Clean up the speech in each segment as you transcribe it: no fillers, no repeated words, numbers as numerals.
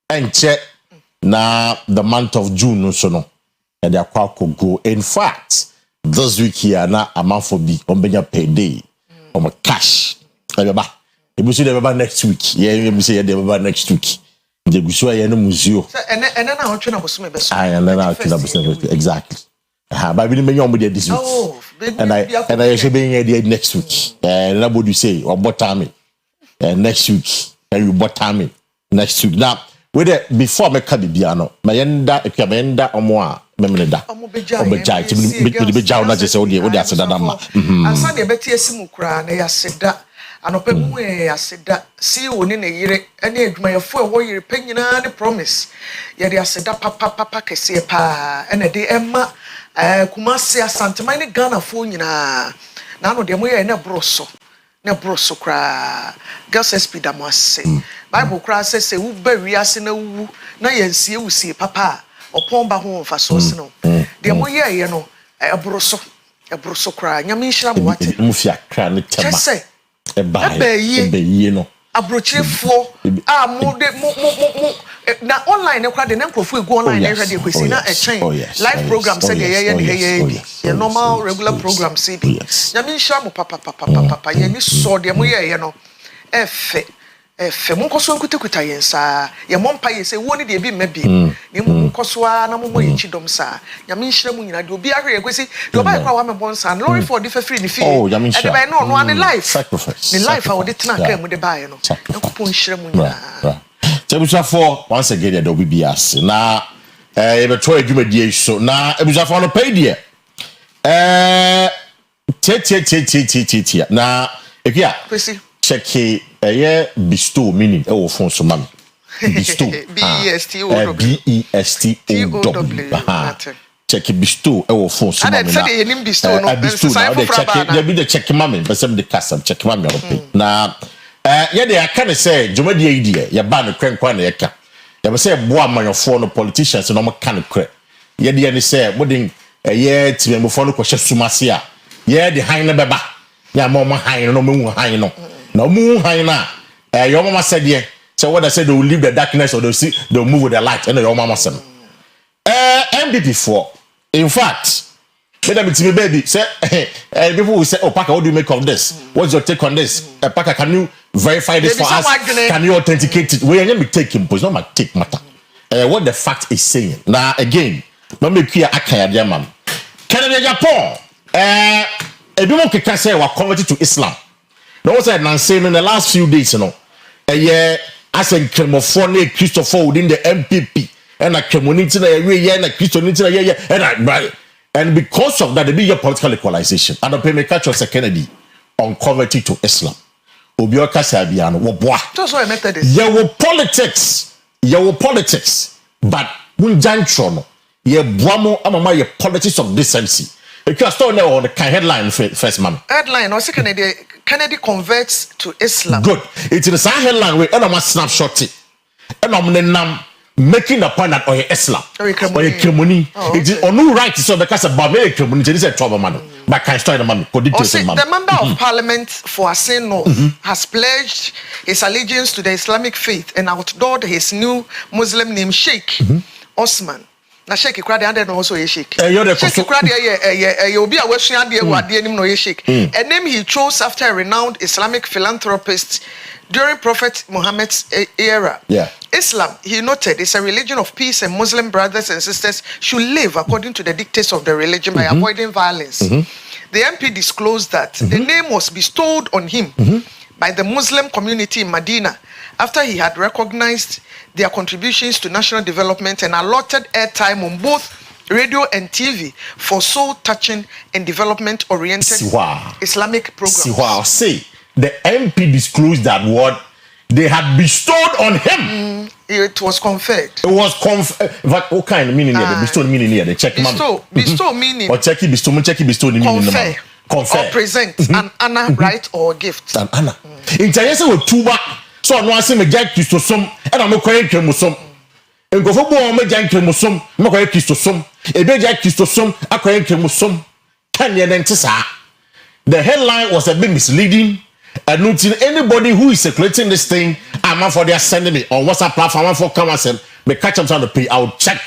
and check now the month of June so no and the Akua could go. In fact, this week here now a month for be on benya payday on my cash. Remember, if you see the next week, yeah, you say the next week. The Gusua no museo. And then I train about some best. And then I train about exactly. But we didn't make this week. Oh, and I should be here next week. And nobody say or bottom next week. And you bottom next week. Now, with it before me come biano, my enda ekwamenda omoa memeda. Obeja to be beja na just say odi aseda na ma. Ansa de beti esimu kra na ya seda. Anope mu aseda si woni na yire ene adwumayefo e wo yire panyina ne promise. Ye de aseda papa kese pa ene de emma Kumasi asanteman ne Ghana fo nyina na no de mo ye na broso kra girls SP da mo ase Bible kra say wo ba wiase na wu na yansie wusie papa opon ba ho mfa so se no de mo ye no ebroso kra nyame nhira mo wate mu fia kra ne tema say ebe ye no abrochefo mo na online e kwa de nkrofo egu online e hwede kwesi na chain live program say ye normal regular program say bi nyame nhia mo papa ye ni so de mo ye no efe mo koso nkutekuta yensa ye mompa ye say woni de bi mabi ni mo koso na mo ye chidom sa nyame nhia mo nyina de obi ahwe ye kwesi de oba kwa wa me bonsa lori for the free ni fi e de by no ani life sacrifice ni life how de tena ka mu de bae no yakopon nhia mo nyina Tebusafo once again there will be bias na beto adwumadie so na ebusafo no pay die tie na ekia Kwesi check bestow meaning e wo phone so mam bestow check bestow e wo phone so mam na say the bestow no check the check mam person the custom check mam na ye de aka ne say dwumadie yi die ye ba ne kwenkwa na ye ka ye be say bo amanyofo no politicians no mo ka ne kre ye de ne say modin ye timemfo no kwhye sumase a ye de han ne beba ya mo han no mo han no na mo han na your mama said ye so what I said they will leave the darkness or they'll move with the light and your mama said MPP4 in fact me baby say people will say oh Parker what do you make of this what's your take on this Parker can you verify this for us can you authenticate it we ain't take him it's not my take matter what the fact is saying now again no make clear akaya dia mam Canada Japan edumo keka say we converted to Islam no say Nancy in the last few days you know as a Kremofo na Christopher within the MPP and a community na ye na Christianity na ye and because of that, there be your political equalization. And the payment catch was a Kennedy on converting to Islam. Obioka Sabiano, Wobwa. That's why I met this. There were politics, but Munjantrono, ye Buamo, Amama, your politics of decency. Because still now on the headline first, man. Headline, also Kennedy converts to Islam. Good. It is a headline with a snapshot. And I'm making a point that Islam or Kremoni it is no right so because about me Kremoni it is a trouble man but can start the man the member of parliament for Aseno has pledged his allegiance to the Islamic faith and outdoored his new Muslim name Sheikh Osman na Sheikh Krade and also a Sheikh Sheikh Krade obi a wesua de wade anim no ye Sheikh a name he chose after a renowned Islamic philanthropist during Prophet Muhammad's era. Islam, he noted, is a religion of peace and Muslim brothers and sisters should live according to the dictates of the religion by avoiding violence. The MP disclosed that the name was bestowed on him by the Muslim community in Medina after he had recognized their contributions to national development and allotted airtime on both radio and TV for soul-touching and development-oriented Islamic programs. See, the MP disclosed that what they had bestowed on him. It was conferred. It was conferred. What kind of meaning here? The bestowed meaning here? The check bestow meaning. Or checky bestow meaning. Confer. Or present an honor, right, or gift. An honor. In Chinese, with tuba. So no, I say me jack Christo some, and I'm not quite some. And go for more me jack some, me quite Christo some. A big jack Christo some, I quite some. Can you then say the headline was a bit misleading. And anybody who is circulating this thing, I'm for their sending me on WhatsApp platform, I'm for come and send me catch up on the pay. I'll check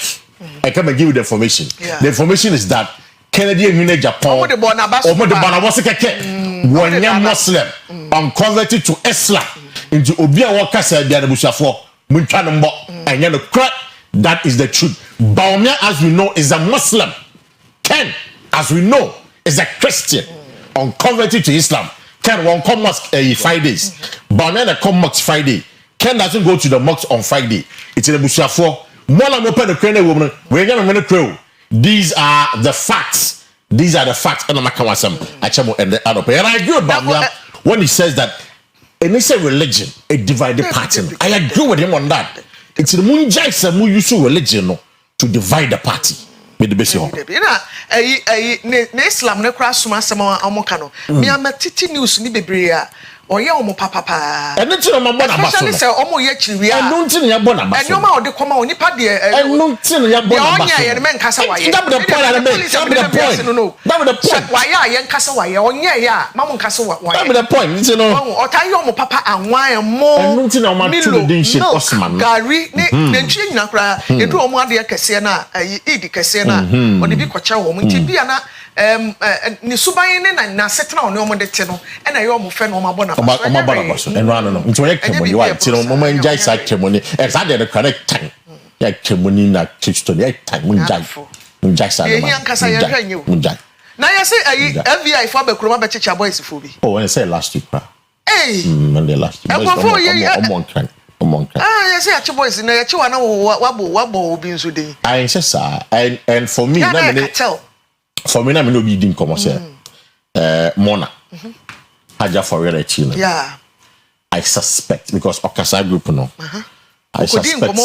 and come and give you the information. Yeah. The information is that Kennedy in Japan, or the Bonabos when you're Muslim, converted to Islam into Obia Waka said the Bushafo, Muntanambo, and you're the crap. That is the truth. Baumia, as we know, is a Muslim. Ken, as we know, is a Christian, converted to Islam. Ken won't come mosque Fridays. Baumia come mosque Friday. Ken doesn't go to the mosque on Friday. It's in the Bushafo. Mola open the crane woman. We're gonna crow. These are the facts. These are the facts. And I'm Achamo and the other. And I agree with Baumia when he says that and it's a religion, a divided party. I agree with him on that. It's the Munjai Samu use religion to divide the party. With the best you know, Islam ne kura suma sama amokano. Me amatiti news ni bebrea. Oye omo papa. And it's not my bona basso. Especially say omo ye chiriya. I don't think you bona basso. And you ma odi koma oni pa de. I don't think you bona basso. Onye ye men kasa waye. That the point I make. That the point. No. That the point. Waye ye kasa waye. Onye ya mamu kasa waye. That the point. You know. Otaye omo papa anwan mo. I don't think you ma too the shit Osman. Gari ne ntwe nyina kra. Edu omo ade kese na idi kese na. Odi bi kwacha wo mo nti bia na ni suban ne na setna ono omo de te no e na ye omo fe no omo bona basso and run no nti we kemo you are ti no mo enjoy side kemo ni exactly the correct time ya kemo ni na Kristo ni time mo enjoy side ma munjai na ya say FBI for be kuroma be chicha boys fo bi when I say last week hey Monday last week ya say achi boys na ya chi wana wabo obi nso den I say sir and for me na me for me na me no be din komo say Mona Haja for real chile. Yeah. I suspect because Okasa group no. I suspect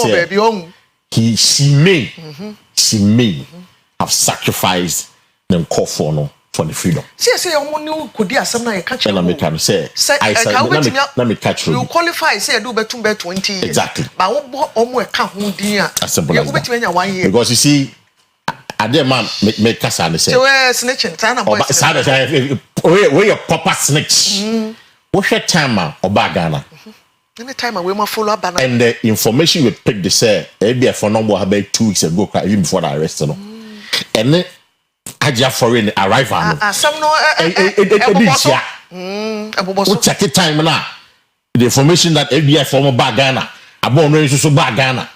she may have sacrificed them call for no for the freedom. See omo ni kodi asem na ye catch. And I can say let me catch you. You qualify say do betum be 20 years. Exactly. But wo omo e ka ho din a. That. 1 year. Because you see Ade man make kasa and say. So snitching time boys. We a proper snitch. What's your time oba Ghana? Any time we ma follow up and the information we picked the say maybe for number about 2 weeks ago even before the arrest no. And then Aja foreign arrival no. Some no we check the time now. The information that FBI former Ghana about no so Ghana.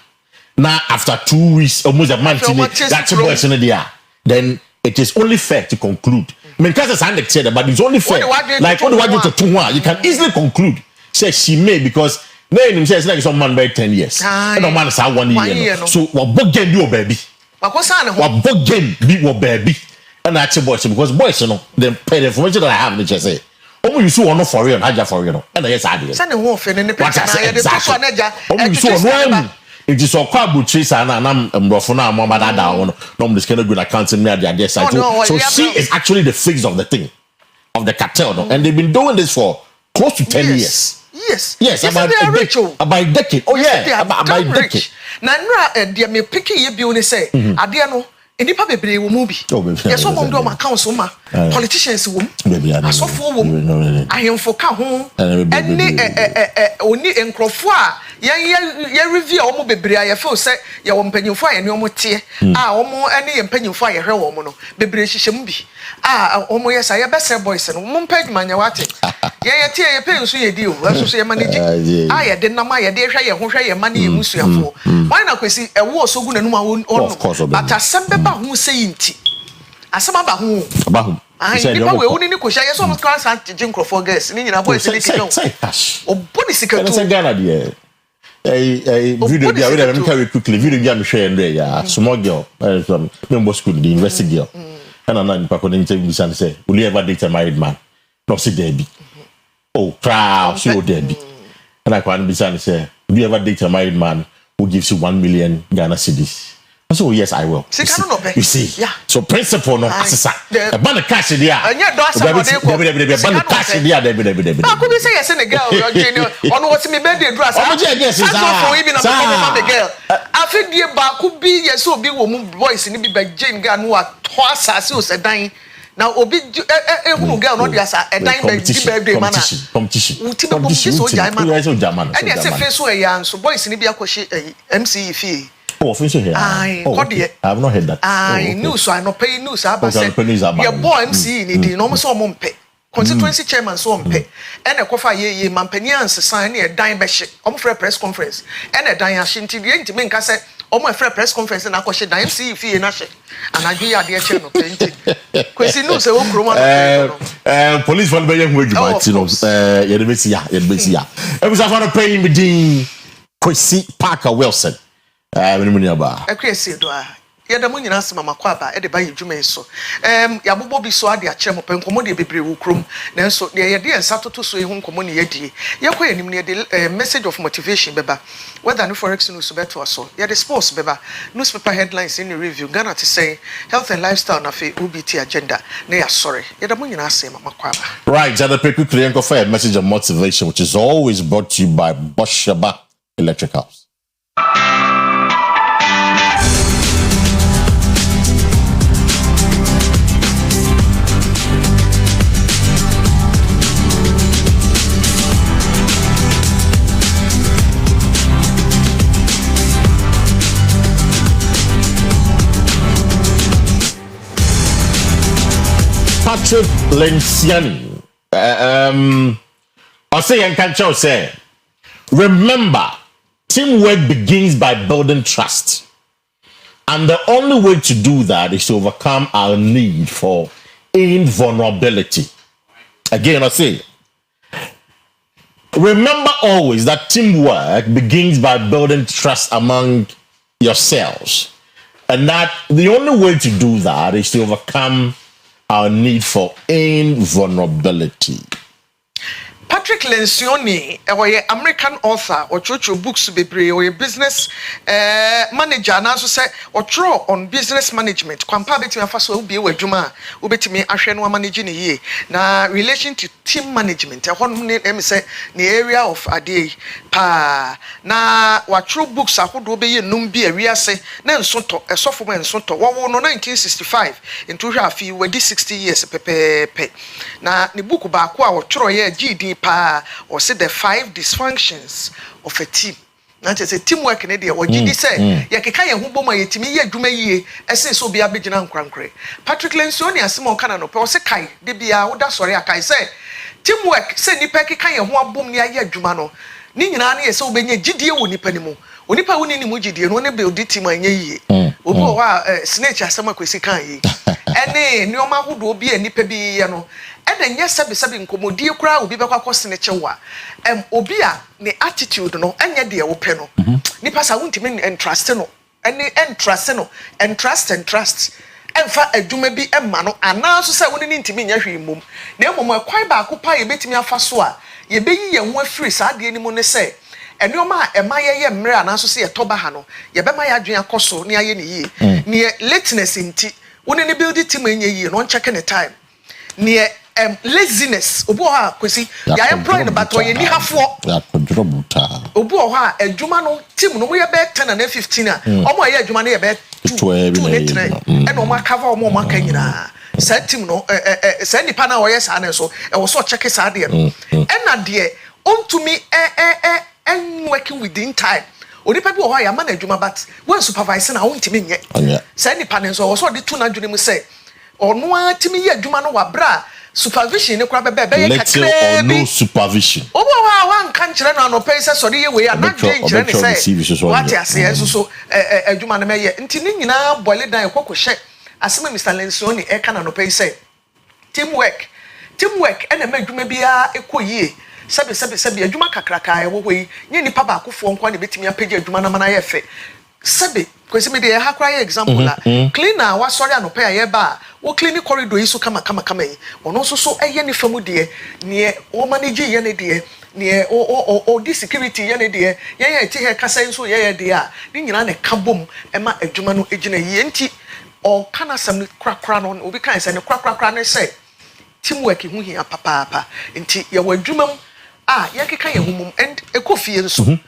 Now after 2 weeks almost a month that's boys in there. Then it is only fair to conclude. I mean, because I said but it's only fair. Like what do I do to Tunwa? You can easily conclude. Say she may because then him says like some man by 10 years. And no man is 1 year. So what book game do baby? What book game be what baby? And that's a boys because boys you know they pay the information that I have. They just say, oh you saw no for real, Haja for real. And yes I did. Send the wolf in the picture. Oh you saw no. It is so quite butchers and I'm Rofuna Mama Dada one. No, this cannot be accounting me at the side. So she is actually the face of the thing, of the cartel, no? And they've been doing this for close to 10 years. Yes, about a decade. Oh yeah, about a decade. Now, dear me picking you be say, Adiano. Nipa bebre wo mu bi yes o mo ndo ma council ma politicians wo asofo wo ahemfo ka ho ene oni enkrofo a ye review o mo bebre a ye feel say ye wo mpanyimfo a ye ne o mo tie a o mo ene ye mpanyimfo a ye hwe wo mo no bebre hihye mu bi a o mo yes a ye best boys no mo mpadwuma nya wate ye tie ye pe nso ye di o aso ye manage a ye de nam a ye de hwe ye ho hwe ye mane ye musuafo why na Kwesi ewo osogu nanum a ono but asem who say inti asama ba ho nipa we woni ni ko hya yeso almost class anti jinkrofo girls ni nyina boys ni kinyo o body sikatu say Ghana de video dia we dem carry quickly video dia me share ndre ya small girl from member school the university girl and na nipa ko ni interview say will you ever date a married man no say there be oh proud so there be and I can be say will you ever date a married man who gives you 1 million Ghana cedis? So yes, I will. You see, yeah. So principle no asesa. The ban cash there. Anya do asa mo dey ko. Ban cash there. I could be say yes na girl. On what me be dey do asa. Omo je yes is ah. For even na the girl. Afi die ba ku bi yes obi wo mu boys ni bi ba jane ga no a to asase o sedan. Now obi who girl no dey asa e dan birthday man competition competition so German and say face so yan so boys ni bi akɔhye MCE fee oh finish here I have not heard that I knew so I no pay news about say your boy MCE ni di no mo so mo mpe constituency chairman so mpe and e kofa ye mampani ansesan na e dan be hye omo frɛ press conference and e dan ahye nti de ntimi nka sɛ omo frɛ press conference na akɔhye dan MCE fee na hye anadwo ya de kye no penti Kwesi news e wo kroma no police for be ye hu adwuma ti no ye de besi ya ebusa for no pay me din Kwesi Parker Wilson meni aba Akua Asieduaa yada mo nyina asema makwaba e de ba yedwuma so ya bobo bi so ade a kyerɛ mo penkomo de bebre wo krom nanso de ye de ensa toto so ehu nkomo ne yedie ye kɔ yanim ne de message of motivation beba whether no forex news beto so ye de sports beba newspaper headlines in the review Ghana to say health and lifestyle na fe UBT agenda na ya sorry yada mo nyina asema makwaba right and the people create a message of motivation which is always brought to you by Boshaba Electricals. Patrick Lenciani I say and can say remember teamwork begins by building trust and the only way to do that is to overcome our need for invulnerability. Again I say remember always that teamwork begins by building trust among yourselves and that the only way to do that is to overcome our need for invulnerability. Patrick Lenciani, a American author or chocho books bebre or a business manager and also say or draw on business management. Kwampa betimi afaso ubi we dwuma ubetimi ahwe no manage ne ye na relation to team management. E hon ne say the area of ade pa na watro books ahodo be ye num bi awiase na nsonto esofo ma nsonto wo no 1965 into hwafi we 60 years pepepe na ne book ba ko a wo tworo ye GD pa or say the 5 dysfunctions of a team. Na say teamwork ne dey wogidi say ye keka ye hu boma yetimi ye adwuma yie ese so bia begina nkwankre. Patrick Lenciani asemo kana no pe o se kai de bia wo da sori akai say teamwork say nipa keka ye hu abom ne aye adwuma no ni nyina na ye se obenya gidie wo nipa ni mu onipa woni ni mu gidie no ne build team anya yie obi o wa snatch asema Kwesi kan yi ene ni o ma hodo obi anipa bi ye no ena nya sabe nkomodie kura obi bekwa kwosene kyewa obi a ne attitude no enya de wo pe no nipa sa wontimi entrust no ene entrust emfa adwuma bi emma no anaso se woni ntimi nya hwe mom na emom akwan ba akopa ye betimi afa so a ye beyi ye ho afiri sa de ni mu ne se enioma emaye mmre anaso se ye toba ha no ye bema ya adwen akoso ne aye ne yie ne lateness nti woni ne build team enye yie no check ne time ne laziness obu ha Kwesi ya employ no but ye ni hafo ya kodro buta obu ha adwuma no team no ye be 10 and 15 a omo ye adwuma no ye be 2 ne 3 and omo cover omo maka nyina sa team no sa nipa na wo ye sa na so e wo so check sa de no and na de ontumi working within time onipa bi wo ha ya ma na adwuma but when supervisor na wontimi nye sa nipa ne so wo so de tu na adwene mu say ono atimi ye adwuma no wa bra supervision ne kura bebe ye kakre no supervision obo wa wan kan kire no no pay say sorry ye we ya na dwen kire ne say what ya say so adwuma no meye nti ni nyina bole dan ekokohye asema Mr. Lenciani e kana no pay say teamwork ena ma adwuma bia ekoyie sebe adwuma kakraka e wo hoi nye nipa ba akofo nko na betimi apagye adwuma na mana ye fe sebe Kwesi me dey ha kra example la cleaner wa sorry anope aye ba wo clean corridor yi so kama yi ono so eye ni famu de ne o manage ye ne de ne o di security ye ne de ye ti he kasa so ye de a ni nyina ne kabom e ma adwuma no egina ye nti o kana sam krakra no obi kan se ne krakra ne say teamwork hu hia papa nti ye wa adwuma ye keka ye humum and ekofie nso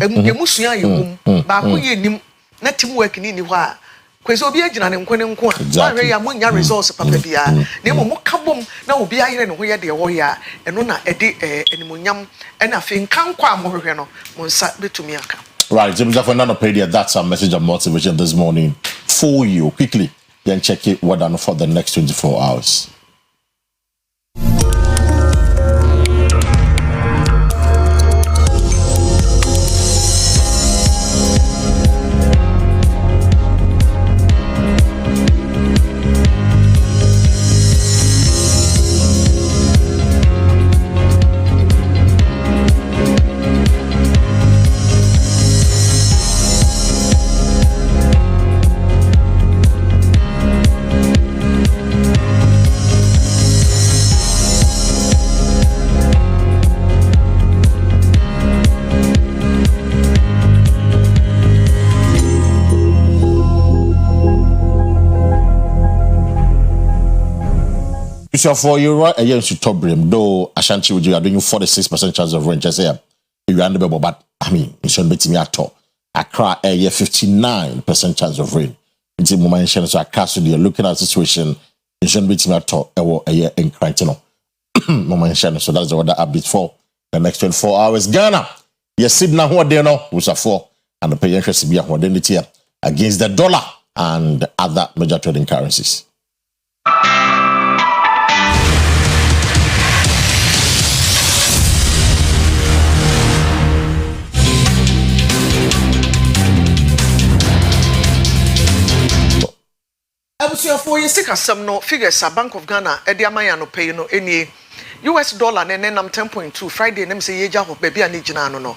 emusua ye hum ba ko ye nim na teamwork ni hɔ a Kwesi obi agina ne nkone nko a wa hwe ya munya results papa bia na mo kabom na obi ayere ne ho ye de wo ya eno na ede animonyam na fe nkankwa a mo hwe no mo nsa betumi aka. Right, James Afenano paid you. That's our message of motivation this morning for you. Quickly, then check it what done for the next 24 hours. So for you right against to top brim, though Ashanti would you are doing 46% chance of rain. Just say you are under, but I mean it shouldn't be me at all. Accra a 59% chance of rain. It's a moment so Accra so you're looking at the situation, it shouldn't be me at all. A year in Crantino. Moment so that's the other update for the next 24 hours. Ghana, yes, Sydney what they know was a 4 and the pay interest to be a modernity against the dollar and other major trading currencies. For you stick some no figures a Bank of Ghana Ediamaya no pay no any US dollar and then I'm 10.2 Friday nem say yeja ho baby ani gina no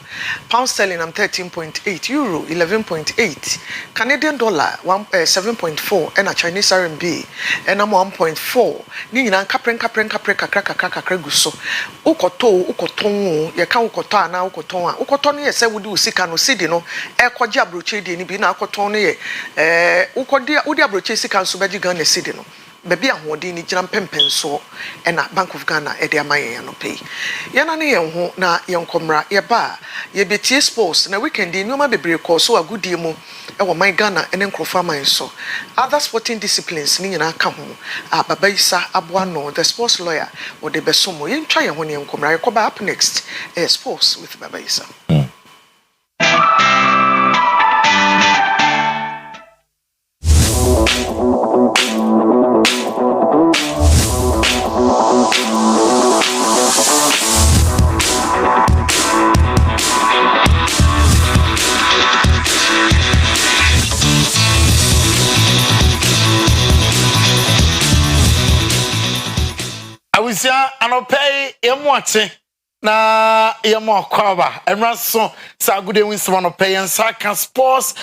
pound sterling I'm 13.8 euro 11.8 Canadian dollar 7.4 and a Chinese RMB and I'm 1.4 ni nyina kapren kakra guso ukoton ye ka ukoton na ukoton ye say wudi usika no sidi no e kwaji abroche di ni bi na ukoton no ye udi abroche sika nso baji Ghana sidi no baby ahodi ni gina pempenso na Bank of Ghana e de amaye no pay yana ne yen ho na yen komra ye ba ye betie sports na weekend ni ma bebre ko so agudie mu e wo man Ghana ene nkrofa man so other sporting disciplines ni nyina ka ho baba isa aboano the sports lawyer wo de besomo yen twa ye ho ne yen komra ye ko ba up next sports with baba isa. Awisia anopay emwate na yemo kwaba emraso sa gude wins anopay en saka sports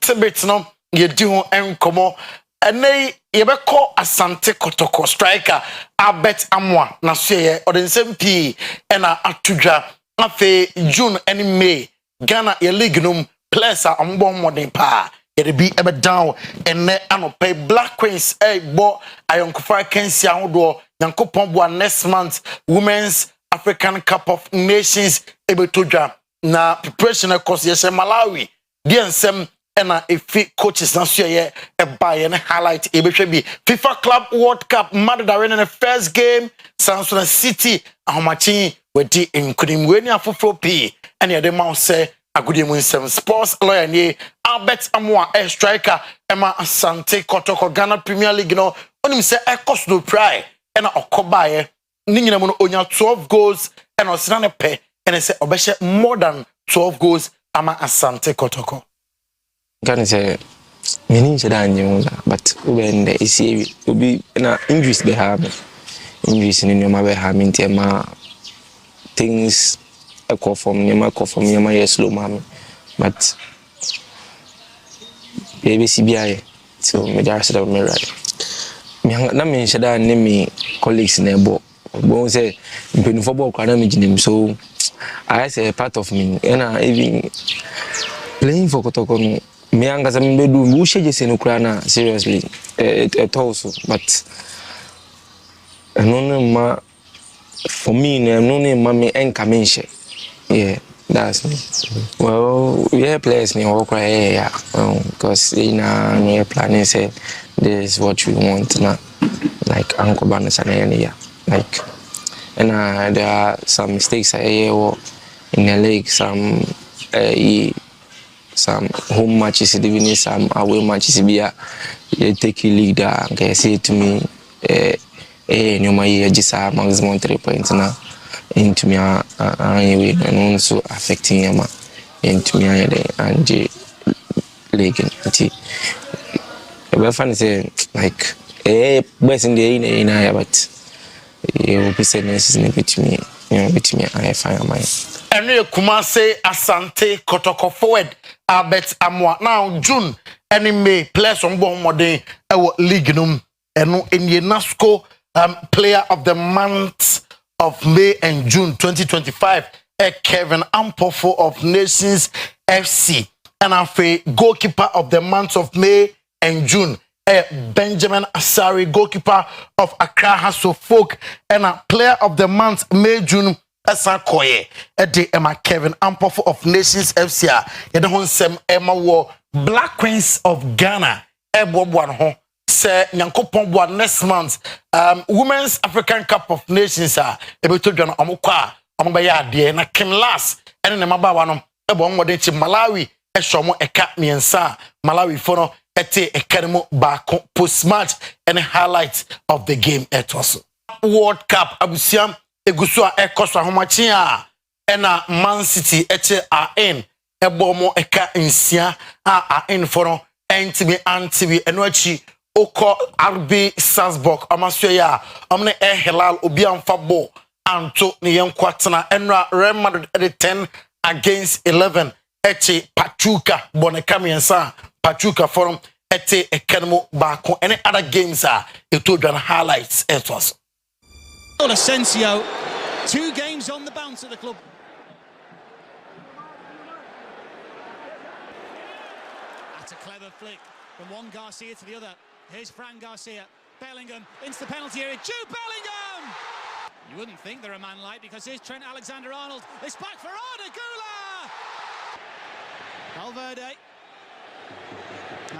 tibet no ye di ho enkomo enei yebekọ Asante Kotoko striker Albert Amwa na so ye odensem pi na atudwa afe June and May Ghana ye league num players are ambon modern pa ye be ebe down ene anopay Black Queens bo ayonkofa Kensi ahodo Yankopon bua next month Women's African Cup of Nations ebetodwa na preparation course yes Malawi diensem na efi coaches na so ye buy na highlight ebetwa bi FIFA Club World Cup Madrid in the first game Samson City ahomachi wedi nkunim weni afoforo p and ye dem say agudie mu nsem sports lawyer ni Albert Amwa striker Emma Asante Kotoko Ghana Premier League no onim say ekos no pry na okobaye ni nyina mu no onya 12 goals and osina ne pe and say obehye more than 12 goals ama Asante Kotoko Ghana say many cheda but when the isi obi na injuries be have injuries in your be have in tema things equal from nyama yes slow mami but baby CBI so me just that me right na me sheda ne me colleagues na ebo bon say mpenu football kwa na me ginem so I say part of me and even playing for Kotoko no me anga me do mu sheje se no kra na seriously it also but no ma for me no ma me enka menche yeah That's me. Well, yeah, players need to cry, yeah, because in our planning say this is what we want now, like Uncle Banas and yeah, like, and there are some mistakes in the league, some home matches, even some away matches. You take a league that can say to me, you might just have maximum 3 points now. Into me anyway, and also affecting him into me and the league. But funny say like best in the in but you will be saying this is with me, with me. I find my. Enu Kumasi Asante Kotoko forward Albert Amwa now June any May players on bon modern league num enu enye Nasco player of the month of May and June 2025 Kevin Ampofo of Nations FC and a goalkeeper of the month of May and June Benjamin Asari goalkeeper of Accra Hasso Folk and a player of the month May June Esa Koye Emma Kevin Ampofo of Nations FC Yedehonsem Emma War Black Queens of Ghana Ebobwan ho say Nyankopon Bwa next month Women's African Cup of Nations ebeto dwana omokwa omobeya ade na Kim Last ene ne mabawa no ebo nwode chi Malawi ehwomo eka miensa Malawi fo no ete ekanemu baako post match and highlights of the game etoso World Cup abusiam egusu a ekoso ahomachi ena Man City eche in ebomo eka nsia in fo no entimi antibi eno achi Oko RB Salzburg amaso ya amne Hilal obi amfa ball anto ne yenkwatena enra Real Madrid at 10 against 11 eche Pachuca boneka miensa Pachuca forum ete ekanemo baako any other games etodwan highlights etwas Asensio 2 games on the bounce at the club. That's a clever flick from one Garcia to the other. Here's Fran Garcia. Bellingham into the penalty area. Jude Bellingham! You wouldn't think they're a man like because here's Trent Alexander-Arnold. It's back for Arda Güler! Valverde.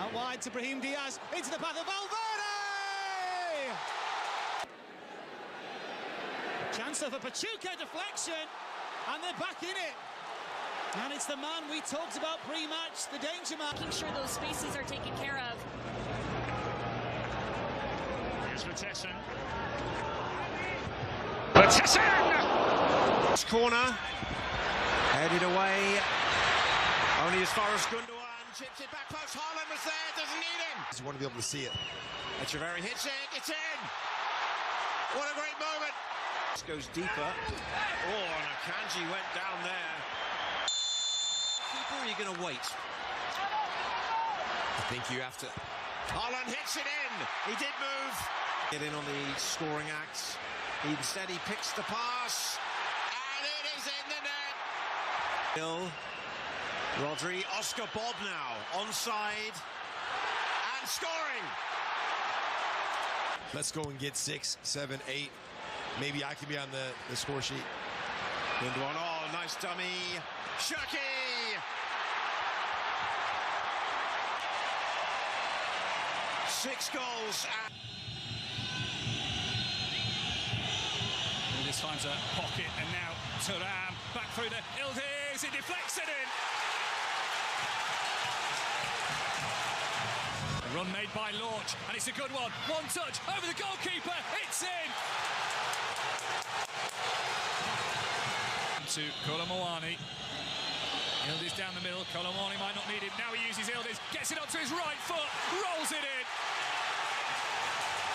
Out wide to Brahim Diaz. Into the path of Valverde! Chance of a Pachuca deflection. And they're back in it. And it's the man we talked about pre-match, the danger man. Making sure those spaces are taken care of. Vertessen. Vertessen! Corner. Headed away. Only as far as Gundogan. Chips it back post. Haaland was there. Doesn't need him. Just want to be able to see it. Echeverry hits it. It's in. What a great moment. This goes deeper. Oh, and Akanji went down there. Keeper, are you going to wait? I think you have to. Haaland hits it in. He did move. Get in on the scoring act. Instead, he picks the pass. And it is in the net. Hill. Rodri. Oscar Bob now. Onside. And scoring. Let's go and get 6, 7, 8. Maybe I can be on the score sheet. Gundogan. Oh, nice dummy. Shaki. Six goals. This finds a pocket, and now Thuram back through the Ildiz. It deflects it in. A run made by Launch, and it's a good one. One touch over the goalkeeper. It's in. To Kolomwani. Ildiz down the middle. Kolomwani might not need him. Now he uses Ildiz. Gets it onto his right foot. Rolls it in.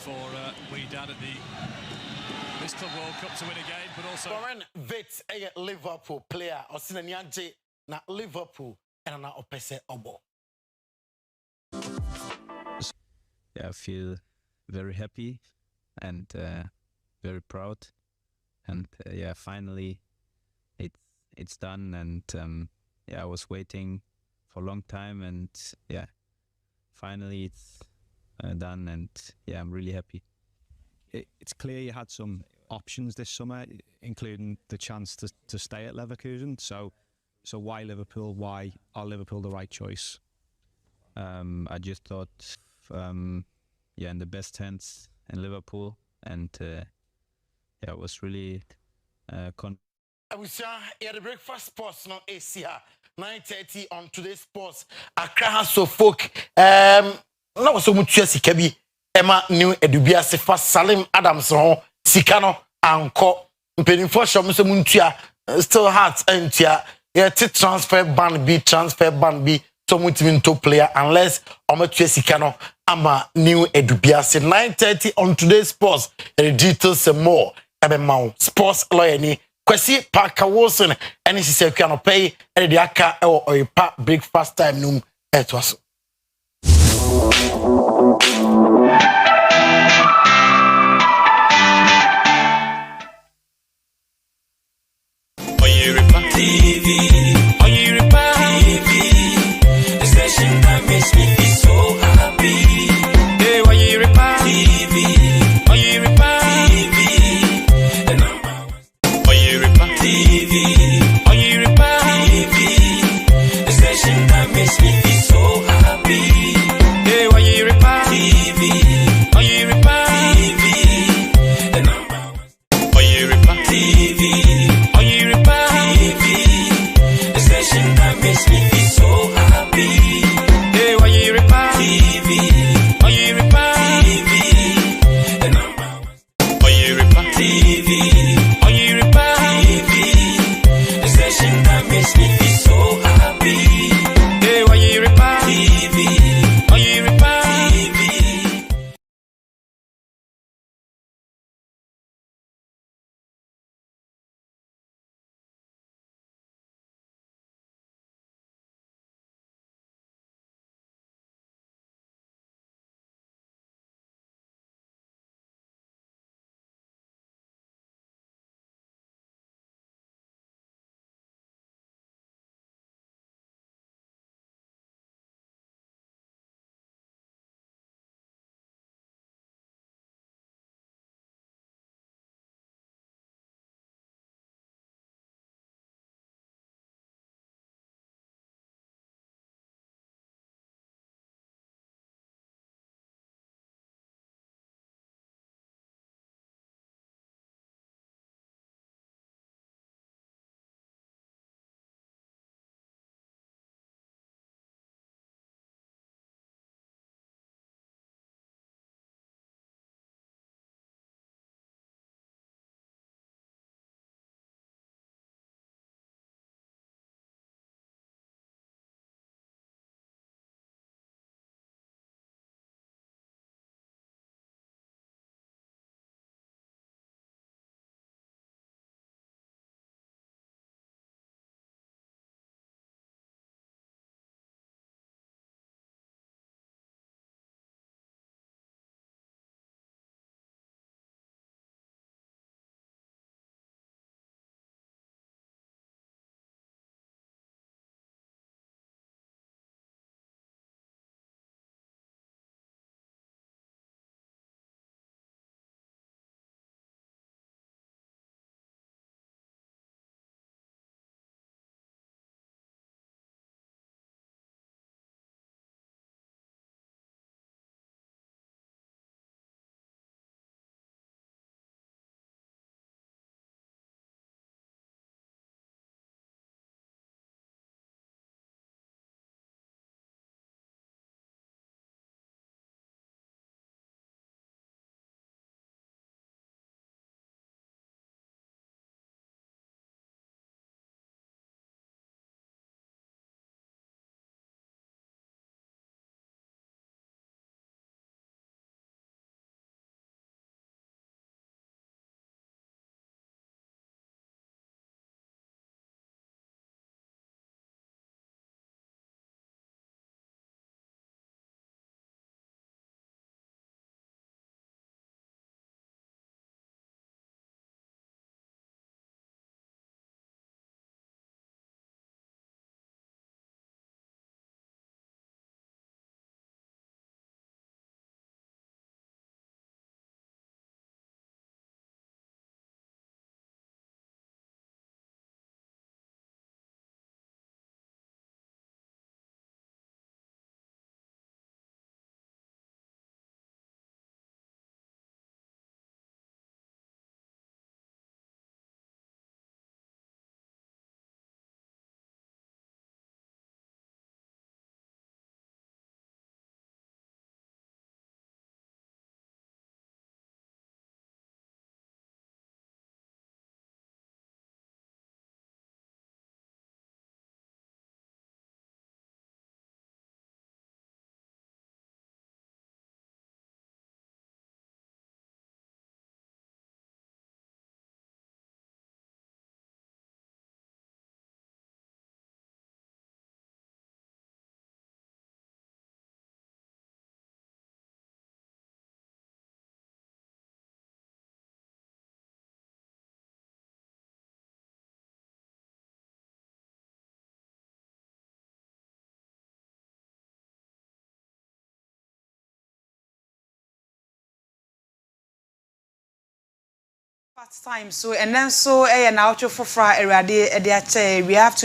For we down at this Club World Cup to win again, but also Foreign vet a Liverpool player or Sinanyanje na Liverpool and na opese obo. Yeah, I feel very happy and very proud, and yeah, finally it's done, and yeah, I was waiting for a long time, and yeah, finally it's done, and yeah, I'm really happy. It's clear you had some options this summer, including the chance to stay at Leverkusen. So So why Liverpool? Why are Liverpool the right choice? I just thought, in the best hands in Liverpool, and it was really. I will say, the breakfast sports no is here 9:30 on today's sports. Accra has so folk. No so much sikabi. Emma new edubia sefa Salim Adams ho sikano anko. Mpenifo shom so muntua still hearts entia. Transfer ban B. So mutimi to player unless ometua sikano ama new edubia se 9:30 on today's sports. The details some more. Ebemau sports lawyer ni Kwesi Parker Wilson and he said can pay and the aka or Oyerepa breakfast time num etwas. Oyerepa TV, Oyerepa TV, the station that makes me feel so happy. Hey, Oyerepa TV, Oyerepa TV, the number one. Oyerepa TV, Oyerepa TV, the station that makes me feel so happy. Hey, Oyerepa TV, Oyerepa TV, the number one. Oyerepa TV. Makes me feel so happy. Hey, Oyerepa TV, Oyerepa TV, the number one. Oyerepa TV, Oyerepa TV, Time so and then so now for we have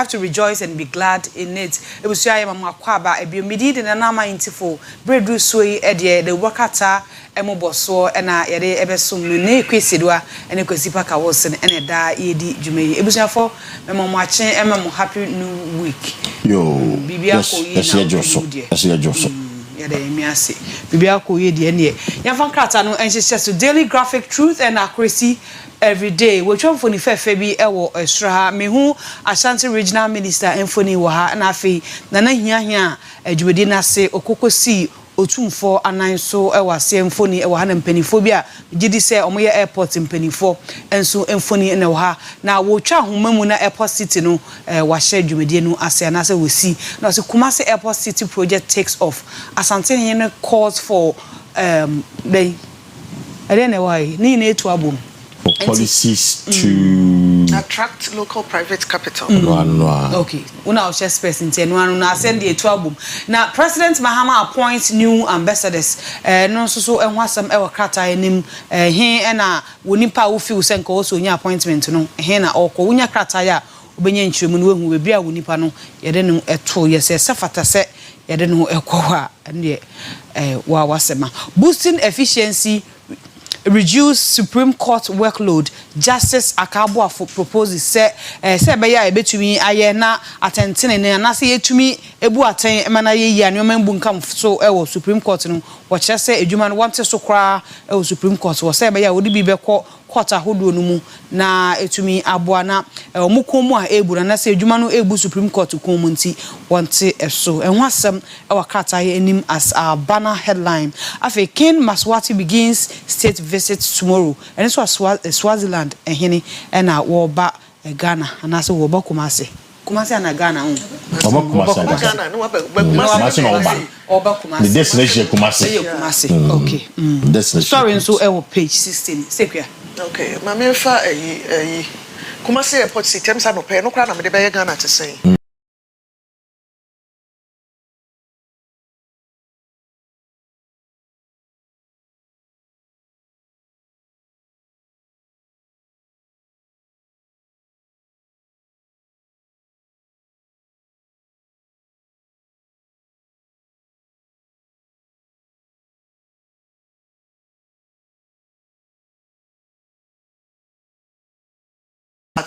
to rejoice and be glad in it. It was ya mama kwaba e bi medid na na 94 breadru so the workata emoboso na yede ebesum no ne Kwesi doa ene Kwesi paka wosen ene da yedi dwumayi ebusuafo memo achen ememo happy new week yo bibia ko yi na joso yede emiase bibia ko ye de ne yamfa krata no enhyehyɛ so daily graphic truth and accuracy every day we try for ni fefe bi ewo esra me hu Ashanti regional minister Enfoni wo ha na afi na hia adwumadi na se okokosi otumfo anan so ewa se Enfoni ewa ha na mpanifo bi a gidi se omoye airport mpanifo enso Enfoni na wo ha na wo twa homamu na airport city no wa hye adwumadi no ase na se wosi na se Kumasi airport city project takes off Asante here calls for they I don't know why ni na etu abom policies to attract local private capital. Okay. Una just person no send the etu abom. Now President Mahama appoints new ambassadors. No so enwasam e wakata enim he na wonipa wo feel say nko so nya appointment no he na okọ wonya krata ya obenya nchiremu no wehu we bia wonipa no yede no eto yese sefata se yede no ekọ ha ande wa wasema boosting efficiency reduce Supreme Court workload. Justice Akua for proposes say be ya ebetumi aye na atentene na say yetumi ebu aten emana ye yi anoma mbu nkam so e Supreme Court no wo kire say edwuma no wante so kra e Supreme Court wo say be ya odi bi be court ahodo no mu na etumi aboa na omukon mu a ebu na say edwuma no ebu Supreme Court kon mu nti wante eso enho asem e wakata ye enim as our banner headline afi King Maswati begins state visit tomorrow and so Swaziland ehini na wo ba Ghana and as wo ba Kumasi na Ghana Ghana no ba Kumasi the destination Kumasi okay destination sorry so e page 16 sekwa okay mama fa Kumasi airport city temsa no pe no kra na me de be Ghana te sen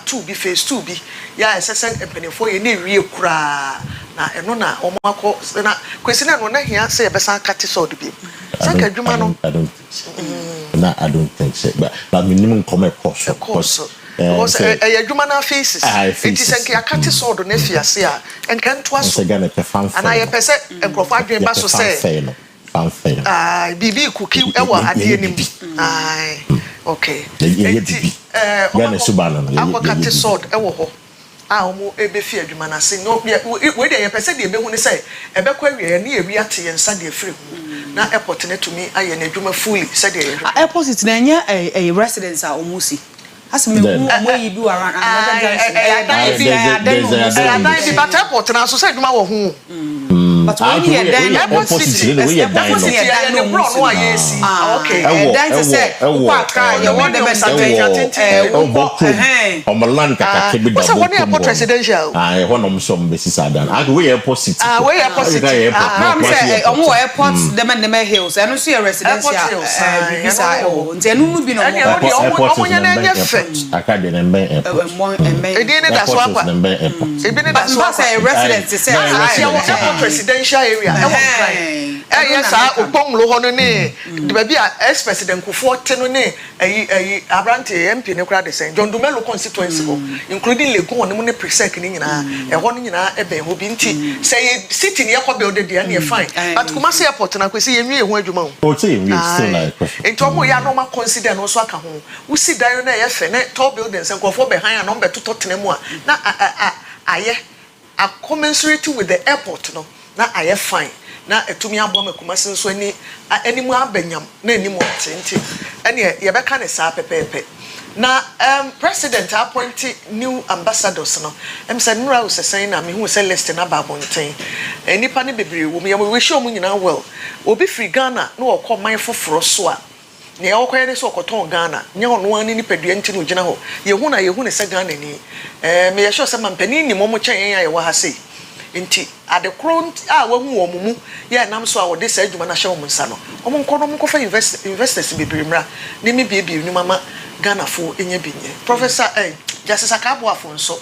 two be phase 2 be ya esesen empenefo ye na ewie kura na eno na omako na Kwesi na no na hia say e besa kate sword bi saka adwuma no I don't think so but minimum come course because adwuma na faces it is enke akate sword na fiase a enka ntoa so ana ye pese enkrofo adwen ba so say bibi kuki ewa ade anim okay Ghana subana akokate sword ewo ho a omo ebefi adwuma na se no we dey pese de ebehu ne say ebekwa wie na ewi ate yensa de afiri na airport na tumi aye na adwuma fully say de airport it na nya a residence a omusi asime mo yi bi around another but airport na so say adwuma wo ho but when you then airport city okay then to say you want them land kaka kebi what's one airport residential honom some besisa dan we airport city we airport city I'm say omo airport dem hills and so residential bisa nti enu nu bi no omo nya na nya fe akade na mben airport e dey na so akwa e bi na so say residence say airport residential area yes oponglo ho no ne de ba bi a ex president Kufo te no ne abrante MP ne kura de sen John Dumelo constituency go including Legon no ne presec ni nyina e ho no nyina e ben ho bi nti say city ne yakọ build de ne fine but Kumasi airport na Kwesi ye nwie ho adwuma o te we still like enti omo ya no ma consider no so aka ho usi dan no ye fe ne tall buildings en Kufo be han no be toto tenemu a na aye a commensurate with the airport no na aye fine na etumi abo ma Kumasi nso ani mu abanyam na ani mu tenti ene ye beka ne sa pepepe na president appoint new ambassadors no say nura usesen na me hu say list na ba bonten enipa ne bebre wo me we show mu nyina well obi free Ghana na okọ man foforo so a ne okoye ne so okoton Ghana nye ono ani ni padua nti no gina ho yehu ne se Ghana ni me ye sure se mampani ni mo chen yen ya wa ha sei nti ade kro a wahu omumu ye nam so a wo de sa adwuma na hye wo nsa no omo nko no mo kofa investors bebremra ne me bie ni mama Ghana fo enye binye Professor Justice Akua Asieduaa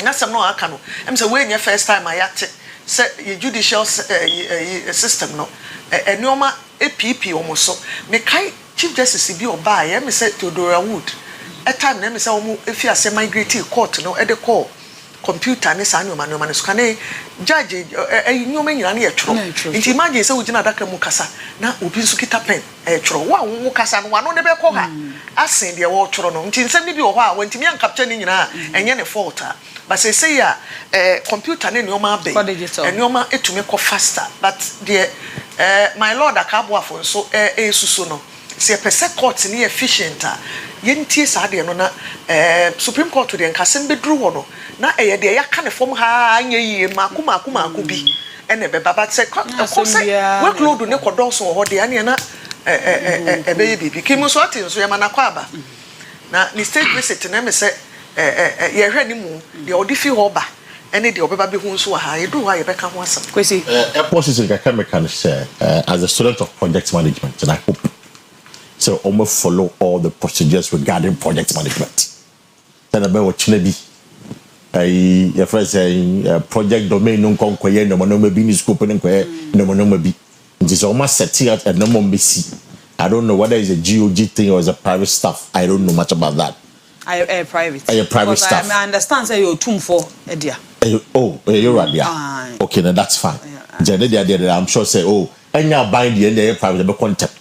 na sem no aka no em say we nye first time ayate say judicial system no enioma APP omo so me kai Chief Justice bi oba ya me say Theodora Wood time na me say omo efi ase migrate court no e de call computer ne sa anioma no so kan judge nyoma nyina na ye tworo nti imagine say ugina adaka mu kasa na obi nso kita pen tworo wa wo kasa no wano ne be ko ha asen de wo tworo no nti nsem ne bi wo ho a wantimi an capture ne nyina enye ne fault but say ya computer ne nyoma be nyoma etumi ko faster but the my lord Akua Asieduaa so susu no se pese court ni efficient yentie sa de no na Supreme Court de nkasem bedru wo no na de ya ka ne form ha anya yie maku bi ene be baba se ko workload ne kodonso ho de ane na be bibi kimu so atin so yama na kwa aba na ni state visit na me se ye hwe ni mu de odi fi ho ba ene de obeba be hu so ha ye do ha ye be ka ho asam Kwesi position ka chemical share as a student of project management and I hope so almost follow all the procedures regarding project management. Then about what Chinebi, your friend saying project domain no conquer no no be scope and no be. It is almost setting out a number BC. I don't know whether it's a GOG thing or it's a private stuff. I don't know much about that. Private stuff. I understand say you're too for Edia. You're right, yeah. Okay, then that's fine. I'm sure say and now bind the end private contact.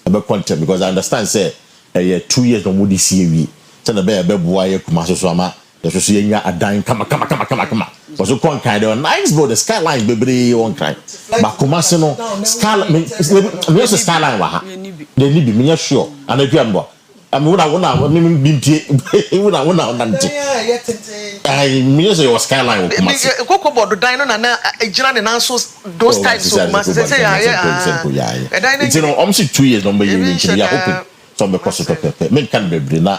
About content because I understand say 2 years no more this year tell the be boy Kumasi so ama the so nya adan kama but so kon kind of nice bro the skyline bebre one kind but Kumasi no skyline me say skyline wa ha they need be me sure and if you am wona me bintie wona nante me say your skyline Kumasi koko board dan no na ejira ne nan so those times so Kumasi say you know almost 2 years no be you are hoping some be cost pepe me can be na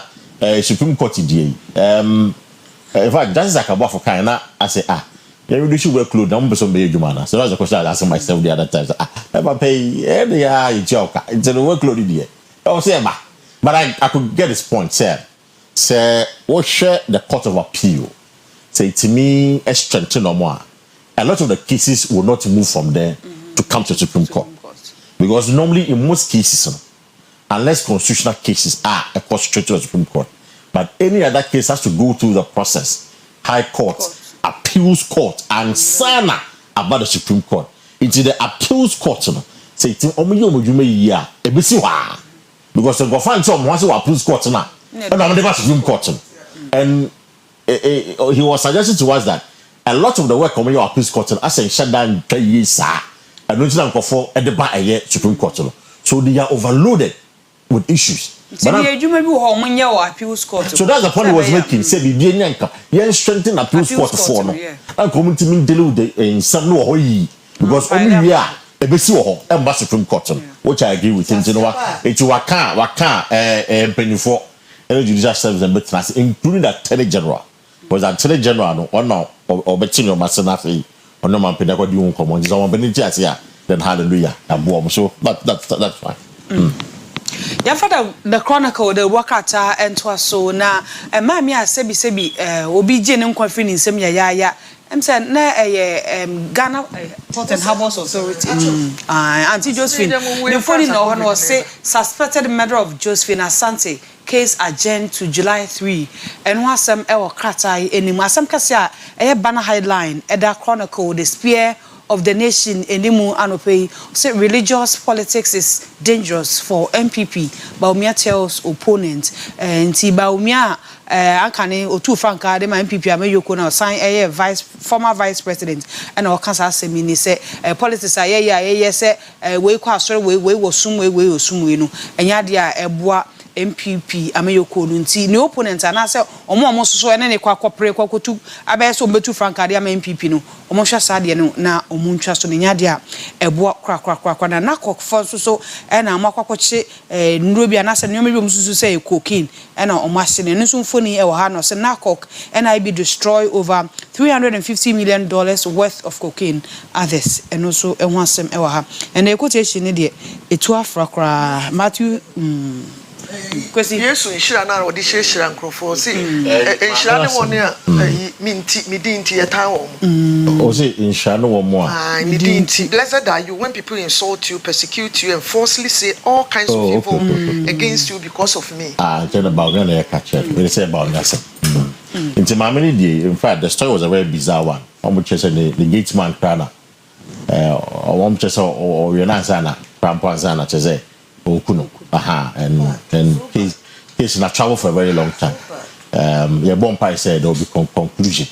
Supreme Court die in fact Justice Akua for kind na I say you really should work close down some be adwuma na so that's the question I asked myself the other time never pay you joke it's the work load there I say but I could get this point say what share the Court of Appeal say to me a strengthen no more a lot of the cases will not move from there to come to Supreme Court because normally in most cases unless constitutional cases are a court straight to the Supreme Court but any other case has to go through the process High Court, Appeals Court and sana about the Supreme Court into the Appeals Court say to omo ebisi wa because the government some once Appeals Court na and I'm the Supreme Court and he was suggesting to us that a lot of the work on your Appeals Court as a shut down 3 years and no time for at the Supreme Court so they are overloaded with issues. So that's the point he was making. Say the strengthen Appeals Court for no. And community mean deal with in some no hoyi because only we are a bit so and Supreme Court, which I agree with him. You know what? It's waka penny for judicial service and business, including the Attorney General. Because the Attorney General no one now or betting your master or no man pedagogy you come on. Someone benefits here. Then hallelujah. So that's fine. Yeah, for the Chronicle, the Wakata and Twaso na mammy sebi obi jin confidence sem ya I'm saying na Ghana Port and Harbours Authority Auntie Josephine the phone no one was say suspected murder of Josephine Asante case adjourned to July 3 and was some kratai anymore some kasia banner headline at the Chronicle the spear of the nation enimu anope say religious politics is dangerous for MPP Baumia tells opponent nti Baumia akane otu franka de MPP ameyoko na sign former vice president and o kansa semini say politics say we kwa asore we osum we no enya de a eboa MPP ameyoko no nti ne opponent anase omo soso ene ne kwakopre kwakotu abeso mbetu frankade ama MPP no omo hwa saade no na omo ntwa so ne nyade a ebo krakrakrakra na nakok fo soso ena amakwakoche nduro bia anase ne omo susu say cocaine ena omo ahye ne nso mfoni e wo ha no se nakok ena be destroy over $350 million worth of cocaine others and also e ho asem e wo ha and the quotation ne de etu afrakra Matthew Kwesi Yesu inshira na odi shira nkrofo si inshira ne woni a mi dinti yetan wo o say inshira no wo mo a mi dinti blessed are you when people insult you, persecute you and falsely say all kinds of evil against you because of me. Tell about me na catch we say about nothing. Into my many day, in fact, the story was a very bizarre one. I'm just saying the gate man crana. I'm just or you're not sana, Prampa sana, Chese, Okuno. And he's in travel for a very long time. Your bonfire said there will be conclusion.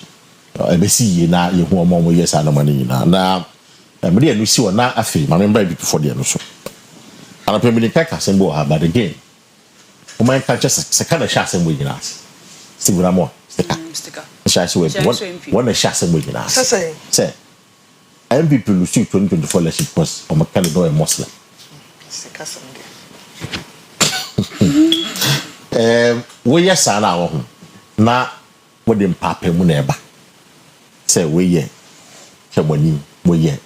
MBC na you who more years and no money now. But then we see what now I feel, my member before the end. And a permanent kaka symbol, but again, who might catch us a kind of shot and within us. See what I'm on. Sticker. One a shot and within us. Say, MPP will see 2024 election because I'm a candidate and Muslim. We yes, I know. Now, what them papa muneba. Say, we ye, Chamoni, we ye,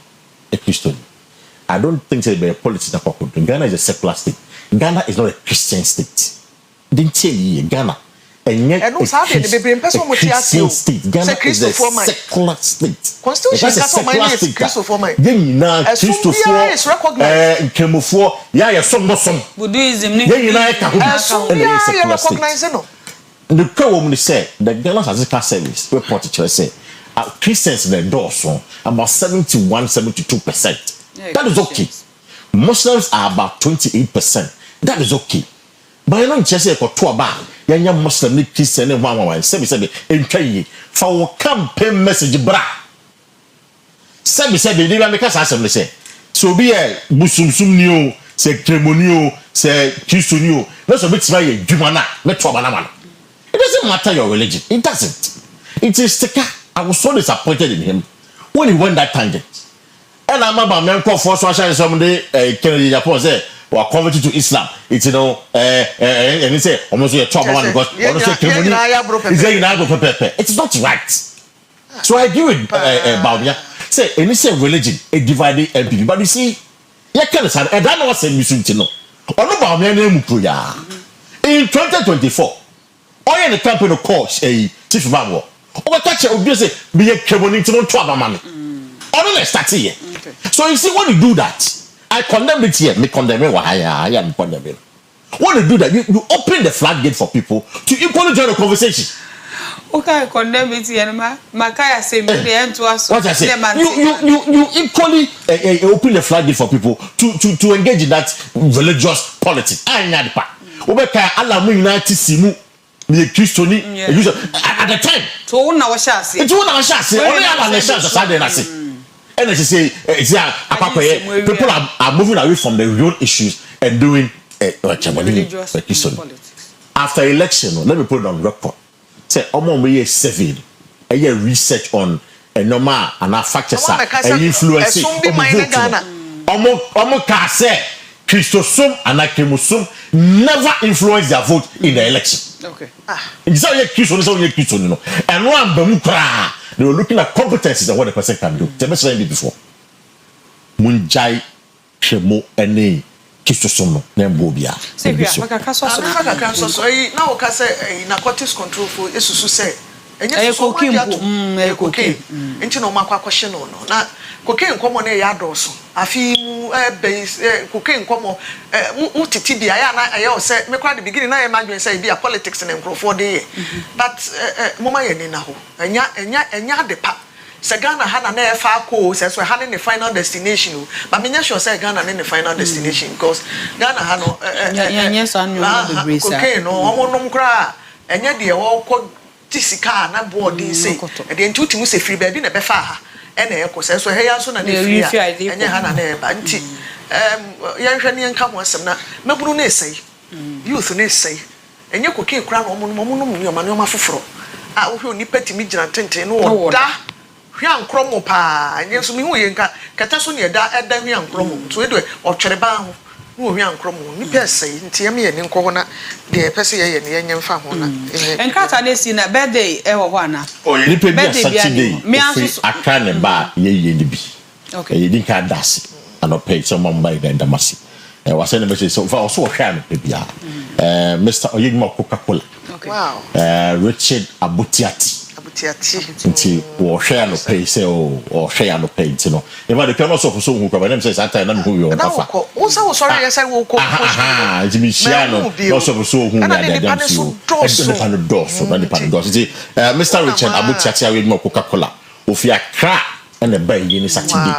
a Christian. I don't think it's a politics. Ghana is a secular state. Ghana is not a Christian state. Didn't tell you, Ghana. And yet, Ghana is a secular state. Constitution is Christopher. Then now, Christopher is recognized. Kemofor, yeah, some. Buddhism, the co-woman said the Ghana Physical Service reported to say Christians in the doors about 72%. That is okay. Muslims are about 28%. That is okay. But you know, just say for 2 about young Muslim Christian and one say for our campaign message bra. Say they make us assembly say. So be a Muslim new say Cremonio say Christian. Let's a bit try Jumana, let It doesn't matter your religion. It doesn't. It is sticker. I was so disappointed in him when he went that tangent. And I'm about men call for social someday Kennedy Japan say or converted to Islam. It's and he say almost a trouble one because it's not right. So I agree with Baumia. Say and he say religion a divided MPP. But you see, you can't say and that was a mission no. Or no Baumia name in 2024. Oye the campaign of course chief Babo. Over catch you say be a community no trouble man. Only start here. So you see when you do that, I condemn it here. Me condemn it. I am condemning. When you do that, you open the floodgate for people to equally join the conversation. Okay, condemn it here, Makaya say me the end to us. What I say, you equally open the floodgate for people to engage in that religious politics. I need pa. Obeka Allah mu unite simu. Me Christian at the time. To one our chance. It's one our chance. Only Allah na chance aside na say. And as you say, people are moving away from the real issues and doing religious politics. After election, let me put it on record. Say, we survey, a research on a normal and a factor, and influence. Christosum and Akemusum never influence their vote in the election. Okay. It's all your Christian, you know. And one Bemukra. They were looking at competencies and what the person can do. Tell me something before. Munjai, Chemo, and Kistosono, Nembobia. Now, narcotics control for Isusu say. And yes, cocaine. Into no Maka question or no. Now, cocaine common a yados. I feel base cocaine common. Utiti, I said, make the beginning. I imagine say be a politics and for day. But Mama Yeninaho, and ya de pa. Sagana had an air course as we're having the final destination. But me sure say Ghana in the final destination because Ghana had no yes, I know the cocaine no cry. And yet the all called Tisika na board say. And then 2 things say free baby na befa. And echo says so hey so na free. And ya na na ba nti yan hwani nka ho asem na maburu na say youth ne say enye koke kura no mo no nyoma foforo a wo hwe onipa timi gina tenten no da hwe ankromo pa enye so mi hu ye nka kata so ne da eda hwe ankromo so e do o twere ba ho no hwe ankromo nipa say ntiyam ye ne nko na de pese ye ne yenye mfa ho na enkata na si na birthday e wo ho ana nipa bi Saturday me aka ne ba ye ni bi okay ye dinka dasi anope so mamba ida ndamasi wase ne message so fa so hwa no bia Mr. Oyerepa Coca-Cola. Okay. Wow. Richard Abutiati. Nti wo hwe no pay say o hwe no pay nti no. E ba de kan so so hu kwa dem say that time na hu yo kafa. O sa wo sorry yes I wo ko. Nti mi share no so so hu ya da dem so. E de pan doso, na de pan doso. Nti Mr. Richard Abutiati Oyerepa Coca-Cola. Ofi akra and the bay ni Saturday.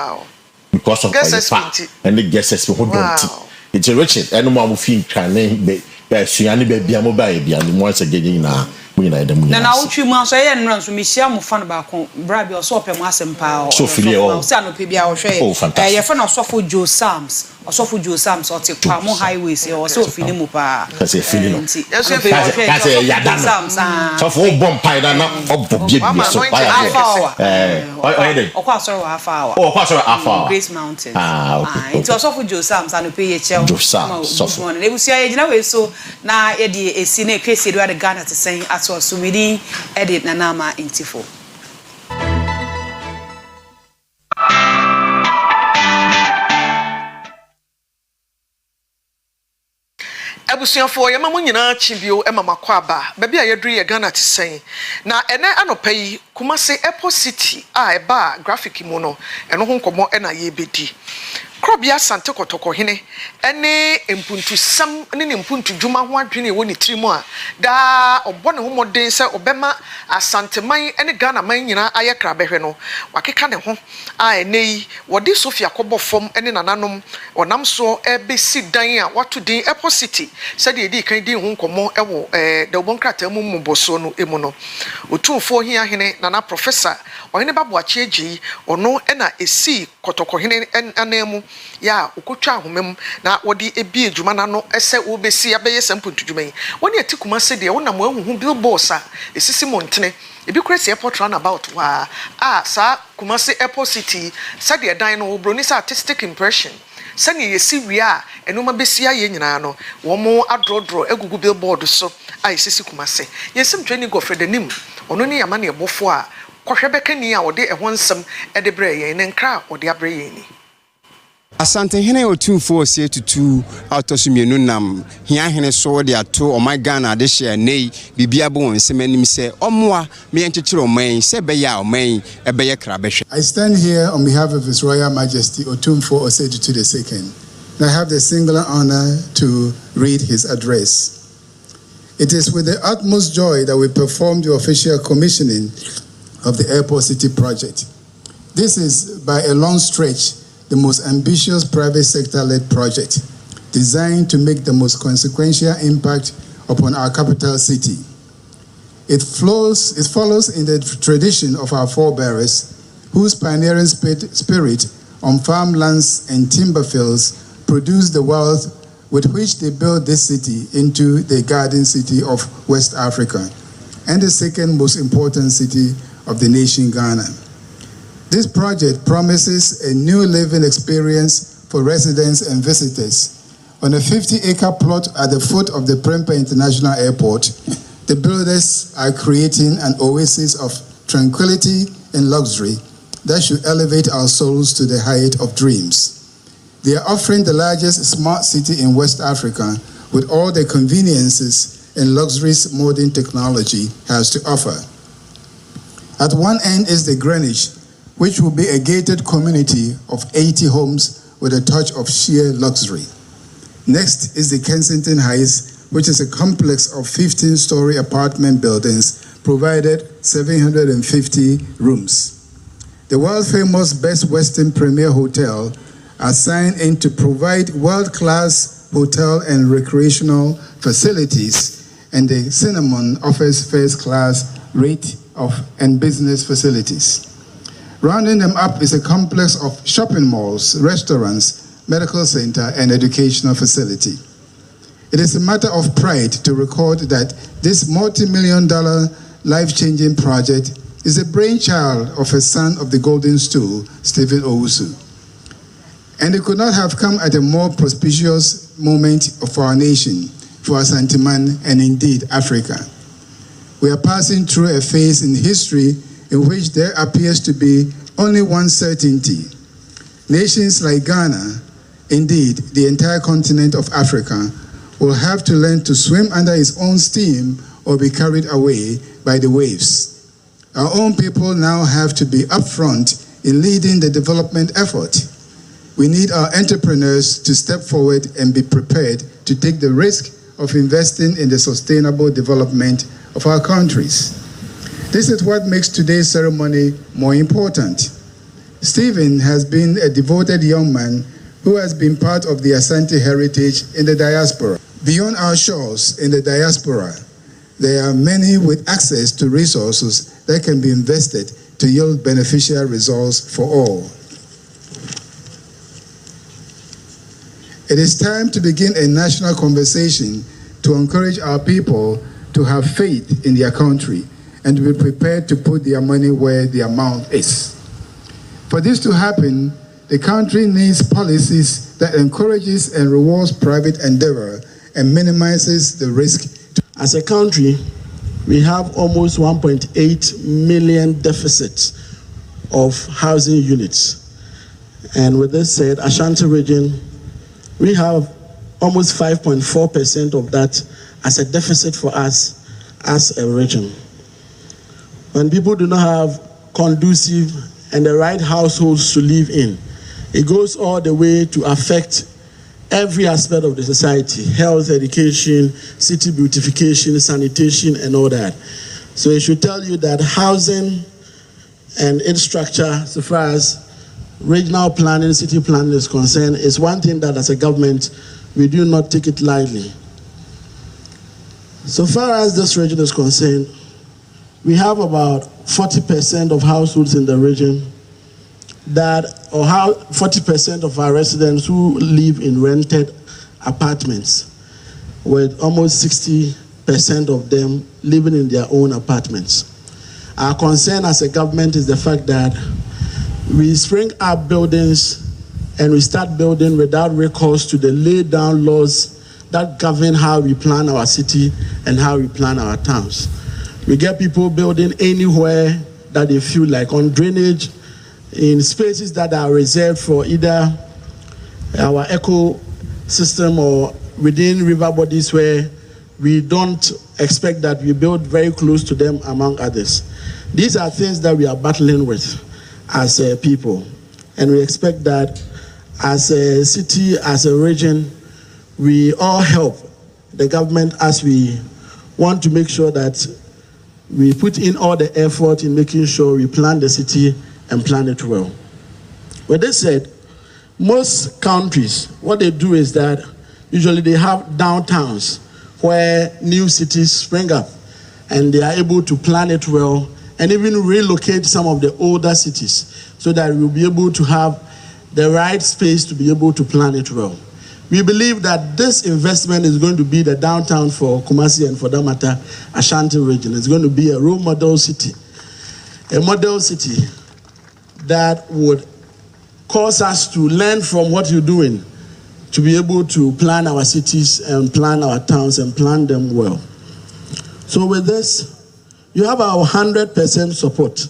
Because of Oyerepa and the guests who don't. It's Richard and mo fi kan be suani be bia mo ba bia ni mo asegye na mo ina edem na na wotwi mu aso ye nran so mehia mo fa no ba kon bra bia so opem asem pa so fili o so no pe bia wo hwe ye fa no sofo Joe Sams o te kwa mo highways e o so fili mu pa kasi fili no kasi ya dan so fo bom pa da na obo bia bia so pa ya o kwa so wa afa o kwa so afa Grace Mountain okay it's also for Joe Sams and pe ye chel so mo ne busia ye gina we so na ye de esi na Kwesi Edua de Ghana te sen aso so medi edit na nama intifo abusuafo ye mamu nyina chibio emama kwaba baby ayedru ye Ghana te sen na ene anopa yi Kumasi Airport City a eba graphic mu no eno ho nkomo ena ye bedi krobia sante kotoko hene ene empuntu sam ne empuntu djuma ho adwene woni trimu a da obone ho moden se obema asanteman ene Ghana man nyina aye krabehwe no wakeka ne ho a ene yi wodi Sofia kobofom ene nananom onam so ebesi dan a watu din Airport City sade edi kan din ho nkomo ewo da obonkrata mu mboso no emu no otumfo hia hene nana professor ohene baboache egi ono ena esi kotoko hene anemu ya okotwa ahomem na wodi ebi adwuma na no ese obesi abeye sampuntu dwuma yi woni ati Kumasi de wonam ahuhu billboards a esisi montene ebi Kwesi airport runabout wa sa Kumasi Airport City sade dan no obroni sa artistic impression sani yesi wia enoma besia ye nyina no wo mo adrodro egugu billboard so a esisi Kumasi yesim training go fredenim ono ne yama ne bofo a kohwebekani a wode ehon nsem ede bre ye ne nkra wode abre ye ni Asante hene otumfo osie tutu autosumienu nam hia hene so de ato o my Ghana de share nei bibia bo nsem anim se omoa me enchechire oman se be ya oman ebe ye kra behwe. I stand here on behalf of His Royal Majesty Otumfo Asieduaa II, and I have the singular honor to read his address. It is with the utmost joy that we perform the official commissioning of the Airport City project. This is by a long stretch the most ambitious private sector-led project designed to make the most consequential impact upon our capital city. It follows in the tradition of our forebears, whose pioneering spirit on farmlands and timber fields produced the wealth with which they built this city into the garden city of West Africa and the second most important city of the nation, Ghana. This project promises a new living experience for residents and visitors. On a 50-acre plot at the foot of the Prempeh International Airport, the builders are creating an oasis of tranquility and luxury that should elevate our souls to the height of dreams. They are offering the largest smart city in West Africa with all the conveniences and luxuries modern technology has to offer. At one end is the Greenwich, which will be a gated community of 80 homes with a touch of sheer luxury. Next is the Kensington Heights, which is a complex of 15-story apartment buildings, provided 750 rooms. The world-famous Best Western Premier Hotel assigned in to provide world-class hotel and recreational facilities, and the Cinnamon offers first-class rate and business facilities. Rounding them up is a complex of shopping malls, restaurants, medical center, and educational facility. It is a matter of pride to record that this multi-million-dollar life-changing project is a brainchild of a son of the golden stool, Stephen Owusu. And it could not have come at a more propitious moment for our nation, for Asanteman, and indeed Africa. We are passing through a phase in history in which there appears to be only one certainty. Nations like Ghana, indeed the entire continent of Africa, will have to learn to swim under its own steam or be carried away by the waves. Our own people now have to be upfront in leading the development effort. We need our entrepreneurs to step forward and be prepared to take the risk of investing in the sustainable development of our countries. This is what makes today's ceremony more important. Stephen has been a devoted young man who has been part of the Asante heritage in the diaspora. Beyond our shores in the diaspora, there are many with access to resources that can be invested to yield beneficial results for all. It is time to begin a national conversation to encourage our people to have faith in their country and to be prepared to put their money where their mouth is. For this to happen, the country needs policies that encourages and rewards private endeavor and minimizes the risk. As a country, we have almost 1.8 million deficits of housing units. And with this said, Ashanti region, we have almost 5.4% of that as a deficit for us as a region. When people do not have conducive and the right households to live in, it goes all the way to affect every aspect of the society: health, education, city beautification, sanitation, and all that. So it should tell you that housing and infrastructure, so far as regional planning, city planning is concerned, is one thing that as a government, we do not take it lightly. So far as this region is concerned, we have about 40% of households in the region that, or how 40% of our residents who live in rented apartments, with almost 60% of them living in their own apartments. Our concern as a government is the fact that we spring up buildings and we start building without recourse to the laid down laws that govern how we plan our city and how we plan our towns. We get people building anywhere that they feel like, on drainage, in spaces that are reserved for either our ecosystem or within river bodies where we don't expect that we build very close to them, among others. These are things that we are battling with as a people. And we expect that as a city, as a region, we all help the government as we want to make sure that we put in all the effort in making sure we plan the city and plan it well. With this said, most countries, what they do is that usually they have downtowns where new cities spring up and they are able to plan it well and even relocate some of the older cities so that we'll be able to have the right space to be able to plan it well. We believe that this investment is going to be the downtown for Kumasi and, for that matter, Ashanti region. It's going to be a role model city, a model city that would cause us to learn from what you're doing to be able to plan our cities and plan our towns and plan them well. So with this, you have our 100% support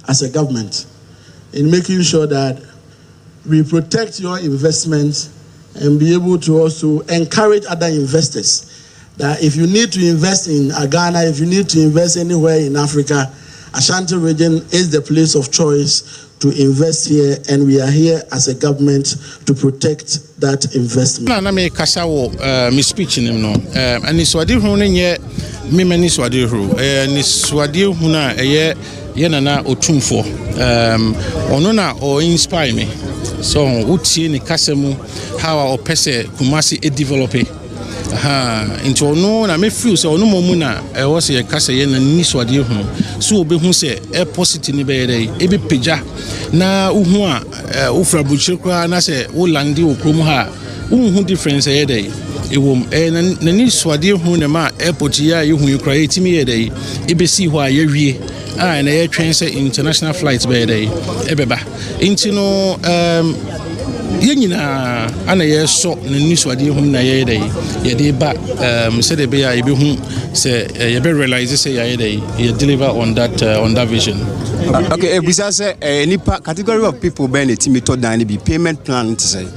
as a government in making sure that we protect your investments and be able to also encourage other investors that if you need to invest in Ghana, if you need to invest anywhere in Africa, Ashanti region is the place of choice to invest here, and we are here as a government to protect that investment. Na me kasa wo me speech nim no ani swade hu no nye me mani swade hu ni swade hu na ye nana otumfo ono na o inspire me so utie ni kasa mu how o pese Kumasi e develop into ono na me feel so ono momu na e wo se kasa ye na ni swade hu so obehu se e positive ni be ye e be peja na uhu a ufra buchekwa na se wo landi okrom ha uhu difference ye dey ewom na ni swade hu ne ma airport ya ye hu yekra etimi ye dai ebesi ho a ye wie na ye twen se international flights be dai ebeba nti no ye nyina ana ye so na ni swade hu na ye dai ye de ba se de be ya ye be hu se ye be realize se ye dai ye deliver on that vision. Okay, ebisa se any category of people be na etimi to dan be payment plan to say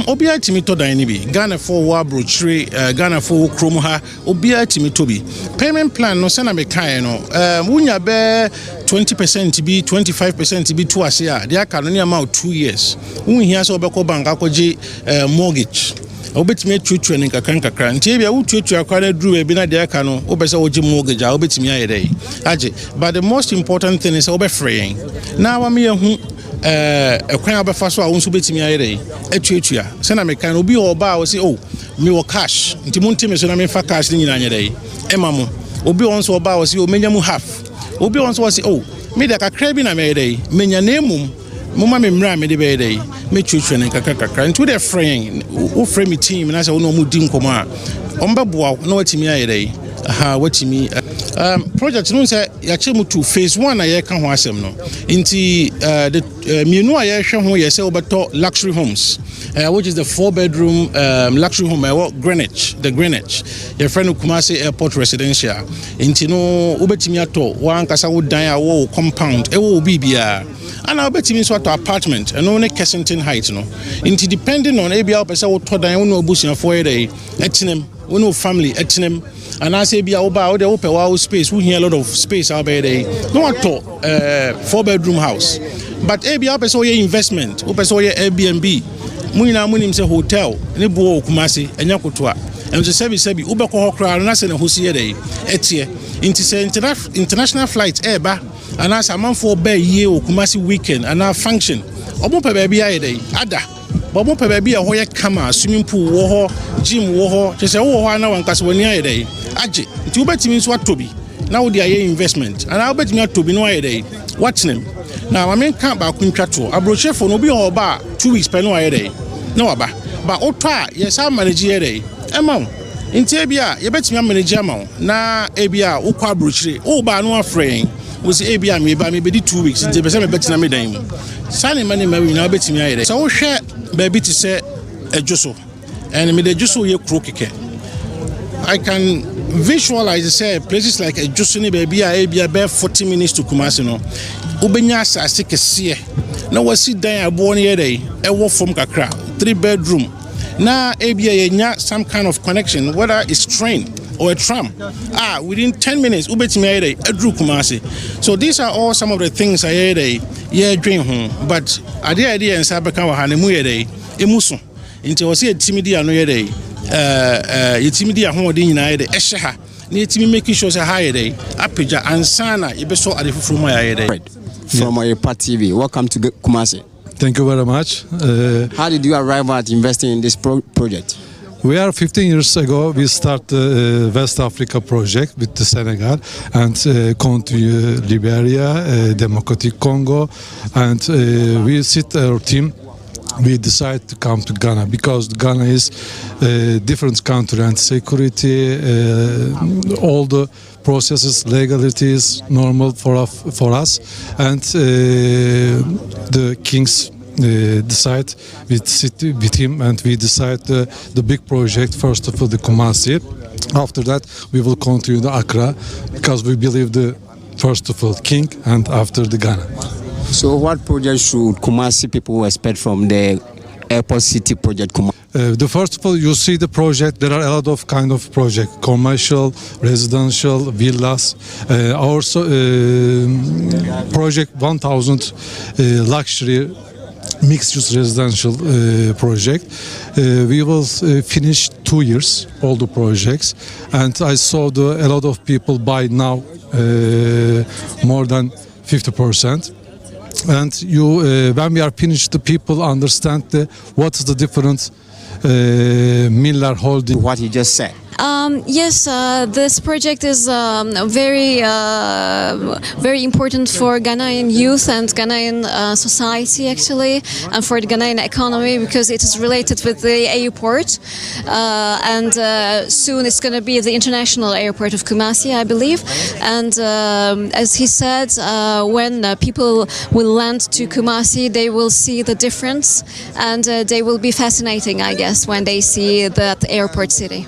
obia timi to dan ni bi Ghana for wa brochire Ghana for krom ha obia timi to bi payment plan no se na me kan no wunya be 20% bi 25% bi to ase a dia ka no na ma 2 years wunhia se obekọ bank akọje mortgage obetimi atwetwe ne kakran ntie bia wutwetwe akwara duru bi na dia ka no obese oje mortgage a obetimi ayedai age but the most important thing is obefree na wa me hu ekwan abefa so a wonso betimi ayedai atwetwa se na me kan obi oba o se me wo cash nti muntime so na me fa cash ni nyina ayedai emamo obi onso oba o se o menya mu half obi onso o se me da kakra bi na me ayedai menya na emum mama me mra me de be dey me twetwe ne kakra into the friend wo frame me team na say wo no mu di nkoma ombeboa na watimi ayedai watimi project no say ya chemu to phase 1 na ye ka ho asem no nti the mienu a ye hwe ho ye say obeto luxury homes which is the 4-bedroom luxury home Greenwich your friend Kumasi Airport Residential nti no obetimi ato wan kasa wo dan a wo compound e wo bibia ana obetimi so ato apartment and no Kensington Heights no nti depending on ebia opese wo to dan wo no obusuafo ye dey etinem wo no family etinem and I say be oba de open wow space we hear a lot of space out there no ato 4-bedroom house but ebia opese wo ye investment opese wo ye Airbnb munina munim se hotel ne bo Kumasi enya kotoa and the service be ubeko hokra na se ne hosie dey etie into say international flight eba and as a man for be ye Kumasi weekend and our function omo pe ba bia dey ada bomo pe ba bia ho ye kama swimming pool wo ho gym wo ho se wo ho na wankase woni aye dey age nti ubetimi so atobi na wo dia ye investment and ubetimi atobi no aye dey watching now I mean can't ba kuntwa to abroche for no bi ho ba 2 weeks pe no aye dey no aba ba otwa yes I manage ye dey ema nti ebia ye betimi manage ama na ebia ukwa abroche o ba no afren we say ebia me be di 2 weeks nti be say me betina me dan mu sane mane mawi na betimi aye dey so wo hwe ba bi ti say ejuso and me the juso ye kro keke I can visualize say places like ejuso ni baby a be 40 minutes to Kumasi no ubenya asase kese na wasi dan abo ne ye dey e wo fom kakra 3-bedroom na ebia ye nya some kind of connection whether it's train or a tram within 10 minutes ubetimi aye dey edru Kumasi. So these are all some of the things aye dey ye dream but idea en sabeka wa hanemu ye dey emuso nti wo se etimidi ano ye dey etimidi ahodi nyina ye dey ehye ha na etimi make sure say ha ye dey apeja ansana yebeso adefufuru ma ye dey from Oyerepa TV. Welcome to Kumasi. Thank you very much. How did you arrive at investing in this project? We are 15 years ago, we start the West Africa project with the Senegal and continue Liberia, Democratic Congo, and we sit our team. We decide to come to Ghana because Ghana is a different country and security, all the processes, legalities normal for us, and the kings decide with him, and we decide the big project. First of all, the Kumasi. After that, we will continue the Accra because we believe the first of all king and after the Ghana. So what project should Kumasi people expect from the Airport City project? The first of all, you see the project, there are a lot of kind of project, commercial, residential, villas. Also project 1000 luxury mixed-use residential project. We will finish 2 years, all the projects. And I saw a lot of people buy now more than 50%. And when we are finished, the people understand what is the difference Miller holding. What he just said. Yes, this project is very important for Ghanaian youth and Ghanaian society, actually, and for the Ghanaian economy, because it is related with the airport, and soon it's going to be the international airport of Kumasi, I believe. And as he said, when people will land to Kumasi, they will see the difference, and they will be fascinating, I guess, when they see that airport city.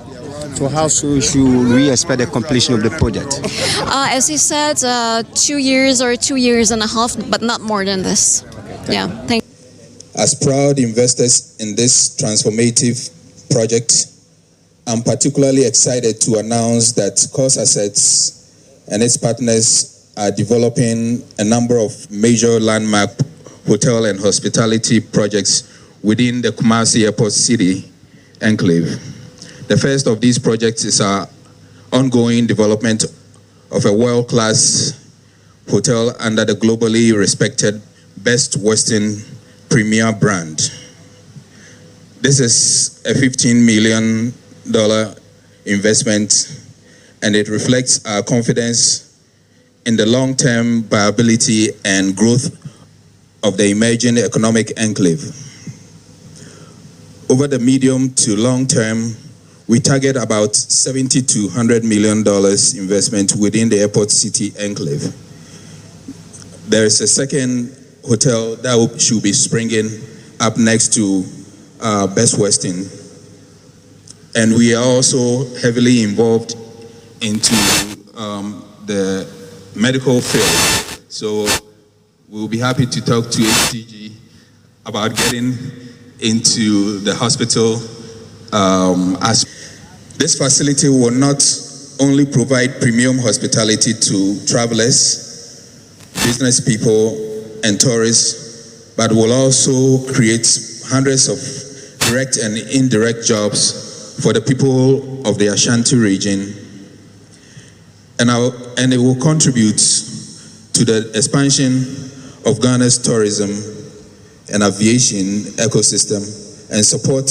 So how soon should we expect the completion of the project? As he said, 2 years or 2 years and a half, but not more than this. Yeah, thank you. As proud investors in this transformative project, I'm particularly excited to announce that Akua Assets and its partners are developing a number of major landmark hotel and hospitality projects within the Kumasi Airport City enclave. The first of these projects is our ongoing development of a world-class hotel under the globally respected Best Western Premier brand. This is a $15 million investment, and it reflects our confidence in the long-term viability and growth of the emerging economic enclave. Over the medium to long term, we target about $70 to $100 million investment within the airport city enclave. There is a second hotel that should be springing up next to Best Western, and we are also heavily involved into the medical field. So we'll be happy to talk to HTG about getting into the hospital aspect. This facility will not only provide premium hospitality to travelers, business people, and tourists, but will also create hundreds of direct and indirect jobs for the people of the Ashanti region, and it will contribute to the expansion of Ghana's tourism and aviation ecosystem and support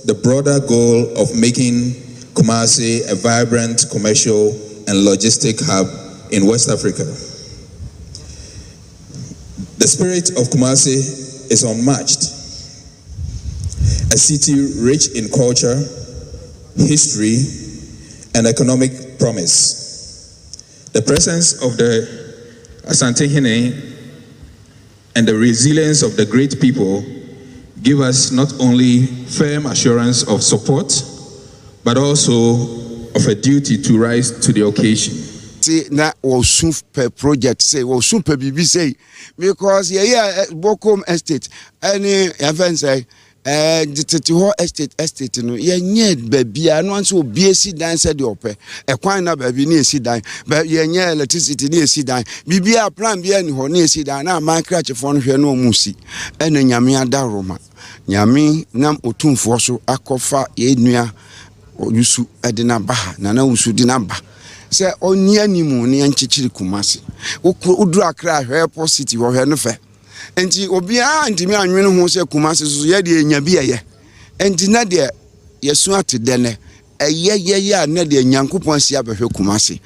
the broader goal of making Kumasi a vibrant commercial and logistic hub in West Africa. The spirit of Kumasi is unmatched. A city rich in culture, history, and economic promise. The presence of the Asantehene and the resilience of the great people give us not only firm assurance of support, but also of a duty to rise to the occasion. Say na o soon per project say o soon per bibi say because Bokom estate any event say the whole estate no ye nye babia no anso obi esi dan say de ope ekwan na babi na esi dan ba ye nye electricity na esi dan bibia plan bia ni ho na esi dan na man crash fo no hwe no musi ena nyame adaroma nyame nam otumfo so akofa ye nua yusu edina baha na wusu dinamba se oni animu ne enchichiri Kumasi udru akra hwe city wo hwe no fe enti obi a ntimi anwene ho se Kumasi so ye de nya bi eye enti na de yesu atedene eye na de nyankopon sia behwe Kumasi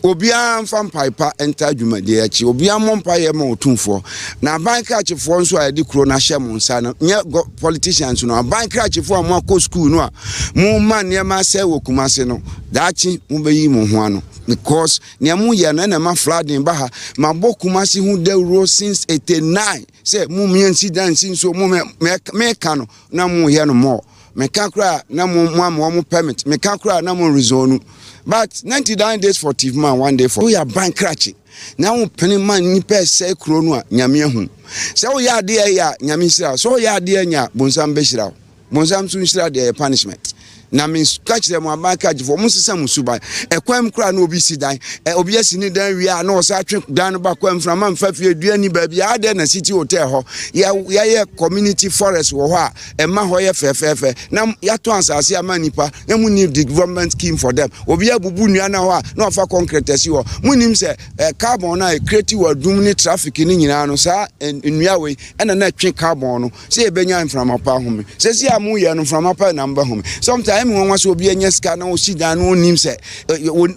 obi a mfa mpaipa enta adwuma de achi obi a mompa ye ma otumfo na banka achefo nso a de kro na hye mo nsa na nye politicians no banka achefo a mo akọ school no a mo man ne ma se wo Kumasi no daachi mo beyi mo ho ano because niamu ye na ma flooding ba ha ma bo Kumasi hu dewro since 89 say mo me incident so mo me kano na mo ye no more me kakra na mo permit me kakra na mo rezonu but 99 days for thief man 1 day for we are bankruptcy na mo peni man ni pe say kro no a nyame hu say wo ya de ya nyame hira so ya de nya bonsam be hira bonsam so hira de punishment na me catch them a bankruptcy for mo sesa musuba ekwam kra na obi si dan obi asini dan wi a na o sa twe dan ba kwam from man fafie duani ba bia ade na city hotel ho ya community forest wo ho a ema ho ye fefefe na ya to ansase amanipa emu need development scheme for them obi abubu nua na ho a na ofa concrete asi ho munim se carbon na create wadum ni traffic ni nyina no sa nua we na twe carbon no se ebenya from apa home se si amu ye no from apa na mba home sometimes me won so obi anya sika na o si dan no onim se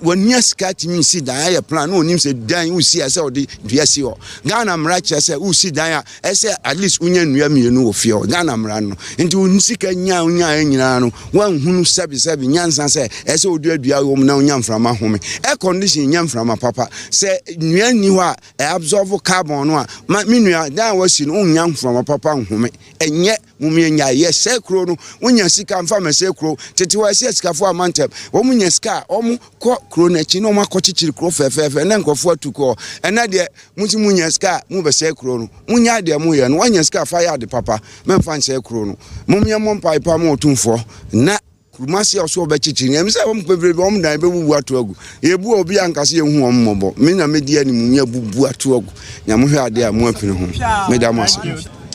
woni sika timi si dan ya plan no onim se dan wo si ase o de dua si o Ghana mra che se wo si dan a ese at least unya nnua mienu wo fie o Ghana mra no nti woni sika nya nyina no wan hunu sebi nyansa se ese odua wo na unya mframa home air condition nya mframa papa se nnua ni ho a absorb carbon no a me nnua dan wa si no unya mframa papa home enye mumienya ye se kro no unya sika mfa me se kro tete wa se sika fo amantem wo munya sika omu ko kro na chi no makochichiri kro fefefe na nkofo atuko ena de muti munya sika mu be se kro no munya de mu ye no wanya sika fa ya de papa memfa se kro no mumia mompa ipa mo otumfo na Kumasi also obechichiri em se won pebrebe won dan be bubu atu agu ebu obi ankase ehu won mmobọ me na media ni munya bubu atu agu nya mo hwe ade a mo apini ho medamase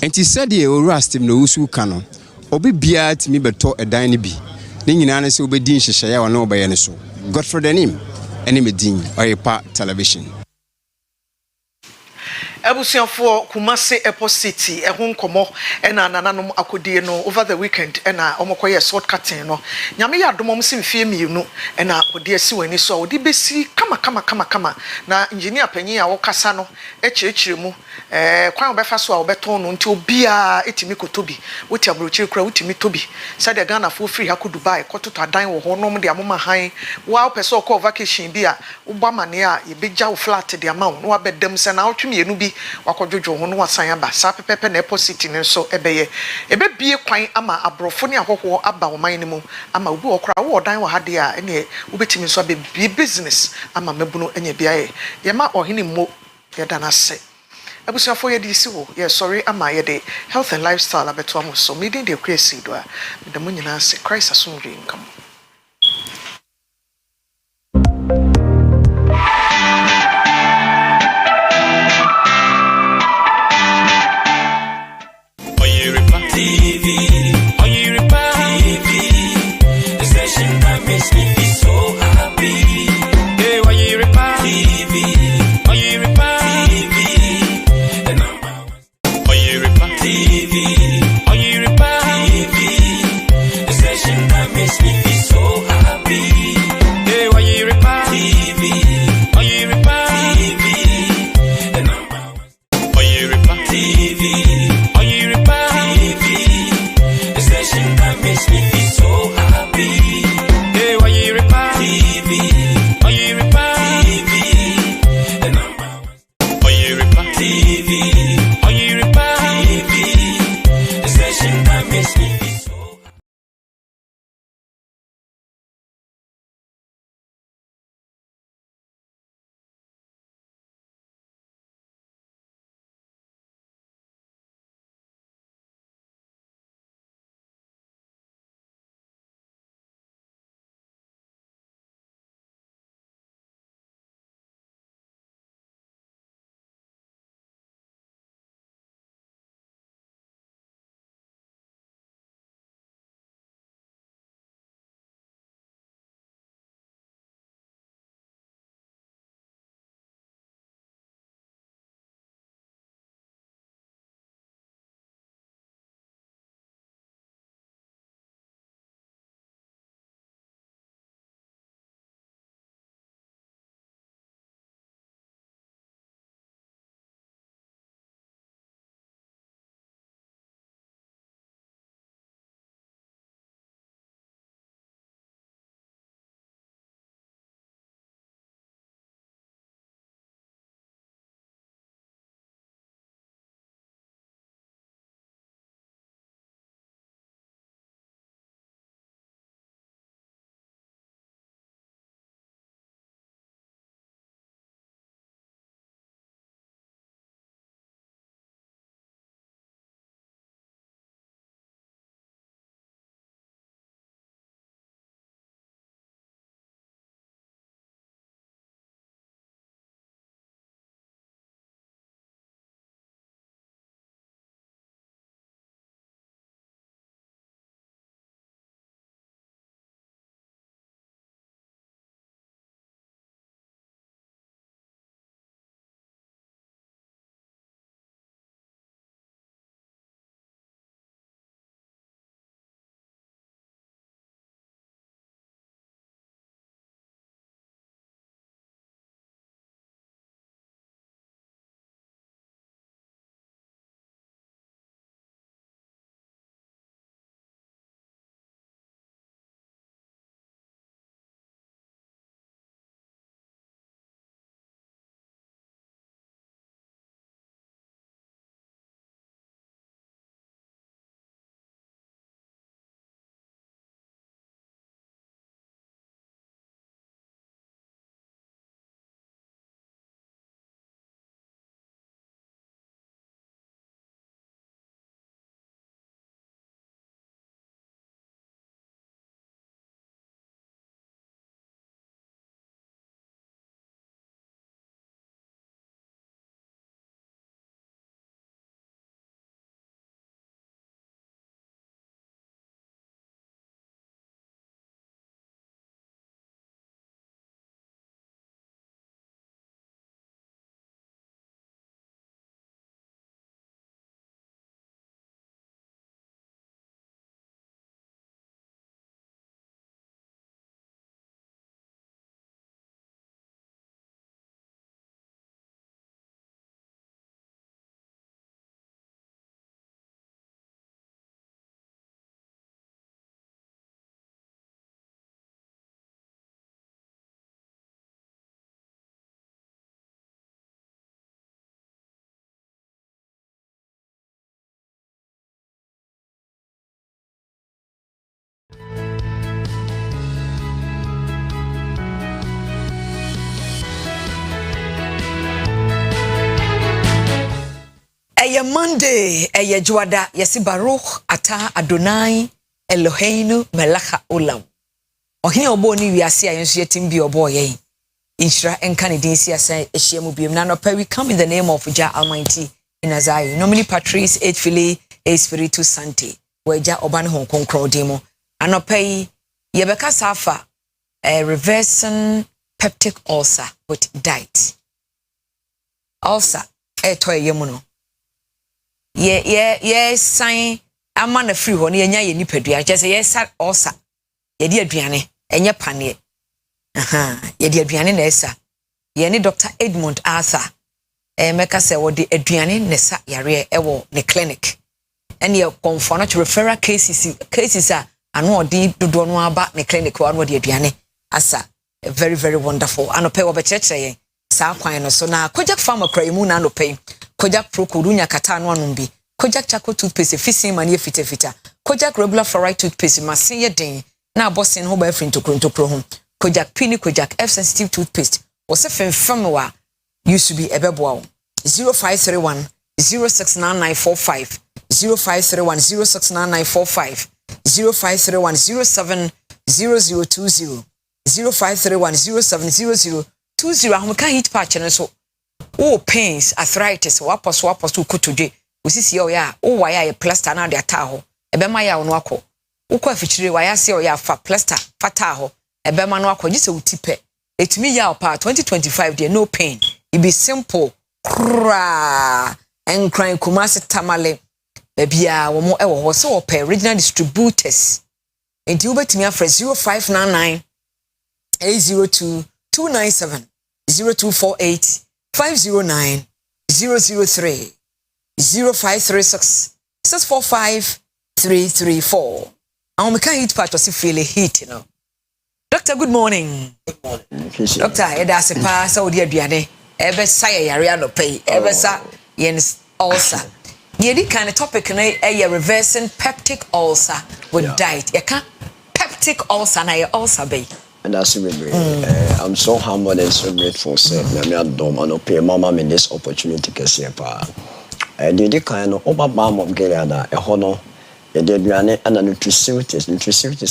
enti said ye orastim no usu kano obi bia timi beto edan ni bi ni nyina na se obedi nhyehyɛ ya wona obeye ne so Godfrey Denim ene medin Oyerepa television Ebusianfo Kumasi Airport City ehun komo ena nananom akodie no over the weekend ena omokoye short cutting no nyame ya domom simfie mienu ena odie si wani so odi besi kama na engineer panyin a wokasa no echirechire mu kwan obefa so a obeton no nti obia etimi kotobi woti abrochire kura wotimi tobi sade Ghana fo free ha ko Dubai kototo adan wo ho nom de amoma han wa opese okọ vacation bi a ubamane a yebegya wo flat de amount no abedem se na otwe mienu bi wakodwojo ho no wasan aba sa pepepe na Airport City ne so ebeye ebebie kwan ama abrofo ne ahoho aba oman ne mu ama obi okra wo dan wo hade a ene ubetimi so abebie business ama mabuno enya biaye yema ohene mo yedana se abusuafo yedi si wo ye sorry ama yede health and lifestyle abeto am so medin de Akua Asieduaa de mo nyina se Christ asomdwe nkam Oyerepa TV, the station that makes me feel so happy. Hey, Oyerepa TV, the number one. Oyerepa TV, the station that makes me feel so happy. Hey, Oyerepa TV, the number one. Oyerepa TV. Makes me feel so happy. Hey, Oyerepa TV, the number one. Oyerepa TV, the station that makes me feel Eye Monday, eye Juada, yesi Baruch, ata Adonai, Eloheinu, Melacha Olam. Ohini obo ni wiase ayenso yetim bi obo yen. Inshira enka ne din si asa ehiemu biem na no we come in the name of Jah Almighty in Azai. Nomini Patrice et Fili Espiritu Sancti. Weja oba ne hon konkro demo. Anopai yebeka safa reversing peptic ulcer with diet. Ulcer to yemu no. Ye sign ama na free ho na yenya ye nipadua. Je say yes ulcer. Ye di aduane enye pane. Ye di aduane na esa. Ye ni Dr. Edmund Arthur. Meka se wo di aduane nesa yare ewo ne clinic. And ye conform to referral cases ano odi dodo no aba ne clinic wa no di aduane asa very very wonderful. Anope wo be cheche sa kwan no so na Kojak farmer kraimu na anope. Kojak pro kurunya kata no anumbi. Kojak charcoal toothpaste fisin man ye fita. Kojak regular fluoride toothpaste masin ye den na bossen ho ba frin to kro ho. Kojak pini Kojak F sensitive toothpaste was a fem wa used to be ebeboa 0531 069945 0531 069945 0531 070020 0531 070020 ahomka hit patch no so oh pains arthritis wapo kutoje usisi yo ya oh waya ye plaster na de ataho ebema ya ono akọ ukọ afichire waya se yo ya fa plaster fata ho ebema no akọ gise utipe etimi ya pa 2025 there no pain it be simple kra and crying Kumasi tamale bebia wo mo ewo ho se wo pe original distributors enti wo betimi afre 0599 802 297 0248 509 003 0536 645 334. I'm hit part was feel a heat, you know. Doctor, good morning. Good morning. Doctor, that's a pass out the aduane. Ever say a no pay, ever sa yens ulcer. Yedi kind of topic a reversing peptic ulcer with diet. You can't peptic ulcer na ulcer be. And that's really I'm so humbled and so grateful, sir. I don't pay mama me this opportunity to see the kind of balm of Gilead, a honor, a deadline and a nutriceutis,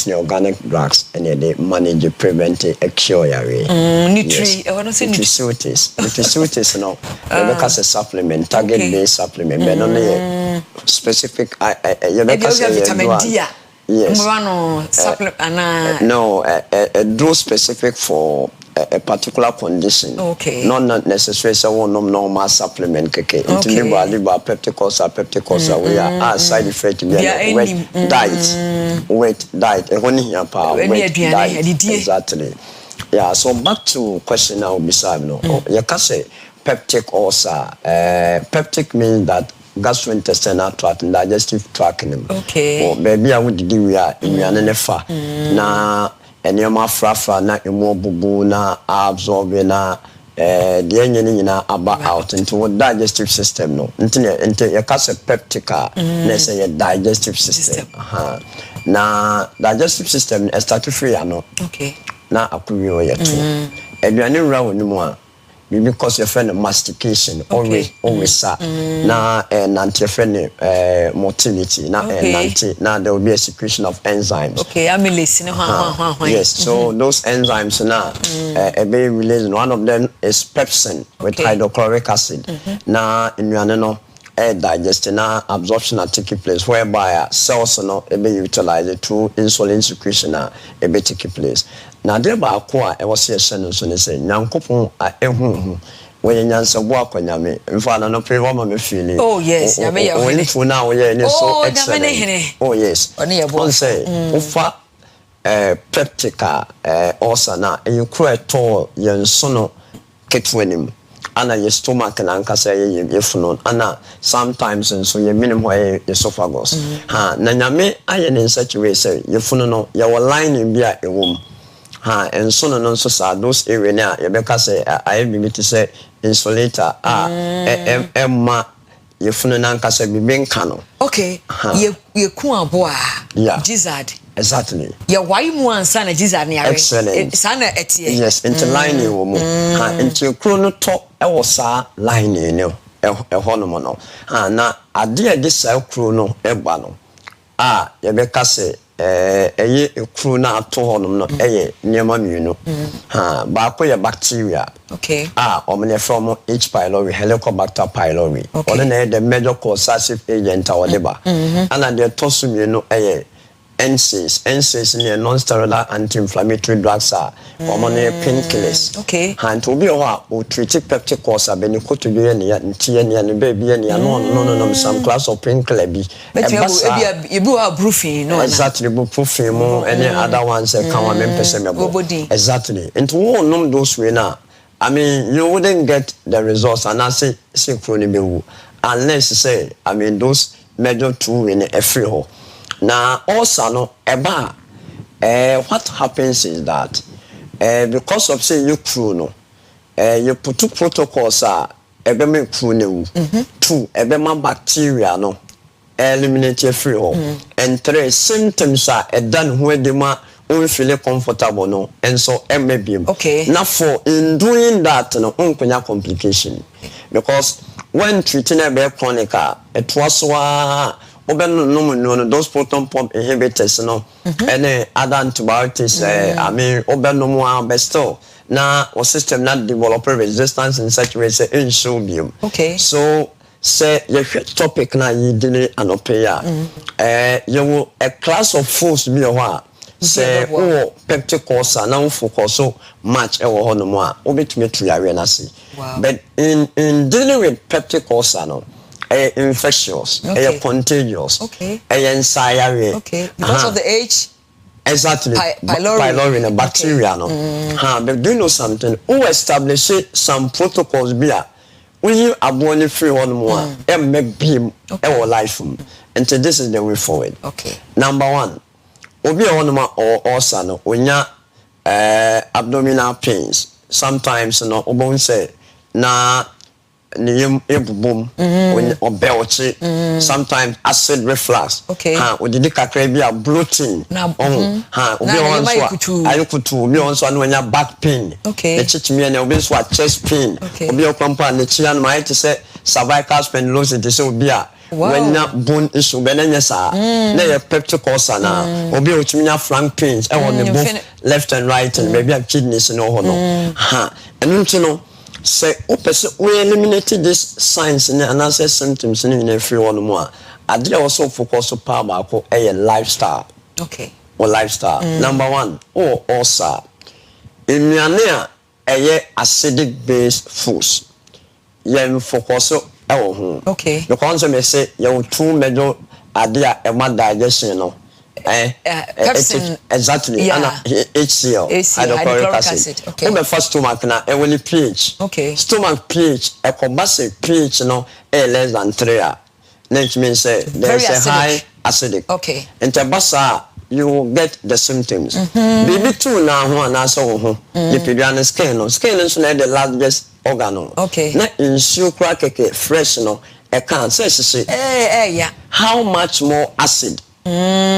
the organic drugs, and they manage, prevent, a cure. Nutriceutis, no, because a supplement, target based supplement, but only specific. Vitamin D. Yes. No, a dose specific for a particular condition. Okay. Not necessarily someone normal supplement. Okay. Liver, peptic ulcer. We are side effect. Weight diet. Weight diet. Exactly. Yeah. So back to question now. Beside no, you can say peptic ulcer. Peptic means that gastrointestinal tract and digestive tract. Okay. Baby, I would do we are in Yanefa. Na enema frafa na emo bubu na absorb na the engine na aba out into digestive system no. Into your case peptica, let's say a digestive system. Na digestive system start to free no. Okay. Na akuyo ya tu. Eduane rawo ni mo because your friend mastication always na nanti friend motility na there will be a secretion of enzymes. Okay, amylase yes, so those enzymes na be released. One of them is pepsin with hydrochloric acid. Na inuane no digestion na absorption taking place whereby cells no be utilized through insulin secretion na be taking place. Na there ba akwa e was here so ne say nyankopon ehu when nyansa bo akwanyame mfa na no pre wo me feel. Oh yes, nyame ya when fu na wo ye ne so excellent. Oh yes, on say ufa peptica ulcer na you kura to yenso no ketwenim ana your stomach na nkasa ye funo ana sometimes so ye minimum esophagus na nyame aye ne such way say ye funo no ye wo line bi a ewom and so no so sa those area na ye beka say I be to say insulator emma ye funo na nkasa bi benka no. Okay, ye ku abo a gizzard. Exactly. Yeah, why you ansa na gizzard na yare. Excellent. Sana etie. Yes, into line wo mu. Into krono to e wo sa line no. ɛhɔ no na ade a de saa kuro no ɛba no yɛbɛka sɛ ɛyɛ ekuro na ato hɔ no ɛyɛ nneɛma mmienu baako yɛ bacteria ɔmo from H pylori Helicobacter pylori ɔno na yɛ the major causative agent a wɔde ba ana deɛ ɛtɔ so mmienu ɛyɛ NSAIDs ne non-steroidal anti-inflammatory drugs are common painkillers. And to be a treated peptic ulcer, Benicotoria, and baby, and no, some class of painkiller be. But you are proofing, no, exactly, proofing more any other ones that come and exactly. And to all know those we now. I mean, you wouldn't get the results, and I say, unless say, I mean, those major two in a free hole. Now, also, no, what happens is that because of say you crew no, you put two protocols make crew no, two bacteria no, eliminate your free hole, and three symptoms are done when they ma feel comfortable no, and so maybe now for in doing that no, complication because when treating a chronic it was those proton pump inhibitors no any other antibiotics I mean but still now our system not develop resistance in such way say insubium so say your topic na you didn't anopea you a class of foods be a say peptic ulcer now focus so much ewo no mo a obetumi to yare na see but in dealing with peptic ulcer no infectious, contagious, inside because of the H. Exactly. Pylori and bacteria no. But do you know something? Who establish some protocols here? We are born free one more and make beam our life. And so this is the way forward. Number one, obi on or ulcer no when ya abdominal pains. Sometimes no obon say na boom or belch sometimes acid reflux with the kakra bloating when you back pain the chichimi and obi so chest pain obi okwampa the chian might say cervical spondylosis so be when na bone issue be na sa na your peptic ulcer na obi otumi flank pains on the both left and right and maybe have kidneys no ho no and no say we eliminated these signs and answer symptoms in every one more. I did also focus on power a lifestyle. Or lifestyle. Number one, ulcer. In Myanmar, acidic based foods. You focus on the concept may say you two major idea about digestion, no. Exactly. HCl, hydrochloric acid. The first stomach na only pH. Stomach pH, a combustive pH no less than 3. That means there's a high acidic. And tabasa you will get the symptoms. Baby too now one also the pediatric skin no skin is the largest organ. Na ensure crack fresh no a cancer say how much more acid exactly.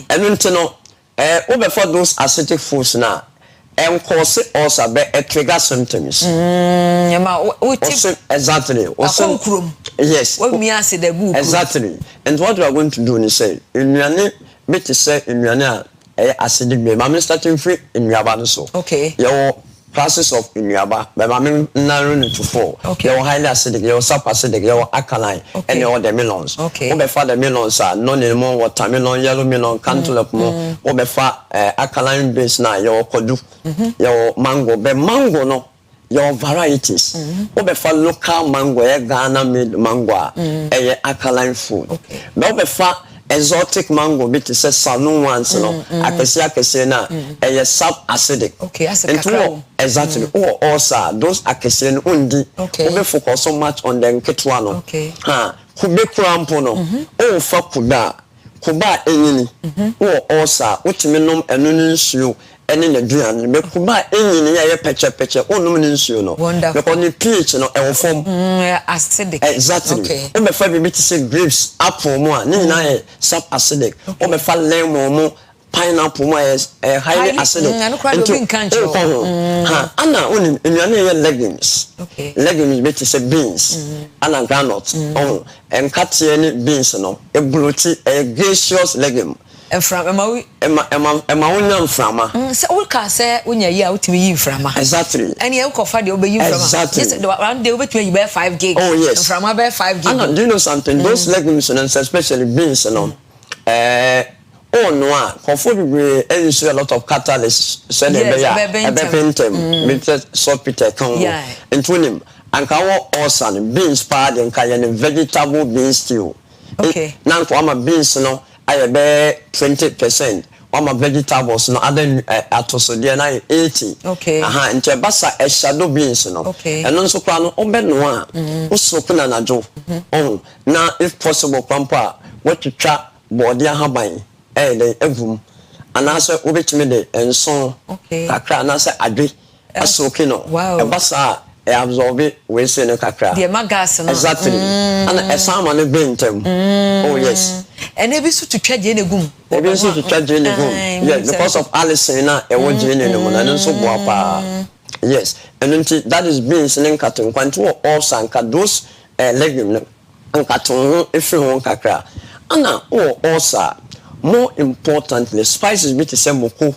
And you know, over for those acidic foods now, and cause also be trigger symptoms. Exactly. Yes. Exactly. And what we are going to do is say, in your better say in your acidic baby. I'm starting free in your body so. Your classes of inuaba, but I'm narrowing to 4. You're highly acidic, you're subacidic, you're alkaline, and you're the melons. Obefa the melons are non anymore watermelon, yellow melon, cantaloupe more. Obefa alkaline base now, your kodu, your mango, but mango no, your varieties. Obefa local mango, Ghana made mango, a alkaline food. But obefa exotic mango bit says saloon ones no akese na sub acidic and exactly also those akese no undi we focus so much on the nketwa no kube krampo no fa kuba enyini also utimi nom enu nsuo ene na duan me kuba enyini ya peche onum nsuo no because the pH no e form acidic exactly o me fa bi say grapes apple mo ni na sub acidic o me fa lemon mo pineapple is highly acidic. Anna only in your legumes. Okay. Legumes which is beans. Anna granite. And cut any beans no. A bloaty a gaseous legume. And from Emma frama. So all can say when you're out to me frama. Exactly. And you offer the obey you from exactly. Yes, one day over to you bear 5 gigs. Oh yes. From about 5 gigs. Anna, do you know something? Those legumes and especially beans and oh no, comfortably ensure a lot of catalysts. Said saltpeter and him and also beans pad and vegetable beans stew. Okay. Now for my beans no, I have 20%. All my vegetables no other atosodia 80. Okay. And basa a shadow beans no. Okay. And also plan oben no also kuna na jo. Oh, now if possible pampa what you trap body habai. Evum and answer ubitimi de and so kakra and answer adri asokino e basa e absorb it we say no kakra the magas no exactly and a salmon e bentem oh yes and e be so to twa je negum e be so to twa je negum yes because of Alison na e wo je ne no na so boa pa yes and that is beans and katon kwanto all sanka those legume and katon e fi won kakra ana also more importantly, spices be to say moko.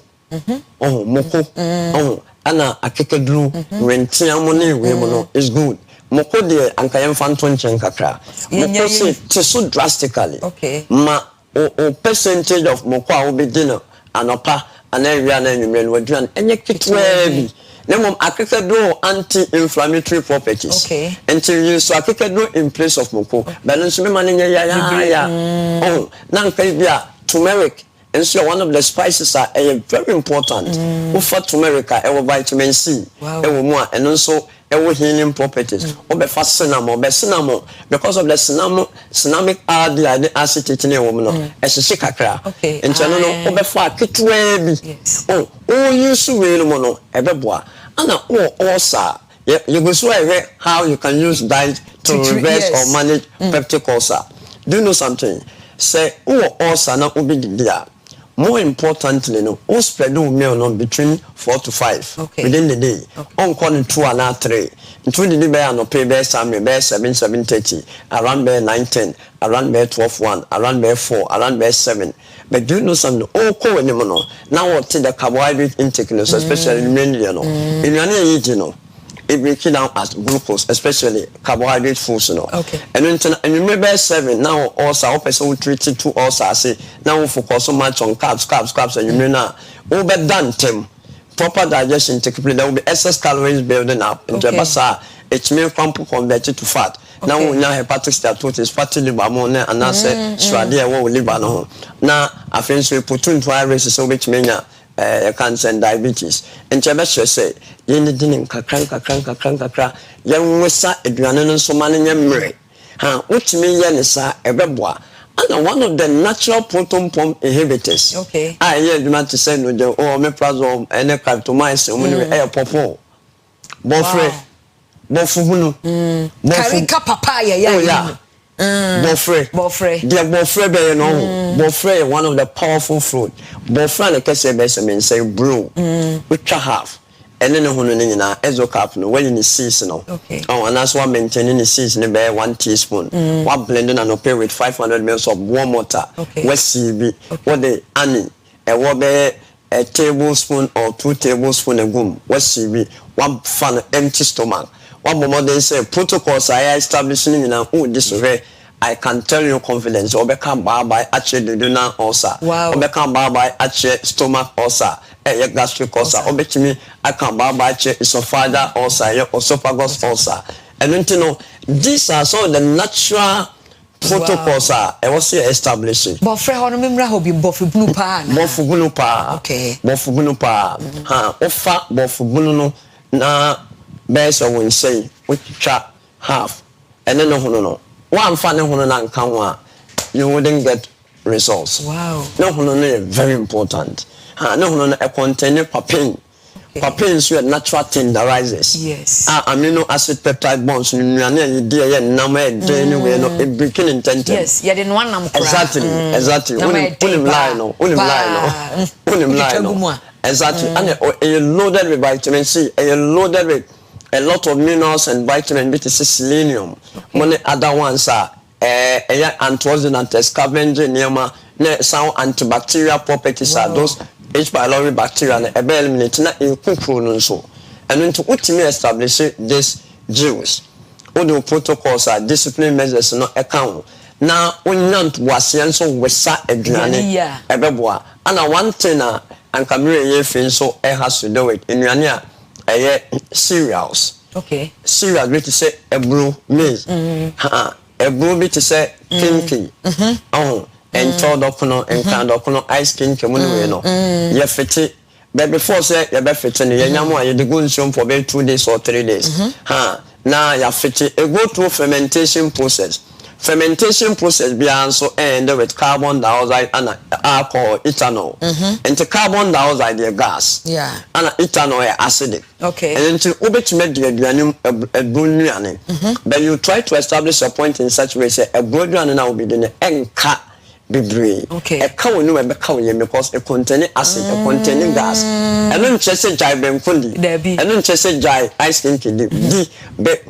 Moko. Ana akekedru rentia money we mono is good. Moko de anka yemfanto nchen kakra. Moko say so drastically. Okay. Ma o percentage of moko a obi dinner anopa ana area na nwumre no aduan enye kitwe bi. Nemom akekedru anti-inflammatory properties. Okay. Until you so akekedru in place of moko. Balance me manenya ya. Oh, na nka bia turmeric and so one of the spices are very important. For turmeric vitamin C and also healing properties cinnamon because of the cinnamic acid in a woman as a sikakra and channel oh you so mono ebeboa and also you go so how you can use diet to reverse or manage peptic ulcer. Do you know something? Say also na obi dia more importantly no o spread the meal no between 4 to 5 within the day on call 2 and 3 into the day be no pay be 7:30 around be 9:10 around be 12:1 around be 4 around be 7 but do you know something o call any no now what the carbohydrate intake no especially mainly no in your no it breaks down as glucose, especially carbohydrate foods. Okay. And you remember 7 now also person who treated 2 also say now we focus so much on carbs, and you may now over done them proper digestion take place. There will be excess calories building up into the basa. It may converted to fat. Okay. Now we hepatic steatosis, fatty liver more and now say stradia what we liver no. Now I think we put into high risk so which mean cancer and diabetes. And Chebesha say, you need to kakra. Young Wessa, Adrian, so many memory. Which means Yanisa, a beboa. And one of the natural proton pump inhibitors. Okay. I hear the man to say no, or meprazole, and a cartomycin, when we air popo. Bofre, Bofunu, Karika papaya, yeah. Bofre. The bofre be no. Bofre one of the powerful fruit. Bofre like say best mean say brew. Which half. And then hunu ni na ezo cap no when you season no. Okay. Oh, and that's what maintaining the season be 1 teaspoon. What blending and prepare with 500 ml of warm water. Okay. What CB. What the ani. E what be a tablespoon or 2 tablespoons of gum. What CB. One fan empty stomach. One moment they say protocols I establishing in this way. I can tell you confidence. Obeka by actually do not ulcer. Wow. Obeka by actually stomach ulcer. Gastric ulcer. Obetimi I can by esophageal ulcer. Esophagus ulcer. And then you know these are some of the natural protocols I was establishing. But for how many hobi bofubunu pa. Bofubunu pa. Okay. Bofubunu pa. Ofa bofubunu na. Best I will say which chap half and then no. One funny one you wouldn't get results. Wow. No, very important. No, a container papin. Papains you natural tenderizer. Yes. Amino acid peptide bonds nuane ye number anyway no breaking intent. Yes, you didn't want them. Exactly. Unim line. Exactly. And a loaded with vitamin C, a loaded with a lot of minerals and vitamin B, selenium. Many other ones are antioxidant, scavenger, neoma, some antibacterial properties are those H. pylori bacteria and a bell eliminate in cook so. And then to ultimately establish this Jews. All the protocols are discipline measures not account. Now, when none was so we sat a granny, a beboa, and a one tenor and Camille ye fin so has to do it in Rania a cereals. Okay. Cereals which say a brew maize. A brew which say kinky. Oh, and told okono and kind okono ice cream no. Ye fitty. But before say you be fitting ye nyamo ye the good show for about 2 days or 3 days. Now you fitty a go through fermentation process. Fermentation process beyond so end with carbon dioxide and alcohol, ethanol. And the carbon dioxide the gas. Yeah. And ethanol acidic. Okay. And then to obey make the bruniane. But you try to establish a point in such way say a bruniane now will be the enka bibre. Okay. A cow no be cow because it containing acid, it containing gas. And then chese jai ben kundi. And then chese jai ice cream kidi. But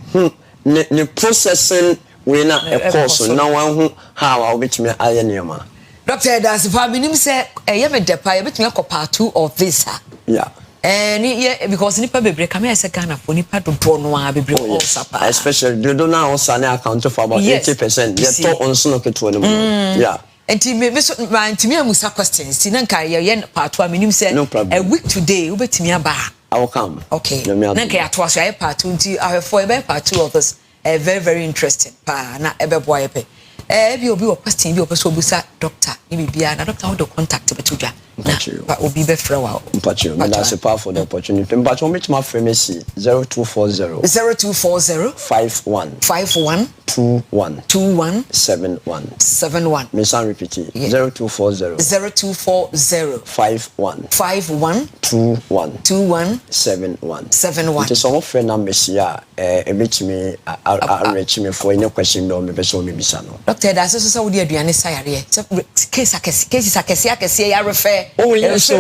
the processing we na a course now one who how I'll be to me iron. Doctor, that's if I mean say you have a depa, you bet me part 2 of this. Yeah. And because nipa bebre come here say Ghana for nipa do draw no bebre all sapa. Especially you don't know on account for about 80%. You talk on so no keto no. Yeah. And me so my to me amusa questions. Ti na nka ye part 2 menim say a week today we bet me aba. I will come. Okay. Na nka ato so part 2 nti I for part 2 of this. Very, very interesting. Pa na ebe boy epe. Bi obi wo question bi opeso obusa doctor. Ni bibia na doctor how to contact betudwa. Na obi be frɛ wa. Mpacho, that's a powerful opportunity. Mpacho meet my pharmacy 0240 51 71. Me san repeat it. 0240 51 71. It is some friend number here. Meet me reach me for any question no me person me bisa no. Doctor, that's so we dey aduane sayare. Case akese ya refer. Oh yes, so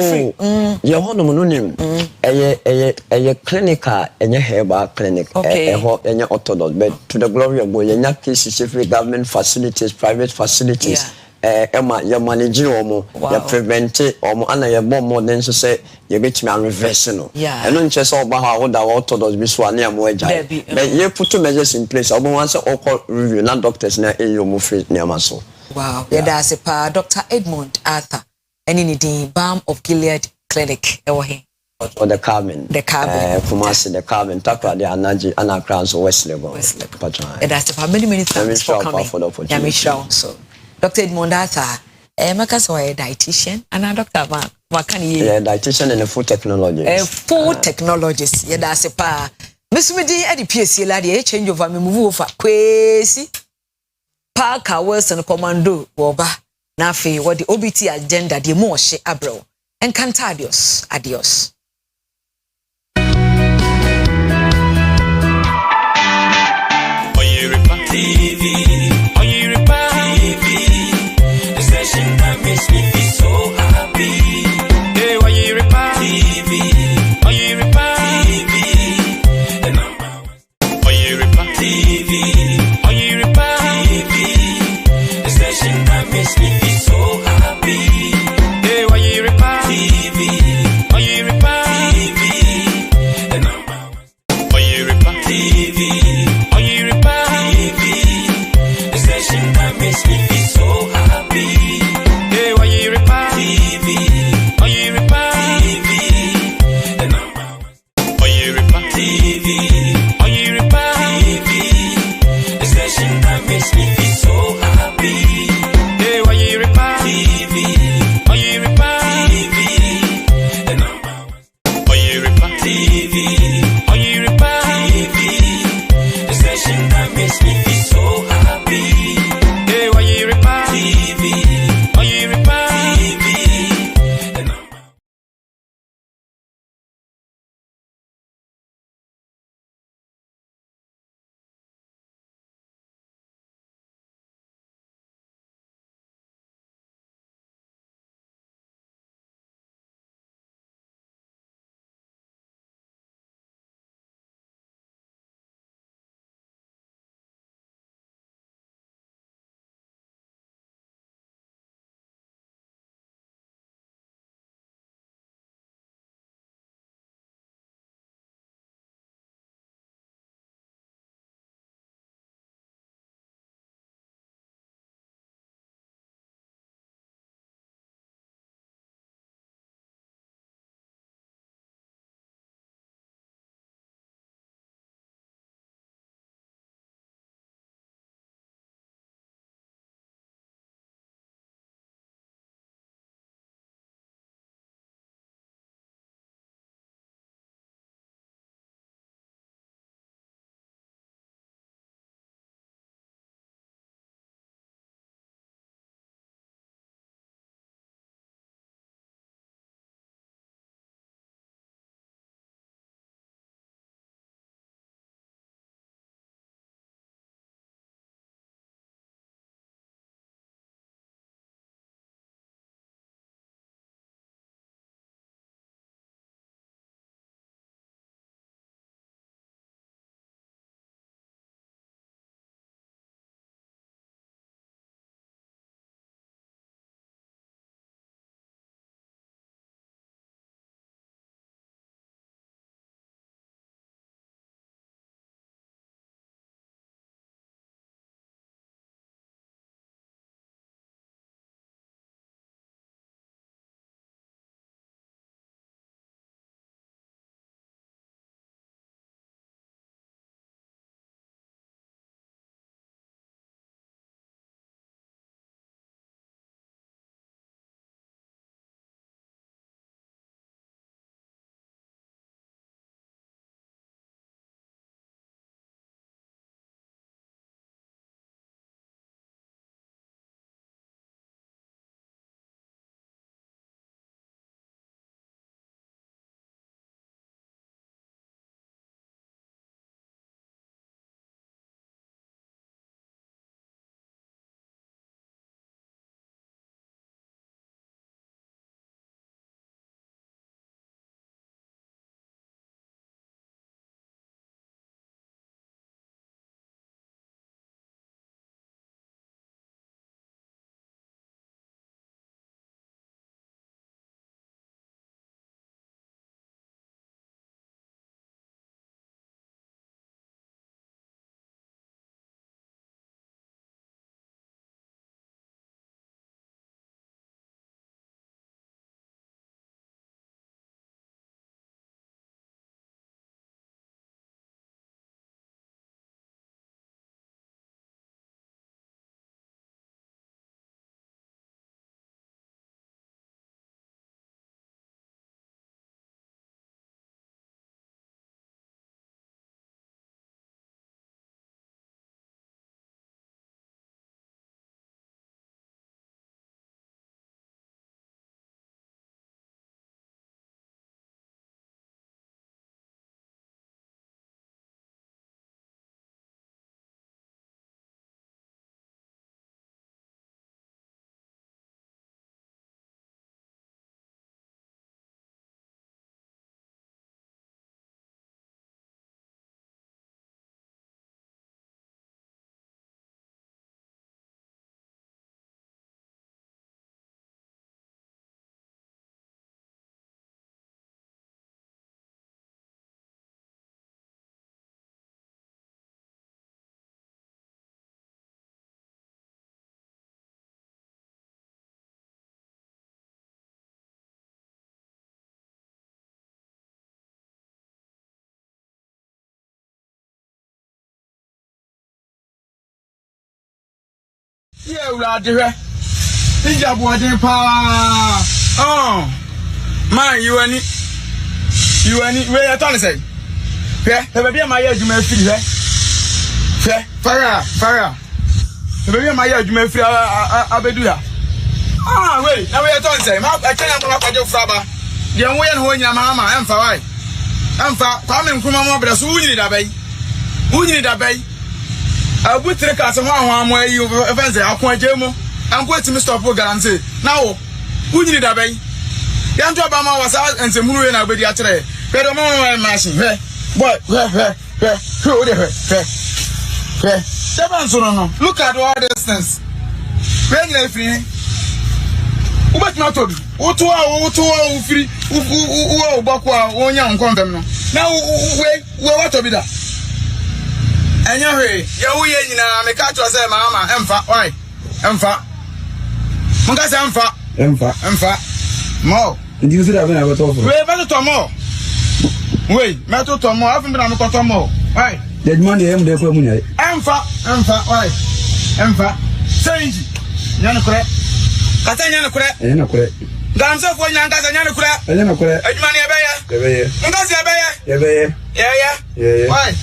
your hono no nim eye clinical enye herbal clinic enye orthodox but to the glory of God enye cases government facilities private facilities Emma you manage omo you prevent omo ana you bomb more than so say you bet me reverse no and no nche so ba ha that orthodox bi so ana am agya but you put measures in place obo wan say all review na doctors na eyo mo free na so. Wow, that's a pa Dr. Edmund Arthur. Any needing Balm of Gilead Clinic. Or the Carmen. Kumasi, the Carmen, Takra, the Anaji, Anna Crowns, West Level. That's the many thanks for coming. So, Dr. Edmund Arthur, Makas or a dietitian, and a doctor, dietitian and a food technologist. Food technologist, that's a pa. Miss Midi at the PSC lady, change of a move for Kwesi. Parker Wilson Commando, Woba. Nafi, what the OBT agenda, the more she abro. Encantadios. Adios. Oyerepa TV. Oyerepa TV. The station that makes me feel so happy. Hey, Oyerepa TV. Oyerepa TV. The number one. Oyerepa TV. Oyerepa TV. The station that makes me feel so happy. Hey, Oyerepa TV. Oyerepa TV. The number one. Oyerepa TV. Oyerepa TV. The station that makes me feel so happy. Hey, Oyerepa TV. Oyerepa TV. The number one. Oyerepa TV. Oyerepa TV. The Yeah, we are there. This job was in power. Oh, man, you any where you trying to say? Yeah, the baby my age, you may feel it. Yeah, Farah. The baby my age, you may feel Abeduya. Ah, wait, now we are trying to say, I can't have a fraba. The young way and when your mamma, I'm for right. I'm for coming from my mother, so we need a bay. Who need a bay? I would take us one where you events are quite demo. I'm going to Mr. Pogan and say, now, who need a bay? Young Jobama was out and some movie and I'll be there today. But I'm on my machine. What? Look at all the distance. When you're free. What not to do? What free? Who Bakwa, one young condemn. Now, what to be that? And you're here, you're in a catch say, Mamma, Emfa, why? Emfa. Mungasa Emfa. More. Did you see that when I was over? Wait, better to more. Wait, metal to more. I've been on the more. Why? That money, I'm there for me. Emfa, why? Emfa. Change. Yanakure. Katanya Yanakure. Dancer for Yanka. Yanakure. Money abaya. Mungasi abaya. Yeah. Why?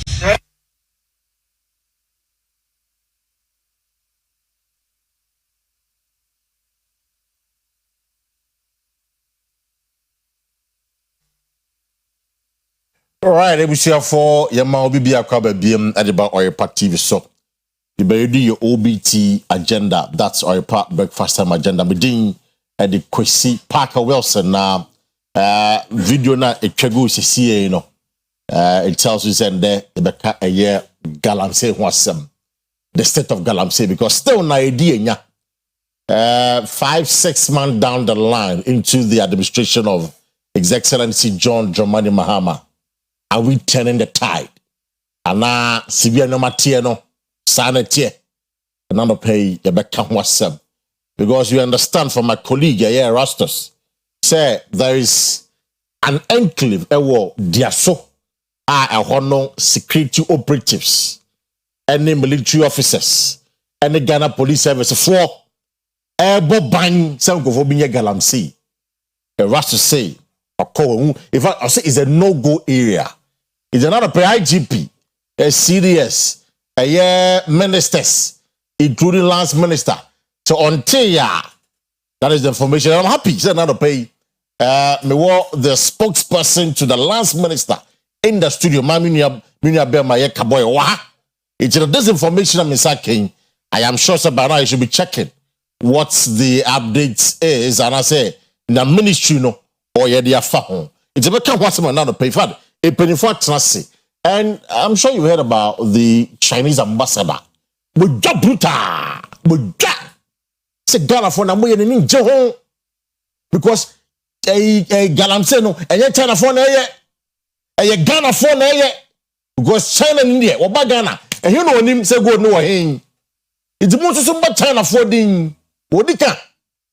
All right, let me see for Yama Obibi Akaba BM at about Oyerepa TV. So, you better do your OBT agenda. That's Oyerepa breakfast time agenda. We doing at the Kwesi Parker Wilson now. Video na etwego sisi you know. It tells you that there a year Galamsey wasem. The state of Galamsey because still na idea nya. 5-6 months down the line into the administration of His Excellency John Dramani Mahama. Are we turning the tide? And now, severe no material, sanity, and not pay the back wasem. Because you understand from my colleague here, Rastus, say there is an enclave, a war, diaso, a security operatives, any military officers, any Ghana police service for ebo bang some go for being Galamsey. Rastus say, if I say it's a no-go area. It's another IGP, a CDS, a year ministers, including lance minister. So until that is the information. I'm happy. Say another pay. Me the spokesperson to the lance minister in the studio. It's this information I'm saying. I am sure by now you should be checking what the update is. And I say the ministry no. Or yeah, they are found. It's about what's another pay for a penny for trust. And I'm sure you heard about the Chinese ambassador. With job bruta, with job. Say Ghana for na moye ni nje because Galamsey no enye China for na ye Ghana for na ye because China in India oba Ghana and you know him say go no hin. It's most so China for din odika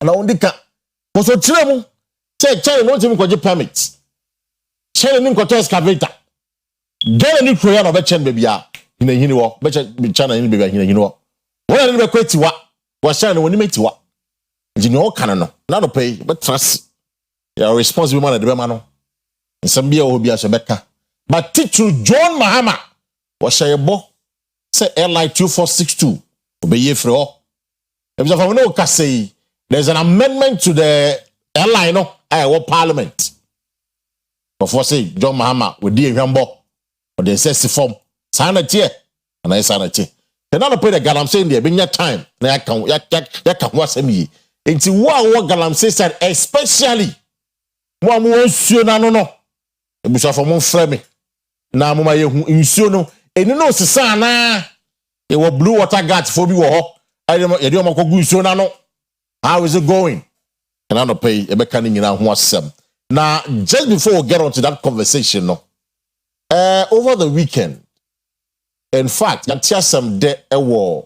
na ondika. Because o tire mu China no timi kwaje permit. China ni kwato excavator. Ghana ni kroya no be chen baby a hina hini wo. Be China ni baby hina hini wo. Wona ni be kweti wa. Wa China woni meti wa. Nji no kana no. Na no pay but trust. You responsible man de be ma no. Nsam bia o bia so beka. But teacher John Mahama wa shayebo say airline 2462 obeye free ho. If you from no ka say there's an amendment to the airline no parliament. Before say John Mahama with the Yambo or the assessing form sanity and I sanity. Then not pay the Galamsey there been your time. Na can what's me. Into what Galamsey said, especially one more soon no. It was from one frame. Now my insuno and you know Sana it was blue water guards for me. I don't know how is it going? And I don't pay a mechanic in our WhatsApp. Now, just before we get on to that conversation, over the weekend, in fact, I tell some day a war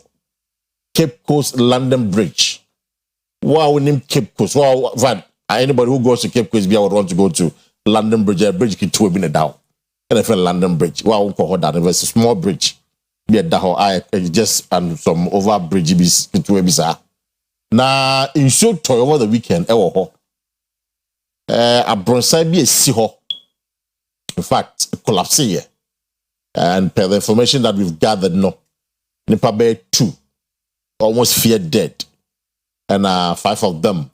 Cape Coast London Bridge. Wow, we name Cape Coast. Wow, anybody who goes to Cape Coast would want to go to London Bridge. A bridge can 2 minutes down. And I feel London Bridge. Wow, we call that. It's a small bridge. be at the whole just and some over bridge bis to bisa. Na in short toy over the weekend, ho. A bronsai be a si ho. In fact, collapse here. And per the information that we've gathered, no, Nipa Bay 2 almost feared dead. And 5 of them,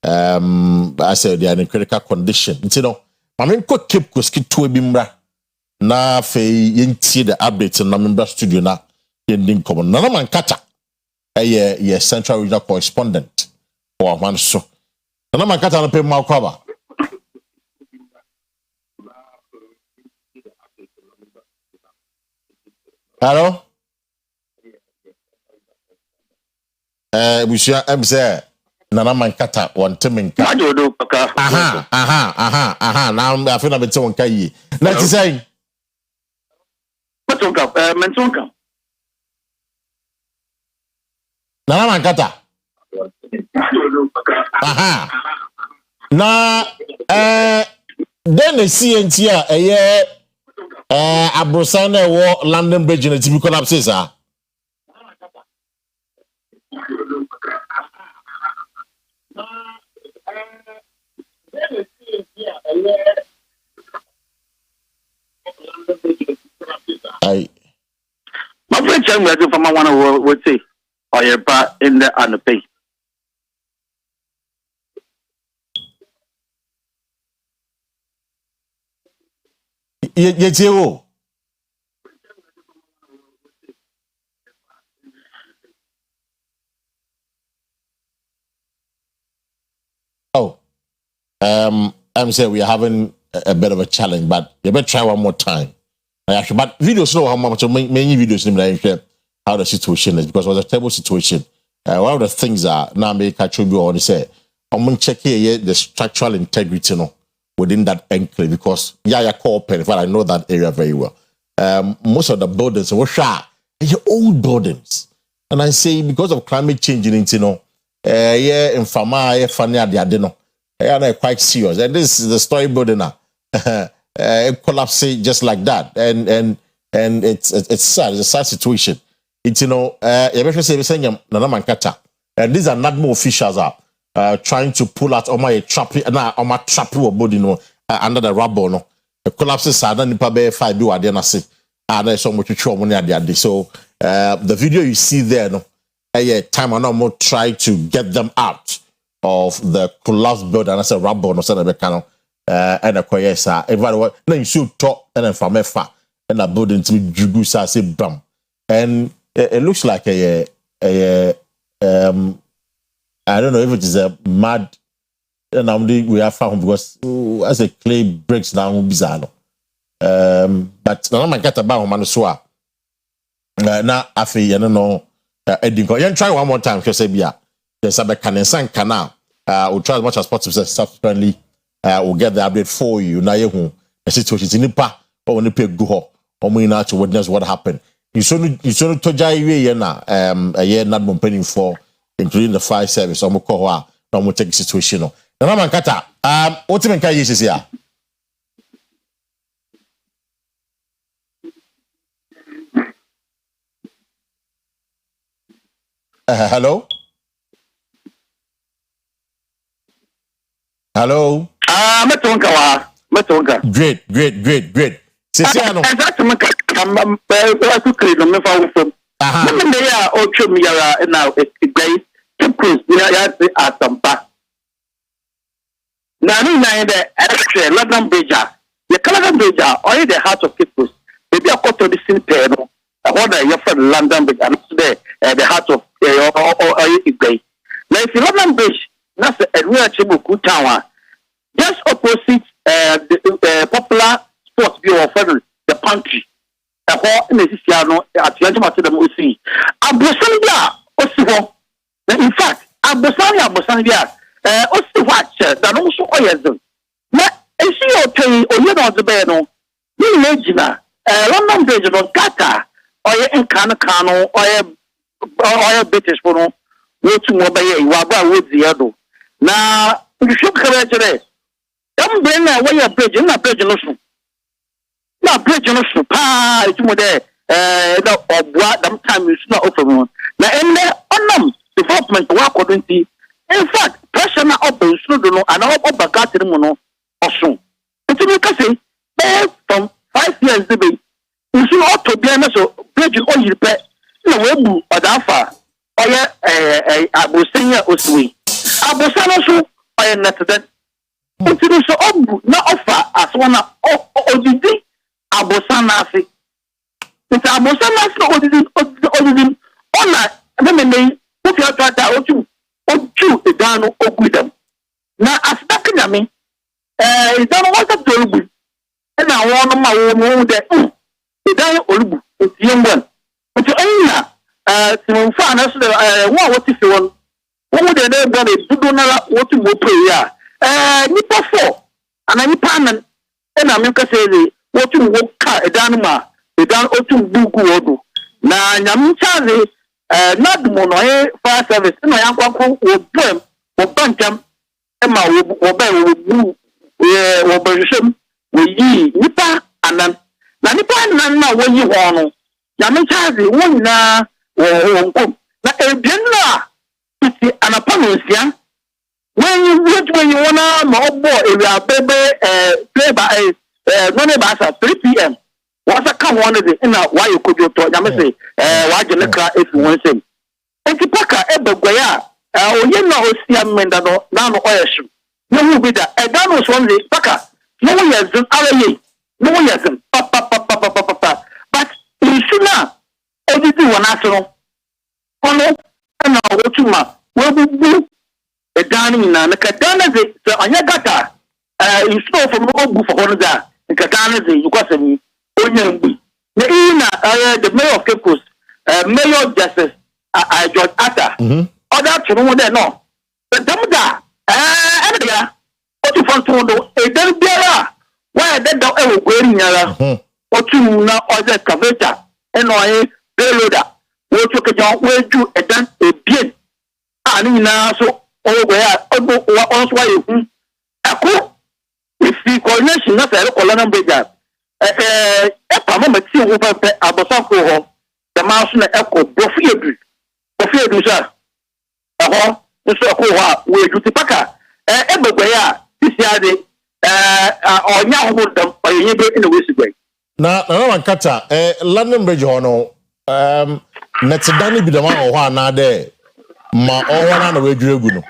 I said they are in critical condition. You know, I mean, could keep Kwesi to Bimra. Na fe yenti the updates in member studio na yending common. Nana man kata. Ye central regional correspondent or man so. Nana man kata na pe makwaba. Hello? We should say Nana man kata one teminka. Aha. Now I feel a bit so kai. Let's say Mentonka. Nana man kata. Aha. Na then the CNT Abrosana war London Bridge in the TV collapses I my friend tell me from my one would say Oyerepa in the underpay. Yetio. Oh, I'm saying we are having a bit of a challenge, but you better try one more time. But videos know how much many videos in how the situation is because it was a terrible situation. One of the things are now make a tribute on say, I'm going to check here the structural integrity within that enclave because call pen. In fact, I know that area very well. Most of the buildings were old buildings, and I say because of climate change, in Fama, funny at the adeno, are quite serious. And this is the story building now. It collapsed just like that, and it's sad. It's a sad situation. It's and these are NADMO officials are trying to pull out my trap body under the rubble. No, the collapses are done. Nipa be 5 do ade na se. And there's so much money at the ade. So the video you see there, no, time I know try to get them out of the collapsed building and I say rubble no say na and a koyesa everybody na you should talk and then from efa and a building to jugu say bam and it looks like I don't know if it is a mad and we have found because as a clay breaks down bizarre but no man get about man so na afi you know edinko you try one more time because say bia there's a canal canal we'll try as much as possible subsequently we'll get the update for you na yehu the situation nipa or nipa go ho omo ina to witness what happened you so to jai we na a year not paying for including the fire service omo ko ho a na omo take situation no na man kata what even can you say here hello hello Metonka. Great. Sisi ano. Exactly. To create me for from. They are all chum yara now. Great. Cruise. We are at Tampa. Now, the extra London Bridge. The London Bridge are only the heart of people. Maybe a quarter of the same table. I order your friend London Bridge and today the heart of Great. Now, if you London Bridge, that's a real Chibuku Tower. Just opposite the popular sports bureau of the pantry. The whole in the Siciano at the Musi. Abosania Osivo. In fact, Abosania, Osiwatch, that also Oyazon. And she will tell you, or you know the Beno, you imagine London Bridge on Kata, or in Kanakano, or British for no, to Mobile, Waba with the other. Now, you should correct it. Don't bring away a bridge, not bridge no. Not bridge no, pa, it's more there. na obua dam time is na offer mo na enne onam development wa accordingly in fact pressure na open so do no and oba gatiri mu no oso nti me ka say from 5 years dey be nso auto bia na so bridge Oyerepa na we bu odafa oye abosenya oswe abosa no so oye netted nti so obu na offer as one odidi abosa na afi nti abosa na afi odidi ona ememe ofi atata otu edano ogudam na asitaka nyame edano wasa tolubu na won ma wo de edano olubu etiemwan nti anya timfa na so wo woti fi won wo de na gba na dudu na woti mo pray ya nipa 4 ana nipa nan na me ka say woti wo ka edano ma edano otu bugu wodo na nyame chaze not mono fire service no yankwanko wo bem wo bankam e ma wo ba wo bu wo bajushem wo yi nipa anan na nipa anan na wo yi ho no ya me chaze wo na wo nkom na ebien na iti anapa no nsia when you wanna ma obo area bebe play by no ne ba sa 3 p.m. wasa ka one day na why you could to ya me say wa je ne kra if one say enti paka ebegwaya oye na osia menda no na no oyeshu no hu bi da eda no so one paka no we yazin alaye no we yazin pa but insuna odidi wana so ono na wotuma we bu eda ni na ka dana ze anya gata insuna for no ogu for hono da ka dana ze you kwase mi Onyambi. The mayor of Cape Coast, Mayor Justice George Atta. Other children there no. The Damda, what you want to do? A damn beer. Why that dog ever wearing yara? What you now order Caveta and I payloader. What you can wear to a dance a beard. And now so over what else why you Akua if the coordination not a colonel breaker. Mama ti wo pepe abosafo ho the mouse na eko bofiedu sha nso ko ho we duti paka ebegwe ya tisi ade onya ho dam oyenye be ina we sigwe na wankata London Bridge ho no netedani bi dama ho ana de ma oho na we dwuregu no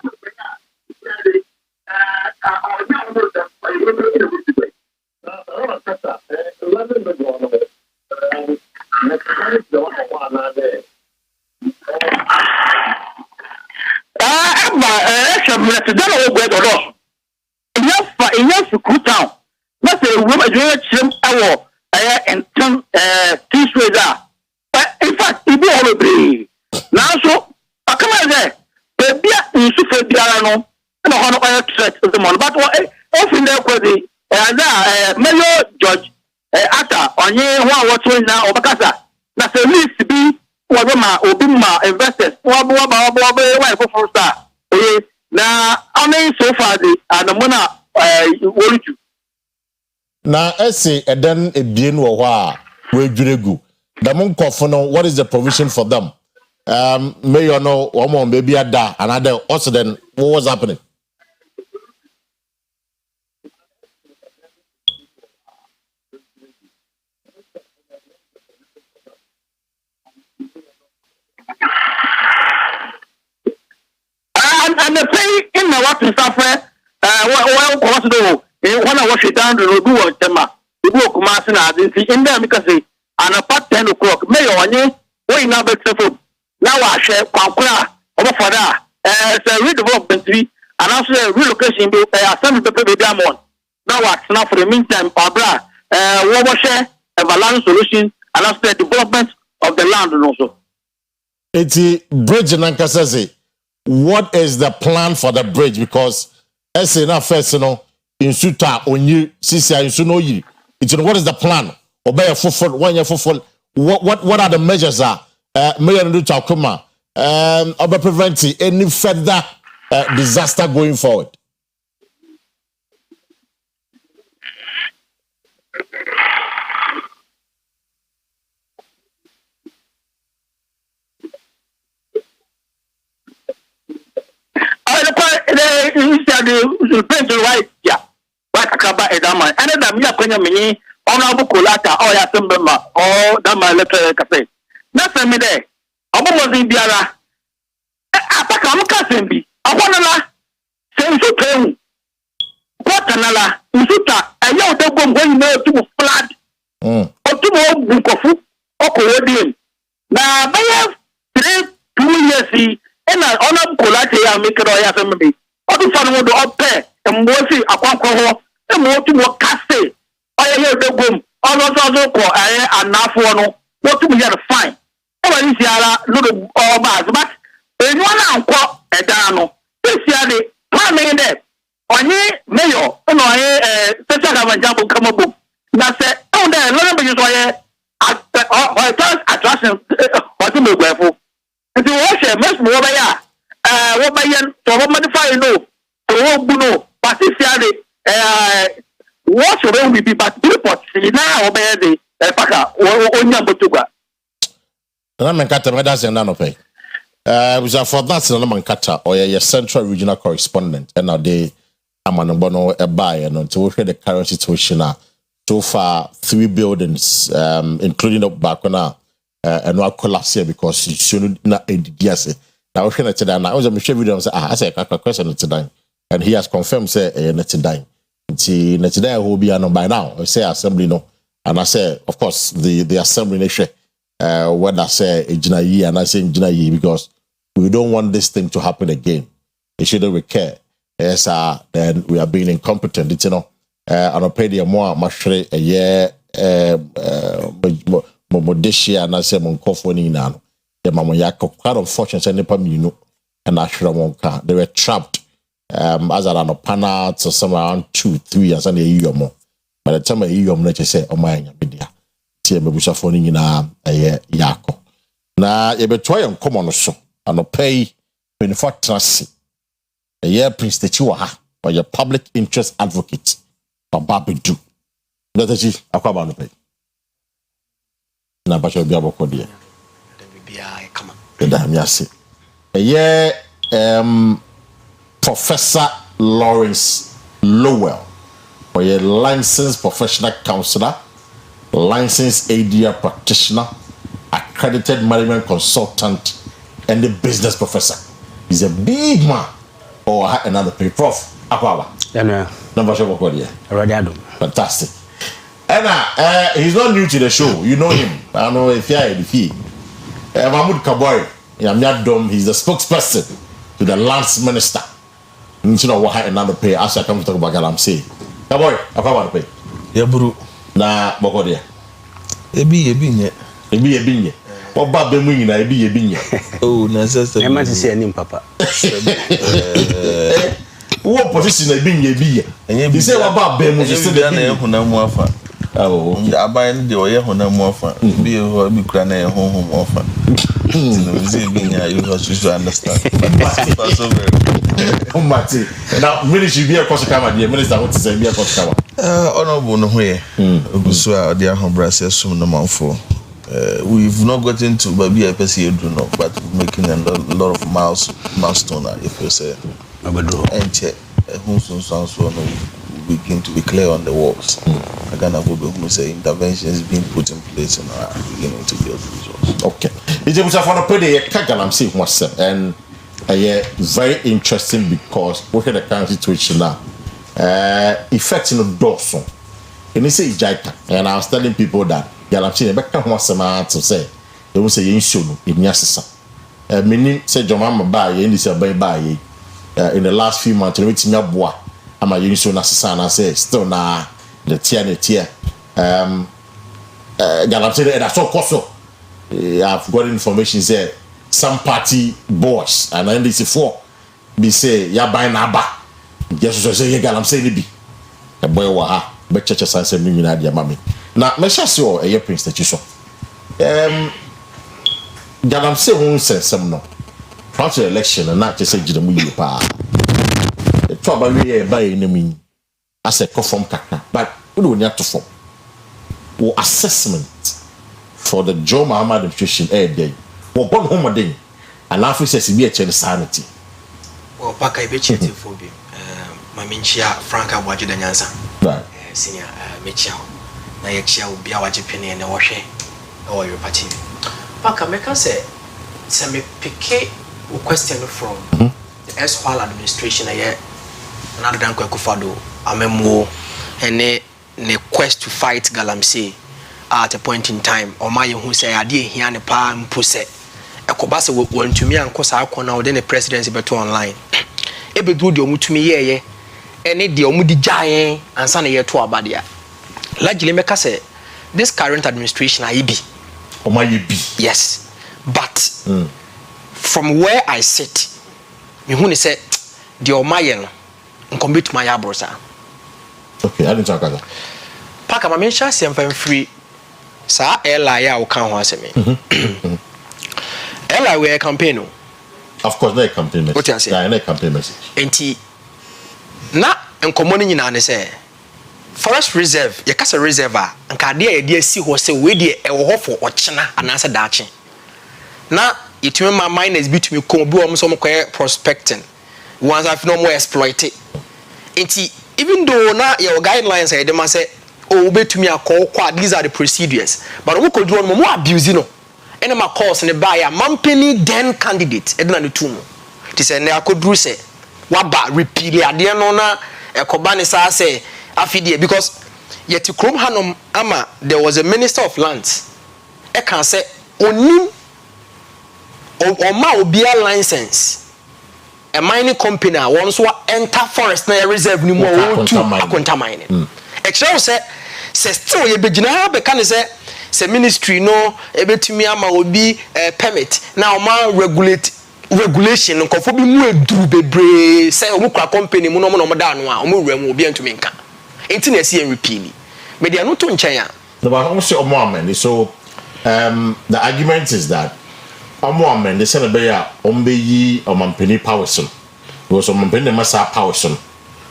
in fact, it be all be now. So, I come out there, baby, you should feel the arano, and a honor threat of the money. But often there was the Mayor George Atta on ye what now, or Bacasa. That's a least be Wabama, Obima investors, Wabba, for star. Now, only so far the Mona worried you. Now, I say, and then a bien wa we duregu. The monk what is the provision for them? May you know, one maybe a da, another also then what was happening? And the pay in the water suffer, what to do? When I wash it down, the road was Tema, the book Masina, in there because and about 10 o'clock, May on you, way now better food. Now I share Kwakwa over for that. It's a redevelopment and also a relocation bill, some of the people diamond. Now what's now for the meantime, Pabra, share a balance solution and also the development of the land also. It's a bridge in Ankasase. What is the plan for the bridge? Because as enough first, in Suta, on you, Sisia, in Sunoyi, what is the plan? Obey a full 1 year full. What are the measures? Mayor Nduta Kuma, about preventing any further disaster going forward. ya the paint right ya what akaba edama and that me akonya me honorable kolata or ya sembema or that my letter cafe na semi there obomozi biara ataka amka sembi akwonala senso pen kwatanala usuta eya odogbo ngwe na otubu flood otubu bunkofu okowodin na baya 2 years and honorable kolata ya make it or ya sembi odu fanu do ope mbosi akwankwo ho emotu mo kase oye odogbo ozo ko anafo no otubu ya fine e si ara lodo oba but anyone anko edano especially planning there onye mayor no special government come up na say on there no be so ye attraction what me gwefo nti wo she mes mo ba ya wo ba yen to wo modify no to wo bu no especially what should we be but report na wo ba ye de paka onya mbotugwa na menkata me da senda no pay was for that na mankata or your central regional correspondent and now they amanbono e buy and to hear the current situation so far 3 buildings including the back now and what collapse here because you should not ediase now we hear today now I was a video say I say a question today and he has confirmed say today today will be on by now I say assembly no and I say of course the assembly nation when I say ejina yi and I say ejina yi because we don't want this thing to happen again. It shouldn't recur. Yes, then we are being incompetent. It's, you know, I don't pay the more mashre a year, Modeshi and I say Monkofoni now. The Mamoyako, quite unfortunate, and Ashra they were trapped as an panel to somewhere around 2-3 years and a year more. By the time a year, I'm not say, oh my media. Tia Mabusafoni in a yako. Now, you be try and come on so. And pay 24 trust a year Prince Techiwa or your public interest advocate for Babidu. That is Akwa no pay. Na bacho bia boko dia. Come on. A year Professor Lawrence Lowell or your licensed professional counselor, licensed ADR practitioner, accredited management consultant and the business professor. He's a big man. Or another pay prof. Akwa. Yeah. Number show here. Fantastic. And he's not new to the show. You know him. I don't know if you're the fee. Mahmoud Kaboy. He's the spokesperson to the lands minister. You know what another pay as I come to talk about Galamsey. Kaboy, Akwa pay. Yeah, bro. Na Bokodia. Ebi. Oba be mu nyina ebi ye binya oh na sister e ma ti se anim papa wo position ebi nya ebi ye bi se oba be mu se de na ehuna mu afa oh aban de oye hona mu afa bi e ho bi kura na e honhom mu afa no ze ebi nya you have to understand so very Mati now ministry be a cost kama the minister what say be a cost kama honorable no ho ye obusu a de ahobrase sum no manfo we've not gotten to baby I person do no but we're making a lot of milestone if you say and check who so no begin to be clear on the walls again I will say interventions being put in place and are beginning to build results. Okay it's just for the pay I'm saying myself and very interesting because look at the current situation now affecting the dorsal and they say Jaika and I was telling people that Galamsey be kan ho asema to say they will say yin no enya sesa menim say jomama ba ye ndi say ba ye in the last few months we tinya boa ama yin na sesa na say still na the tier Galamsey that so koso I've got information say some party boss and NDC4 be say ya buy na ba just so say Galamsey ni bi e boy wa ha be cheche sanse mi na dia mami na me sure say e Prince Techiso Galamsey won sensem no France election na just say gidamu yi pa e to ba we e ba e nemi as a conform kaka but we don't need to form or assessment for the Joe Muhammad administration day wo bon home den and life says be a change sanity or pack I be cheating for Maminchia Franka Wajidanyansa. Right. Senior Michel. Na yekshia ubia wajipini and washe or your party. Paka meka say me pick a question from the erstwhile administration another than Kwekufado amemo and ne quest to fight Galamsey at a point in time or my who say I did here and palm pussy. A cobasa will to me and cause I can now then the presidency better online. Ebe do the omu to me ye and it the omudi giant and son a year to abadia. Largely make us say this current administration I be. Or my be. Yes. But from where I sit, me who say the Omayan commit my abrosa. Okay, I didn't talk about that. Paka my mention say I'm free. Sa Ella ya can answer me. Ella we campaign. Of course, no campaign message. What you say? Yeah, no campaign message. Enti na enkomo ni na ne say forest reserve ye kasa reservoir anka de ye si ho se we de e wo ho for ochena anase daache na itumi ma miners bitumi ko bi wo so mo prospecting once I've no more exploit it. Even though na your guidelines say dem say oh betumi akọ these are the procedures but we could do no more abuse no ene ma course ne buy a mampany then candidate edna ne tumu it say na akodru say waba repeal ade no na ekoba ne sa say afidie because yet krom hanom ama there was a minister of lands e can say onim o ma obia license a mining company once wa enter forest na reserve ni mo o to akonta mining e kire say still ye begina ha be kan say ministry no e betumi ama obi permit na o ma regulation nkofo bi mu eduru bebre say o mu kwa company mu no mo da no a o mu wura mu obi antumi nka enti na esi en repeal me dia no to nchen ya no but almost say omo amen so the argument is that omo amen they say be ya ombeyi omampeni powers because omampeni masa powers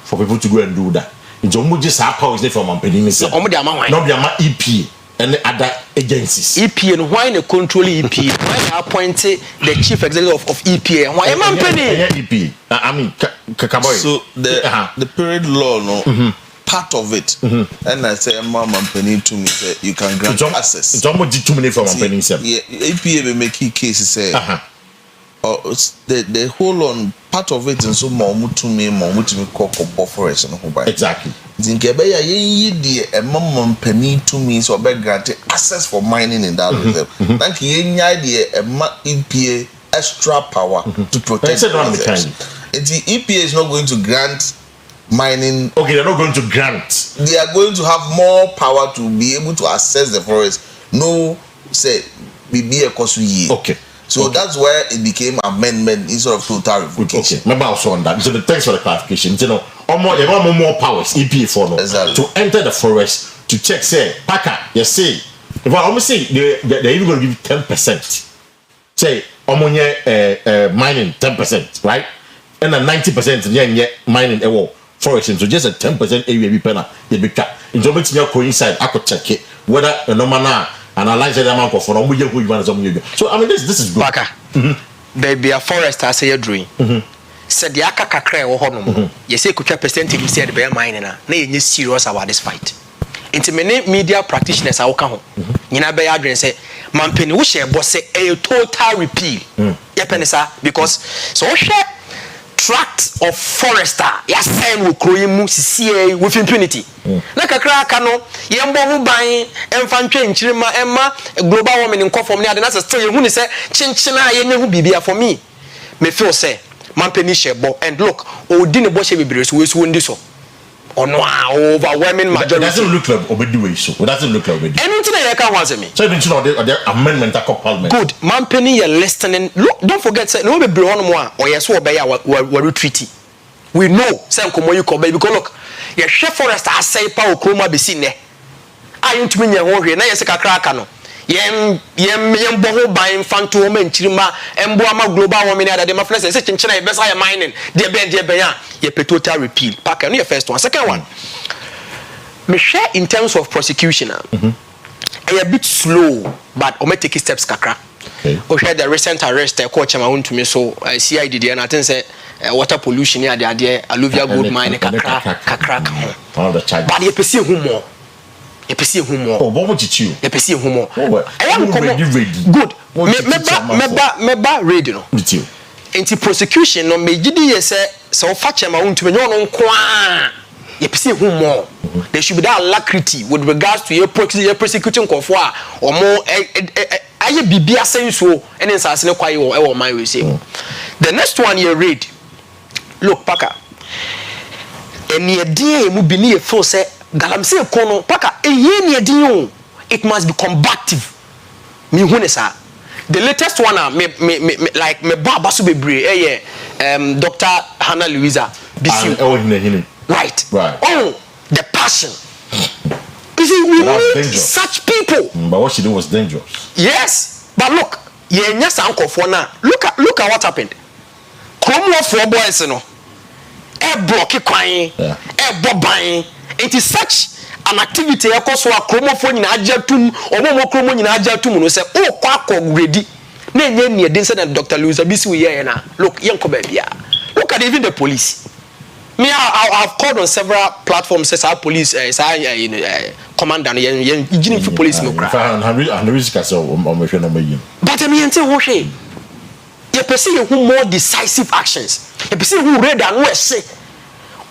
for people to go and do that nti omo just have powers for omampeni ni say omo dia ma hwan no dia ma EP and other agencies EPA and why they control EPA why they appoint the chief executive of EPA why omampeni EP I mean Kakaboy so the period law no part of it and I say omampeni to me say you can grant access it's almost too many for omampeni say EPA be make cases say the whole on part of it and so more to me call forest no by exactly Zinkebe ya ye die omampeni to me so be grant access for mining in that reserve thank you nya die EPA extra power to protect the EPA is not going to grant mining. Okay, they're not going to grant. They are going to have more power to be able to access the forest. No, say, be a cost ye. Okay. So that's where it became amendment instead of total revocation. Okay. Remember also on that. So the thanks for the clarification. You know, they want more powers, EPA for no, to enter the forest to check. Say, Paka, you say, if I almost say they're even going to give 10%. Say, mining 10%, right? And then 90% mining forest, so just a 10% area be penna, they be cut. In the meeting, you coincide, I could check it whether a nomana analyze the amount of for who you want to. So I mean, this is good. Baka, there be a forest as a dream. Said the aka kakra or honum. You say could percentage you said bear mining na you serious about this fight. Into many media practitioners are come. You know, by address say, Mampeni, we share boss say a total repeal. Yepenisa because so share. Tract of forester ya sign we kroyi mu sisi with impunity na kakra aka no ye mbo hu ban emfa ntwe nchirima emma global warming nkofom ne ade na still ye hu ni se chinchina ye nyehu bibia for me feel say Mampeni shebo and look odi ne bo she bibire so we so ndi so ono overwhelming majority doesn't look like obedi way so doesn't look like obedi anything na ye kan wanse me so even you know the amendment of parliament good Mampeni you listening look don't forget say no be bre hono mo a oye so obeya we retreat we know say nkomo yi ko be because look ye hwe forest asai pa okroma be si ne ayintumi nya ho hwe na ye se kakra aka no yem bo ho ban fanto ho manchirima embo ama global warming ada de ma flex say chinchina ye besa ye mining de be ya ye total repeal pack no your first one second one me share in terms of prosecution a bit slow but o me take steps kakra Okay, the recent arrest coach ma won to me so CID and I think say water pollution here the alluvial gold mine kakra all the charges but you perceive who more oh what did you perceive who more I am ready good meba ready no with you into prosecution no me gidi ye say so fache ma won to me no nko you perceive who more there should be that alacrity with regards to your prosecuting konfo or more aye bibia senso ene nsase ne kwaye wo my we say the next one you read look paka eni edin mu bi ne ye feel say galamsey kono paka eyi ne edin o it must be combative me hu ne sa the latest one me like me baba so bebre Dr. Hannah Louisa BC right oh the passion. You see, we need such people. But what she did was dangerous. Yes, but look, look at what happened. Come on, 4 boys, you know, block crying, buying. It is such an activity. Of course, we are chromophone in Ajatum or more chromo in Ajatum. We say, oh, quack ready. Nay, Dr. Louisa BC. Look, young baby. Look at even the police. Me, I've called on several platforms. Says our police, commander, for police. But I mean, you perceive who more decisive actions. You perceive who read and who say.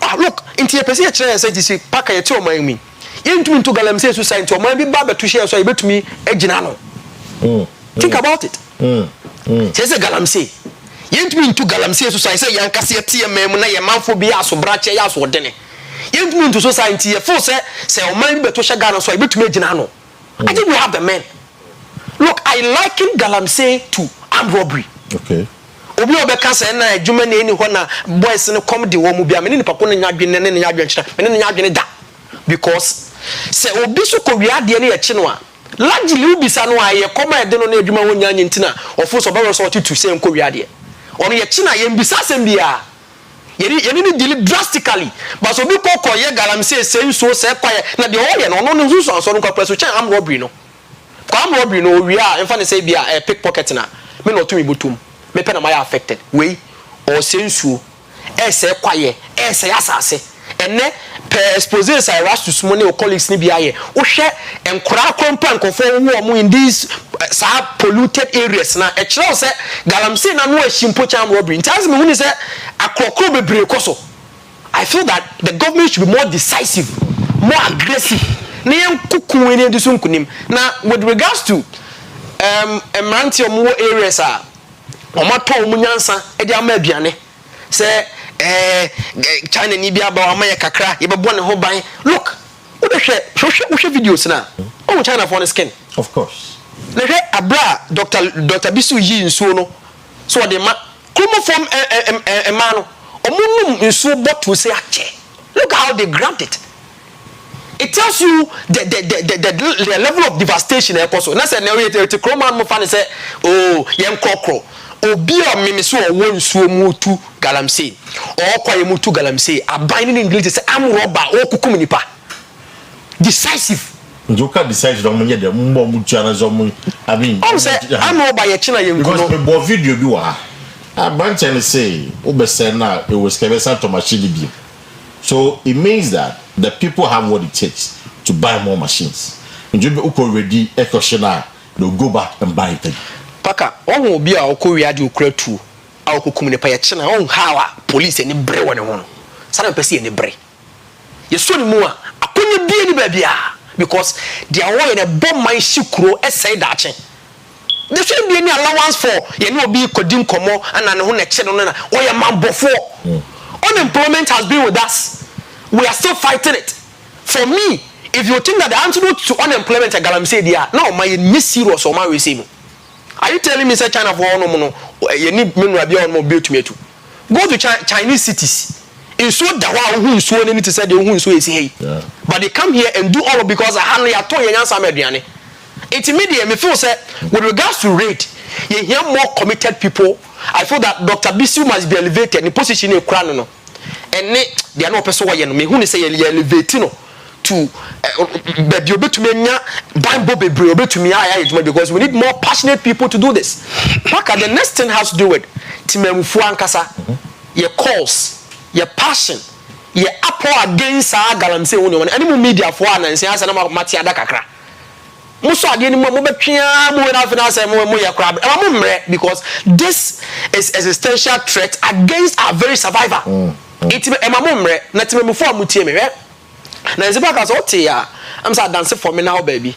Oh, look, into your perceive say this is pack a two my me. You into Galamsey society or maybe Baba to share so you bet me a Ginano. Think about it. Says a Galamsey. Yent me into Galamsey society say yankasi tie mem na ye manfo bia so brache ya so dene yent me into society ye for say o man beto hye Ghana so ibetumi agina no I think we have the men. Look, I liken Galamsey to armed robbery. Okay, obi obeka say na adwuma na eni ho na boys no come de wo mu bia me ni papa no nyadwene ne nyadwene kyera me ne nyadwene da because say obi so ko wiade ne ye kye no a largely ubisa no aye koma ede no na adwuma ho nya ntina ofo so ba so to say nko wiade on ye china ye mbisa sembia ye ni deal drastically but so bi kokko ye Galamsey say so say kwaye na de o ye no no nso so no kwa so chen am robbery no wi a emfa ne say bia pickpocket na me no to mi botum me pe na my affected we or sensuo say kwaye say asase enne per expose say rush to small ne colleagues ni bia ye wo hwe enkora kwampa nkofo wo mu in these polluted areas na e kire say Galamsey na no ashimpo cham robbery ntas me huni say akrokro bebre koso. I feel that the government should be more decisive, more aggressive. Na yenkuku ene disu nkunim na with regards to emanti omo areas omato omunyansa e dia ma aduane say China ni bia ba wa kakra ye bebo ne ho ban. Look, we hwe videos na o China for the skin. Of course. Na hwe abra Dr. Bisu yi nsuo no so de ma chromoform emano omunum nsuo bottle say ache. Look how they grabbed it. It tells you the level of devastation so na say na we te chroman mo fa ne say oh yem kokro obi o mimiso o won nsuo mu tu Galamsey o kwaye mu tu Galamsey aban ni English say am robber o kukum nipa decisive njoka decisive don munye de mbo mu tu anazo mu I mean say am robber ye china ye because me bo video bi wa aban chen say obese na e was kebesa to machine bi so it means that the people have what it takes to buy more machines. And you be ready, they'll go back and buy it again. Paka, one will be our Korea do create two. Our community China on how police any bre one. Some person any bre. You saw the more. I couldn't be any baby because they are all in a bomb my shikro essay that. There shouldn't be any allowance for you know be kodim komo and an on a channel or your man before. Unemployment has been with us. We are still fighting it. For me, if you think that the antidote to unemployment is Galamsey there, no, my miss serious or my receive. Are you telling me say China for no you need me on mobile to me too? Go to Chinese cities. In so dawa who so need to say the who so is hey. But they come here and do all because I handle ya to yansa mediane. It's immediate me feel say with regards to rate, you hear more committed people. I feel that Dr. Bisu must be elevated in position in crown no. And they are no person why me who say you elevate no to baby obetumi nya Bible bebre obetumi aya ejuma because we need more passionate people to do this. Paka, the next thing has to do with timemfu ankasa, your calls, your passion, your apple against galamse woni any media for and say answer na mati ada kakra. Muso ade ni mo betwea mo na afina say mo ya kra mo mre because this is existential threat against our very survival. It ema mo mre na timemfu amutie me hwe. Na Zibaka Zotia, I'm saying dance for me now, baby.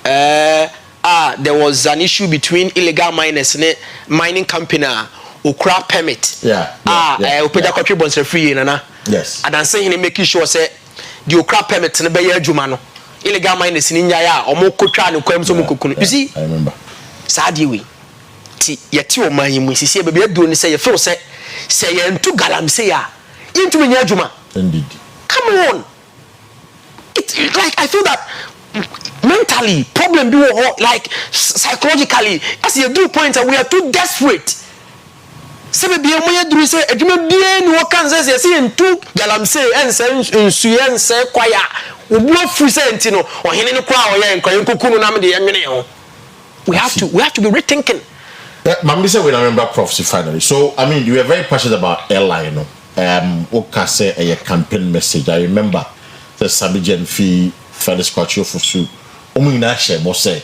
There was an issue between illegal miners and mining company who crop permit. Upeda country bonds free nana. Yes. And I'm saying making sure say the crop permit in the Bay Jumano. Illegal miners in India or more kutran who comes from Kukun. You see? I remember. Sadiwi. Yet you mind we see baby doing say a full say and two galam say into Juma. Indeed. Come on. It's like I feel that mentally, problem be like psychologically, as you do points that we are too desperate. Sebe bi amoye duru say edwuma bia ni wo kan say say entu galam say ense nsuye ense kwaya obu afu say enti no ohene ne kwa oye nkwan kokunu na me de yenwene ho. We have to be rethinking. Mami say we remember prophecy finally. So I mean you were very passionate about airline, you know. Oka say a campaign message. I remember the Sabijan fee Felix Quattro for su. Omina share mo say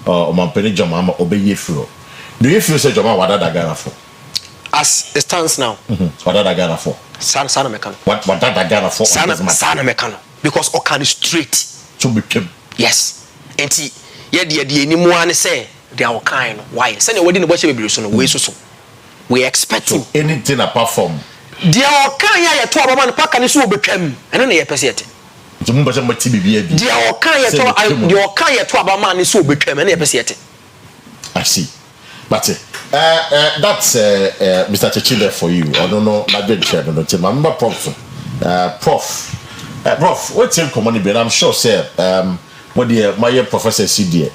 Omampeni Jama obey furo. Do you feel say Jama wada dagana for? As it stands now. What that Ghana for? Sana mekano. What that Ghana for? Sana mekano. Because Okan is straight. To become. Yes. Enti ye ni mo ane say they are kind. Why? Say we didn't watch baby so we so. We expecting anything apart from they are kind ya to abama no paka ni so obetwam. Eno na ye pese yete. So mo pese mo ti bibia bi. They are kind ya to abama ni so obetwam na ye pese yete. I see. But that's Mr. Chichile for you. I don't know. I don't remember Prof. Prof, what's your common? But I'm sure, sir. What the my professor said there,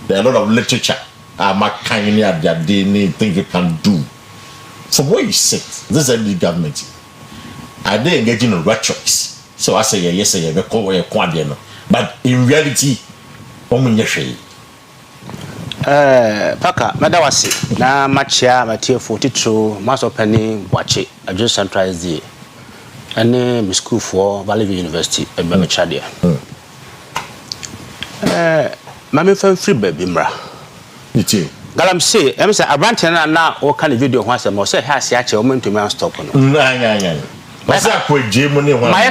there are a lot of literature. My kind of that they need think you can do. From where you sit, this is the government. Are they engaging in rhetorics? So I say yes, I call a quadrant. But in reality, Paka madawasi na machia matie 42 maso penny wache adjo centralized die ene mi school for Valley University e be mechadia mame fan free baby mra niti galam say em say abante na o kan video ho asem o say ha se ache o mentumi an stop no nya masa ko jemu ne ho maye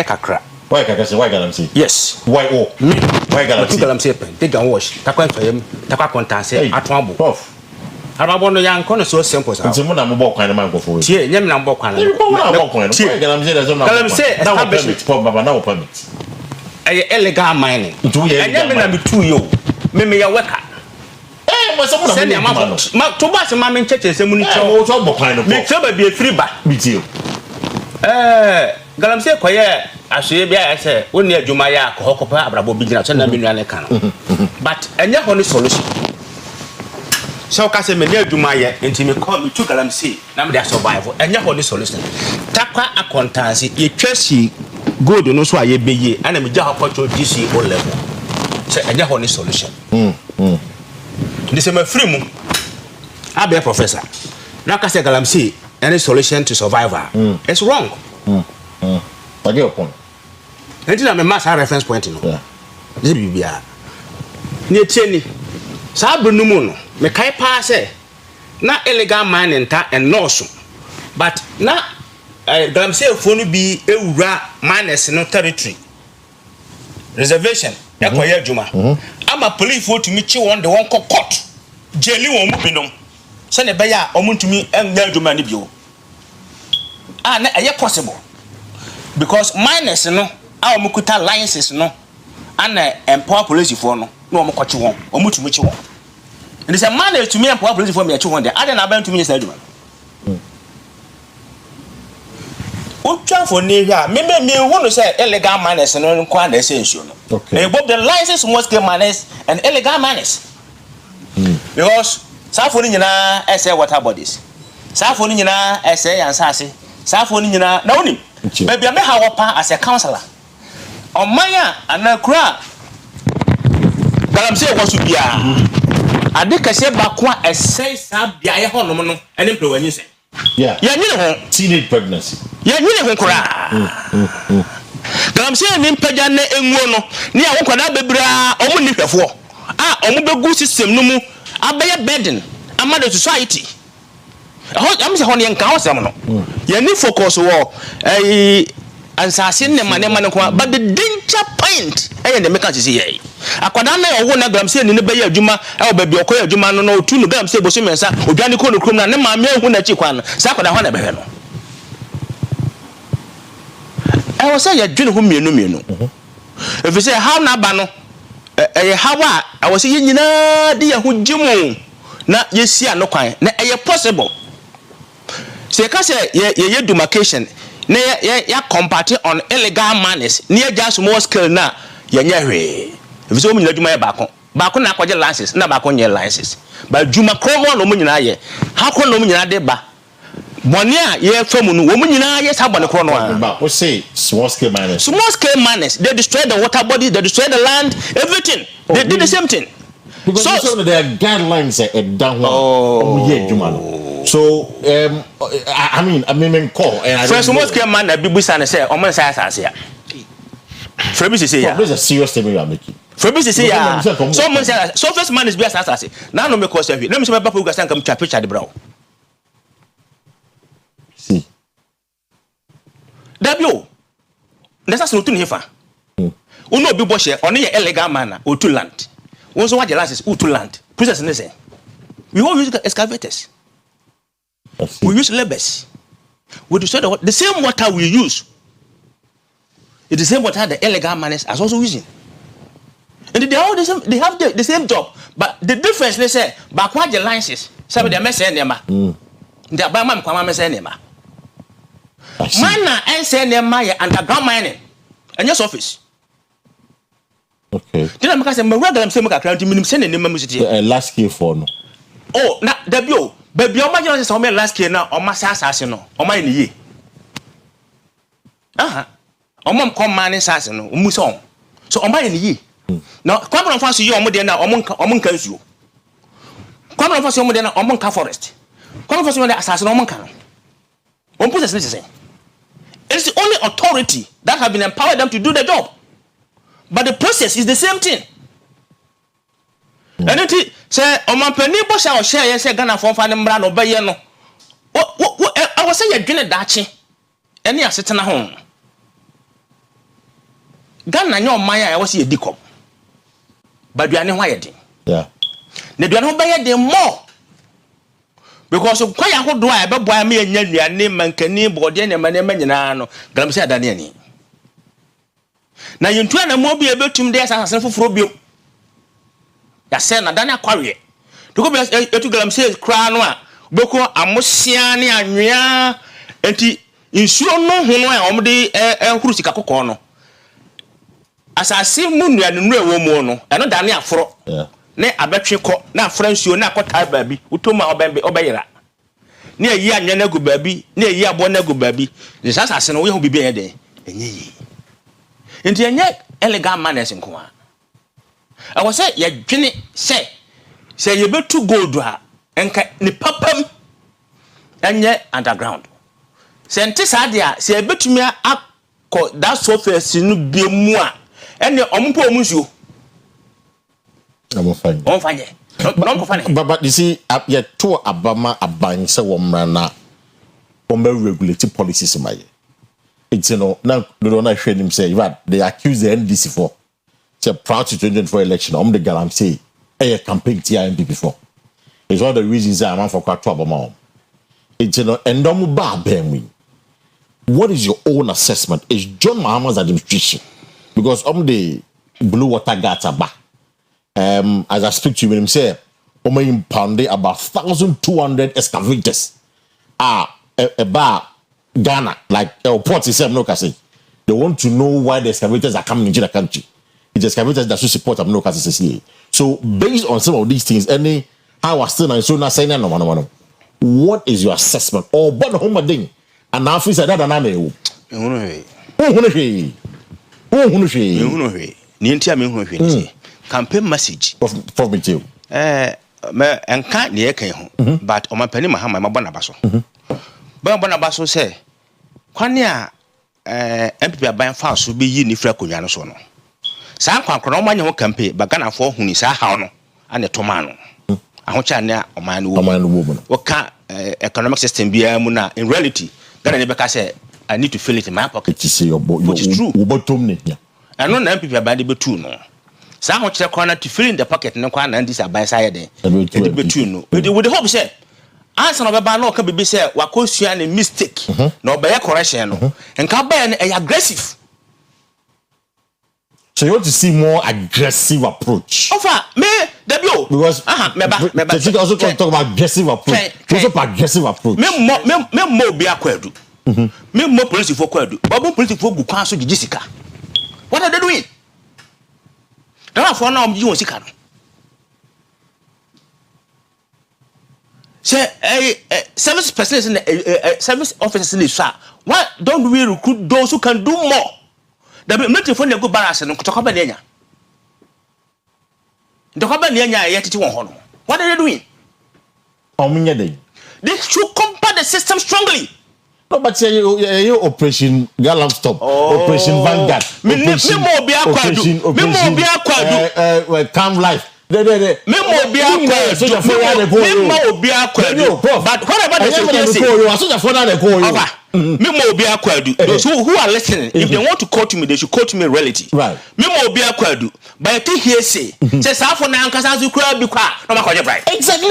kakra why kakase why galam say yes why oh me why galam say pen take and wash takwa ntoyem takwa kontanse atoabo prof arabo no yan kono so simple sa nti mo na mo bọ kwan ma nkofo tie nyem na mo bọ kwan na mo kwan why galam say na galam say establishment pop baba na permit illegal mining nyem na me tu yo me ya worker mo se mo na ma to ba se ma me cheche se mu ni cho mo to bọ kwan no me tell ba be free ba me tie galam say koye aswe bia say woni adwuma ya kokopa abrabo bi gina so na menua ne kan but enye ho ni solution so ka say me ne adwuma ya enti me call me to galam say na me dey survive enye ho ni solution takwa accountancy ye twasi gold no so aye beye ana me ja hokocho DC o level say enye ho ni solution ndise me free mu abe professor na ka say galam say any solution to survival it's wrong I get your point. Enti na me mass reference point no. Yeah. This bibia. Ni tieni. Sa brunu mu no, me kai pa say na illegal mining ta enoso. But na galam say fonu bi ewura miners no territory. Reservation. Ya koye adwuma. Ama police for to me chi won the one court. Jeli won mu binom. Se ne be ya omuntumi enya adwuma ni bio. Na eye possible. Because miners no a omukuta licenses no and empower police for no omukwachi won omutumuchi won and say man to me empower police for me achi won there aden na ban to me say aduma utwa for ne hia me wonu say illegal miners no kwa na say nsio no okay both the license must get miners and illegal miners because safo ni nyina say water bodies safo ni nyina say yansase safo ni nyina na onim baby me ha wopa as a counselor Omaya anakura galamsey ko so bia ade kase bakwa essay sa bia ye honom no ene mplewanyi se yeah nyine ho teenage pregnancy nyine ho kura galamsey ni mpaja na enwuo no ne a wokwada bebra omu ni hwefo omu begu system no mu abeye burden ama the society am se hono yenka hosem no ye ni focus wo ansase ne mane ko but the danger point the make say ye akwada na owo na galamsey ni ne be adwuma ba bi okoya adwuma no otu no galamsey boso mensa odwane ko no krom na ne maame ehu na chi kwan sa akwada ho na be hwe no say ye dwene ho mienu if you say how na ba no how I was say nyina de ye ho gimu na ye si ano kwan na possible say ka say ye demarcation na ya compare on illegal manners near just small scale na ya nyahwe if so munyina dwuma ya baako na akwaje license na baako nye license ba dwuma kromo no munyina ye ha kro no munyina de ba boni a ye famu no wo munyina ye sabone kro no a we say small scale manners they destroy the water body, they destroy the land, everything. They did the same thing. Because so there are guidelines down so I mean call and first small scale man na bibu san say o man say asase ya Frebi say ya this is a serious statement you are making Frebi say ya so man say so first man is be asase now no make us here let me say papa go san come try picture the brow see dabio nessa so tun hefa uno obi bo she on ye illegal man o to land won so what the license o to land process ne say we all use excavators. We use labors. We destroy the same water we use. It's the same water the illegal miners are also using. And they all the same, they have the same job. But the difference, they say, back what the licenses, some of them say nema. They are by my mama say nema. Mana and say nema underground mining. And your office. Okay. Then I'm say my regular say make account minimum send nema music. Last scale for no. Oh, na debio. Baby, o ma just say o me last year na o ma sasase no o ma ni ye o ma come man sasase no o mu so o ma ni ye na kwabron fa so ye o mo de na o mo nka nsuo kwabron fa so o mo de na o mo nka forest kwabron fa so o de asase no o mo nka no o process this say it's the only authority that have been empowered them to do the job but the process is the same thing. And it say o man pani bo sha o share say Ghana for fa ne mra no be ye no I was say ye dwene daache ene asetena ho Ghana nya o man ya was ye dikom ba duane ho ayede yeah ne duane ho be ye de more because kwaya ho do a be boa me nya nuane mankani bode ne mane manyina no galam say adane ani na yintu na mo bi e betum de asase foforo bio ya say na dane akwawe to go be etu galamsey kra no a beko amosia ne anwea enti insuo no ho no a omde huru sika kokko no asase mu nuane nu ewo mu no eno dane aforo ne abetwe ko na afra nsuo na akota baabi utoma obeyira ne ayi anwea na gu baabi ne ayi abo na gu baabi ne sasase no we ho bibia ye den enye yi enti enye illegal manners nko a I was say ya dwene say ye betu gold a enka ni papam enye underground sente sadia say ye betumi akọ that surface no biemu a ene ompo omunsuo amofanye but you see ya to abama aban se womra na womba regulate policies maye it's na na hwe nim say they accuse the NDC for proud to 2024 election the galamsey a campaign TIMP before. It's one of the reasons that I'm for quite trouble. It's and what is your own assessment? Is John Mahama's administration because the blue water gata back. As I speak to you, when say impounded about 1,200 excavators about Ghana, like airport itself, no say. They want to know why the excavators are coming into the country. It's excavators that should support them, no CCA. So based on some of these things, any how I still so not saying no. What is your assessment? Or what home thing? And now if that Who hwe? Me hunu hwe. Ni ntia me hunu hwe ni. Campaign message for me too. Me enka ne ye kan ho. But o mapani mahama mabɔ nabaso. Ba mabɔ nabaso say kwane a MPP aban fa so be yi ni fra konwa no so no. Sa kwankro no manya ho campaign ba Ghana fo huni sa haw no ane toma no. Ahocha ne oman no wo. Woka economic system bia mu na in reality Ghana ne beka say I need to feel it in my pocket. To see your which is true. Bottom ne. And no MPP aban de betu no. Sa ahocha corner to feel in the pocket no kwa na this aban side den. E betu no. With the hope say answer no beba no ka bibi say wakosua ne mistake no be correction no. Enka ba ne aggressive. So you want to see more aggressive approach? Offer me debut because meba. They also talk about aggressive approach. Also aggressive approach. Me mo be akwadu. Me mo police for kwadu. But police for gu kwan so Judicial. What are they doing? That for now you want sika no. Say service personnel in service officers in the sir. Why don't we recruit those who can do more? The military for go balance no kotokaba nenya. Ndokaba nenya yetiti won ho no. What are they doing? They should combat the system strongly. No, but you Operation Gallant Stop, Operation Vanguard, Operation Calm Life. But those who are listening, if they want to quote me, they should quote me reality. Right. But I think he say exactly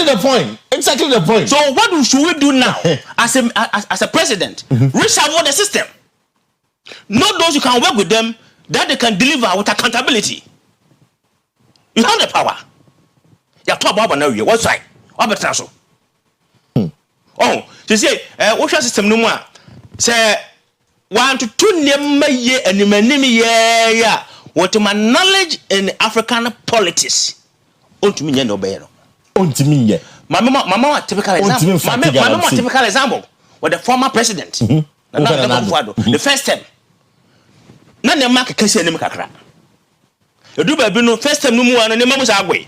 the point. Exactly the point. So what should we do now as a president? Reshuffle the system. Not those who can work with them, that they can deliver with accountability. You have the power. You talk about now. What's right? What better so? Oh, you say, what's your system no more? Say 1 to 2 year and you may name yeah. What my knowledge in African politics? To me, no better. To me, yeah. Mama, typical example. Mama, typical example. With the former president, the first time. None of mark case any macra. You do baby no first time no more and name was away.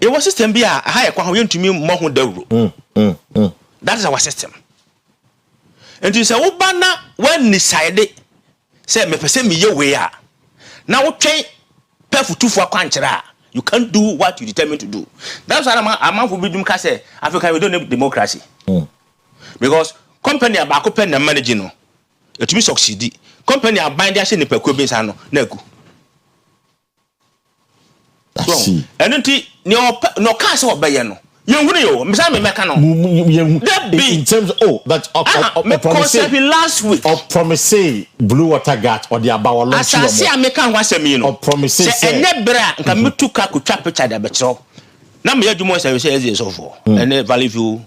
It was system be a higher quantity to me more than that is our system. And you say, oh, banner when decided, say, me person me your way. Now, train perfect two for quanchera. You can't do what you determine to do. That's why I'm for Bidum Case, Africa, we don't have democracy. Because company are back open and managing no. It will succeed. Company are binding in the Pecubisano, Nego. And no castle of Bayano. You know, Miss Mecano. In terms of last week. Or promise Blue Water Gat or the Abawa. As I say, I make one once a meal. Or promise and never can be too car could trap each other, but so. Now, me do more service as so for. And a value view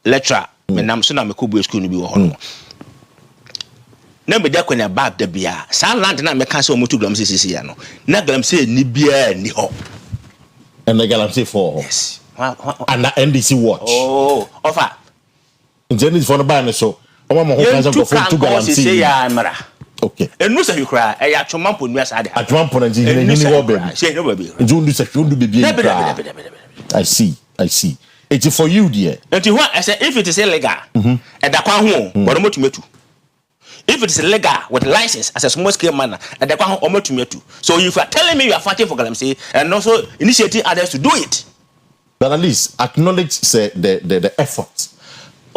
lecture. When I'm soon, I'm a Kubu school to be one. Never there when I bab the beer. San land and I make cancel more to Glamsiciano. Naglam say ni beer ni ho. And the Galaxy 4. Yes. And the NDC watch. Oh, offer. In Jenny's for the banner, so I want my whole hands up for 2 Galaxy. Okay. And no, sir, you cry. I actually man put me aside. At one point, say no baby. June this should be. I see. It's for you, dear. And you want I say if it is illegal, and that one home, what am I to me too? If it is legal with license as a small scale manner, and the one almost to me too. So if you are telling me you are fighting for Galamsey and also initiating others to do it, but at least acknowledge the effort.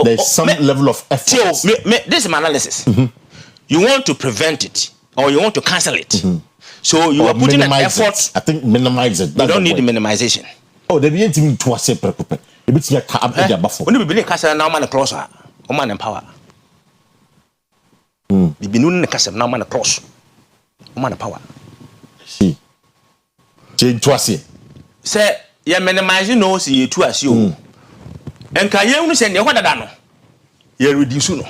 There's some level of effort. So, this is my analysis. You want to prevent it or you want to cancel it. So you are putting an effort. I think minimize it. You don't need the minimization. Oh, they be anything to a separate group. If it's your car, when you believe cancel now, man, closer, or man, empower. The Binun Castle now man across. Man power. See. Jane Twassi. Say, you're minimizing no see to as you. And can you send your water down? You're reducing.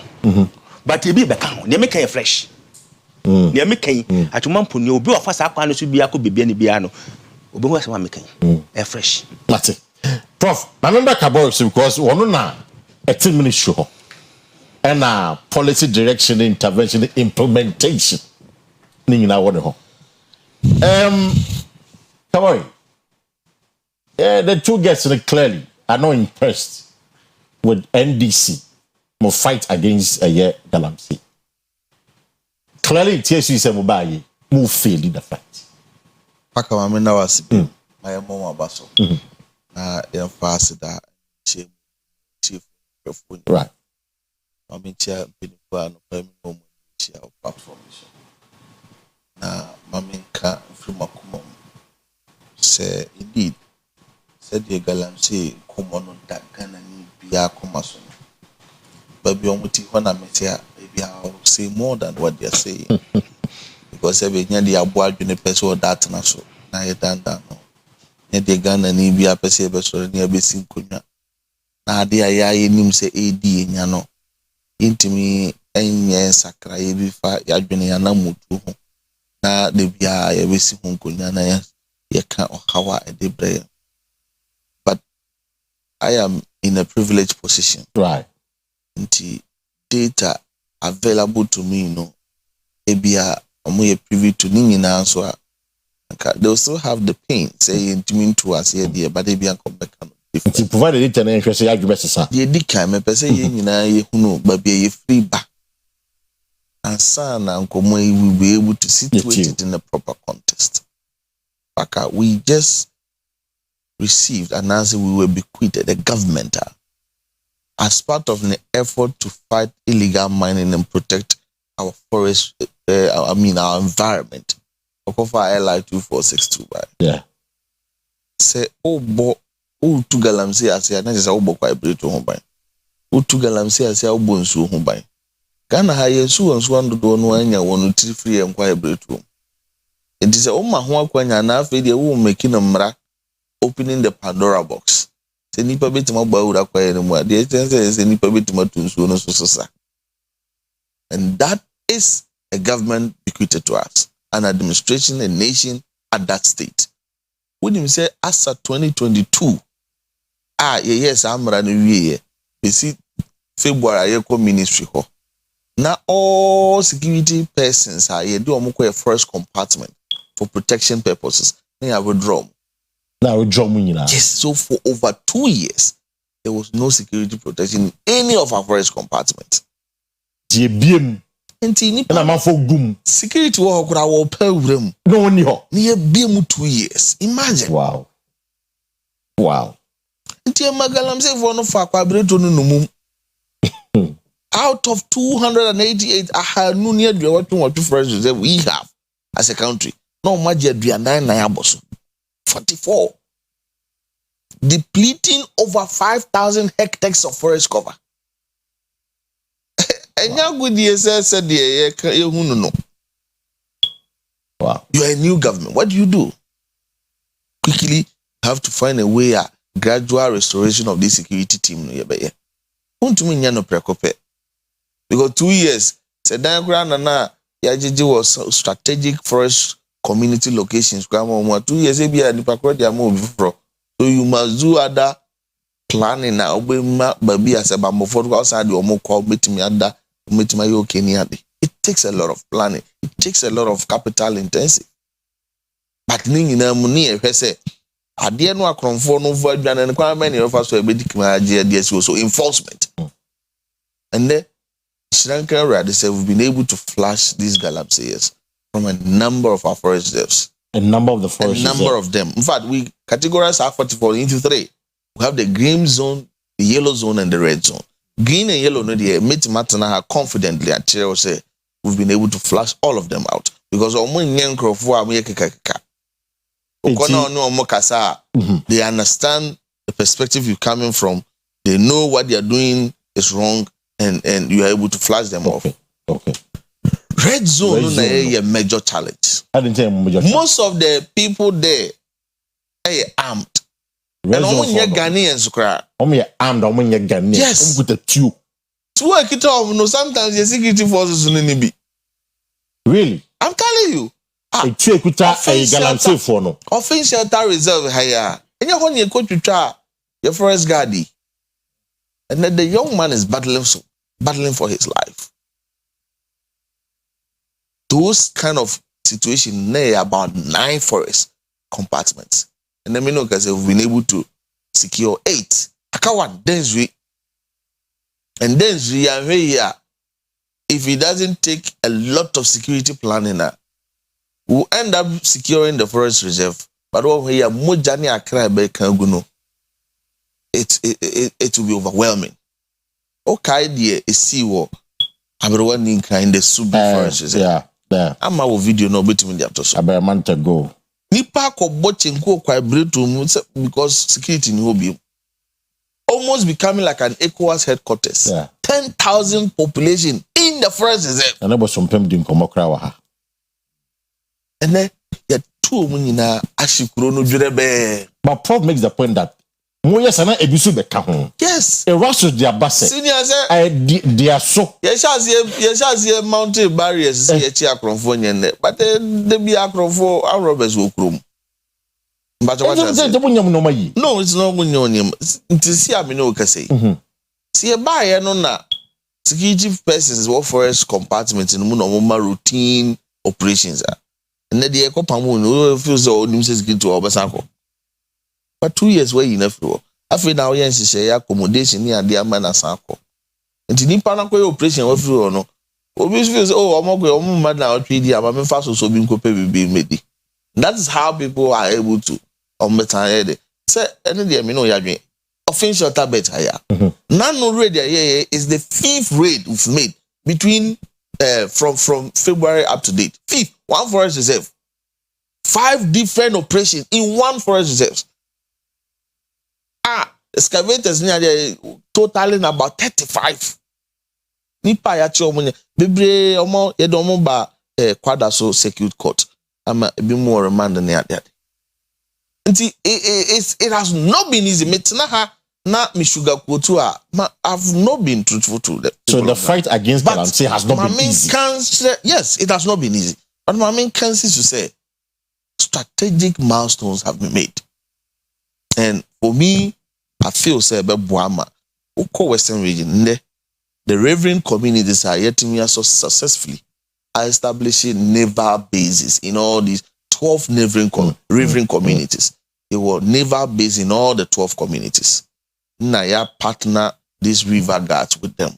But you be back, they make a fresh. They make at one point you'll be a fast up and should be a could be any piano. Obi was one making a fresh. That's it. Prof, I remember Cabo because one now a 10-minute show. and policy direction, intervention, implementation. Come on. The two guests clearly are not impressed with NDC more fight against Galamsey. Clearly, TSU is a mobile move fail in the fight. Pakamamina was my mom basso. Fast that chief right. I mean, chair, Piniquan, platform. Maminka from Makumom say indeed said the Galamsey come on that can be a commercial. But beyond what you want to maybe I'll say more than what they're saying. Because every year they are bored in a person that national. Now you done that no. Yet they gun and be a person near Bessin Kunya. Now they are him say AD in Yano. Intimi and yes, Sakra, before Yadbiniana Mutu. Na de bia ya besi hunkunya na ya kan ohawa edebre. But I am in a privileged position. Right. Nti data available to me, ebia omo privy to ni nyina so a they will still have the pain say intimi to us here there, but ebia come back no. To provide the data na interest ya adwuma sesa. Ye dikan me pese ye nyina ye hunu ba bia ye free ba. And son and Komo will be able to situate it in a proper context. We just received an answer we were bequeathed the government as part of an effort to fight illegal mining and protect our forest, our environment. Okofa LI 2462 by. Yeah. Say to Galamsey as I say obo kwa ebreto ho ban. To Galamsey as obo nsu ho ban. Ghana haye su anso do no anya wonu tiri free enkwa ebretu. It is a oma ho akwanya na afi de wo making mra opening the Pandora box. Se nipa betima ba wura kwa ene mu ade se nipa betima tunsu no so. And that is a government bequeathed to us, an administration, a nation at that state. When you say as of 2022 yes amra no wie we see February ye ministry ho. Now all security persons are here do a first compartment for protection purposes. They have a drum. Now drum. Yes, so for over 2 years, there was no security protection in any of our first compartments. Security work our program. No one knew. Near BM 2 years. Imagine. Wow. Out of 288, we have as a country. No major 44. Depleting over 5,000 hectares of forest cover. Wow. You are a new government. What do? Quickly have to find a way a gradual restoration of this security team. Because 2 years, Sedangran was strategic forest community locations. 2 years, so you must do other planning now. Baby as a bamboo outside the Omoko, it takes a lot of planning. It takes a lot of capital intensive. But Nina Muni, say, I dare no conform over and many of us were so enforcement. And then Sri Lanka Radi said we've been able to flush these Galamseyers from a number of our forest reserves. A number of the forest reserves. A number of them. In fact, we categorize our 44 into 3. We have the green zone, the yellow zone, and the red zone. Green and yellow, no, the Matana confidently at say we've been able to flush all of them out. Because they understand the perspective you're coming from. They know what they are doing is wrong. And you are able to flush them off. Okay. Red zone is a major challenge. Most of the people there are armed. And only Ghanaians cry. Only armed, only Ghanaians. Yes. With the two. Sometimes the security forces in be. Really? I'm telling you. Offense shelter reserve higher. And you're only a coach to try your forest guardy. And then the young man is battling so. battling for his life. Those kind of situations, near about 9 forest compartments. And then we know because we've been able to secure 8. Akawa densely. And then here, if it doesn't take a lot of security planning, we'll end up securing the forest reserve. But what we are mojani akra be kanguno, it will be overwhelming. Okay, dear, a sea war. Everyone in kind of sub forest reserve. Yeah. I'm our video no between the after so. About a month ago. Nipa ko watching ko kwa because security in hobby. Almost becoming like an ECOWAS headquarters. Yeah. 10,000 population in the forest reserve. And there was some people doing komokra. And then you two munina ashikurono jurebe. But Prof makes the point that moya sana ebisu beka ho. Yes. A rush of their bus. Senior say they are so. Yes, as mountain barriers say echi akronfo nyene. But they be akronfo our robbers will krom. But what I say? No, it's not munyonyem. Nti si amino ka say. See a buyer no na security persons what forest compartment in normal routine operations are. And then the eco pamu feels so security to Obasanko. But 2 years where you never I feel now yes share accommodation near the Amana Sanko. And the Nipanako operation what feel no. Obviously feels omo mad now 3D I'm fast so being being made. That is how people are able to say any no yagin. Offensive tablet higher. None raid is the 5th raid we've made between from February up to date. 5th, 1 forest reserve. 5 different operations in 1 forest reserve. Excavators near there totaling about 35. Nipa ya chomunye bebre omo yedomo ba kwadaso security court. Ama be more remand near there. It has not been easy. Na mishuga kutua. I've not been truthful to them. So the fight against Galamsey has not been easy. Yes, it has not been easy. But my main concern to say strategic milestones have been made. And for me, I feel say Buama, Uko Western region, the reverend communities are yet to so successfully establishing naval bases in all these 12 reverend communities. They were naval based in all the 12 communities. Naya partner these river guards with them.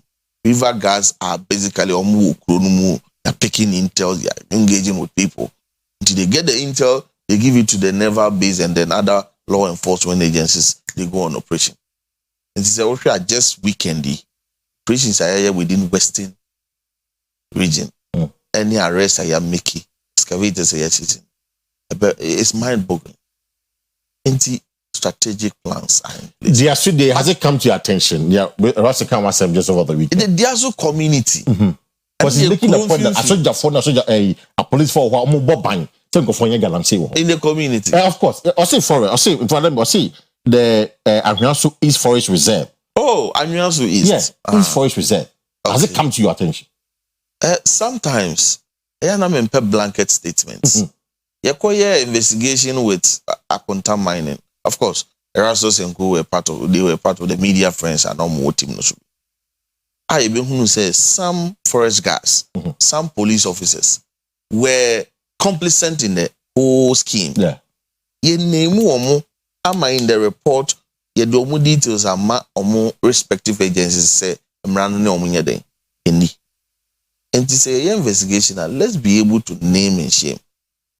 River guards are basically they're picking intel, they're engaging with people. Until they get the intel, they give it to the naval base and then other law enforcement agencies, they go on operation. And this is just weekendy. Operations are here within Western region. Any arrest I am making, excavators are here sitting. But it's mind-boggling. Strategic plans. Has it come to your attention? Yeah, Russell come just over the weekend. The Diazo community. Was he making the point that a police for a mobile bank? In the community. Of course. I say the Aniansu East Forest Reserve. Oh, Aniansu East. Yes, East Forest Reserve. Okay. Has it come to your attention? Sometimes. I am blanket statements. You call your investigation with Akunta mining. Of course, Erasmus and Co were part of the media friends and all more team. I even who says some forest guards, some police officers were complicit in the whole scheme. Yeah. Ye name am in the report, ye do more details are more respective agencies say and to say investigation, let's be able to name and shame.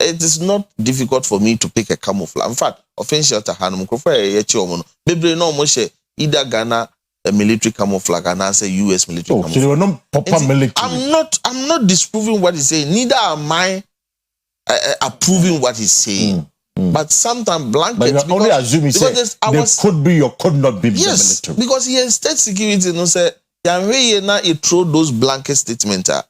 It is not difficult for me to pick a camouflage. In fact, offensive to Hanum Kofa, maybe no more either Ghana a military camouflage and I say US military camouflage. So they were not proper military. I'm not disproving what he's saying. Neither am I approving what he's saying. But sometimes blankets. But you're only assuming they could be or could not be the military. Because he has state security no say you throw those blanket statements. A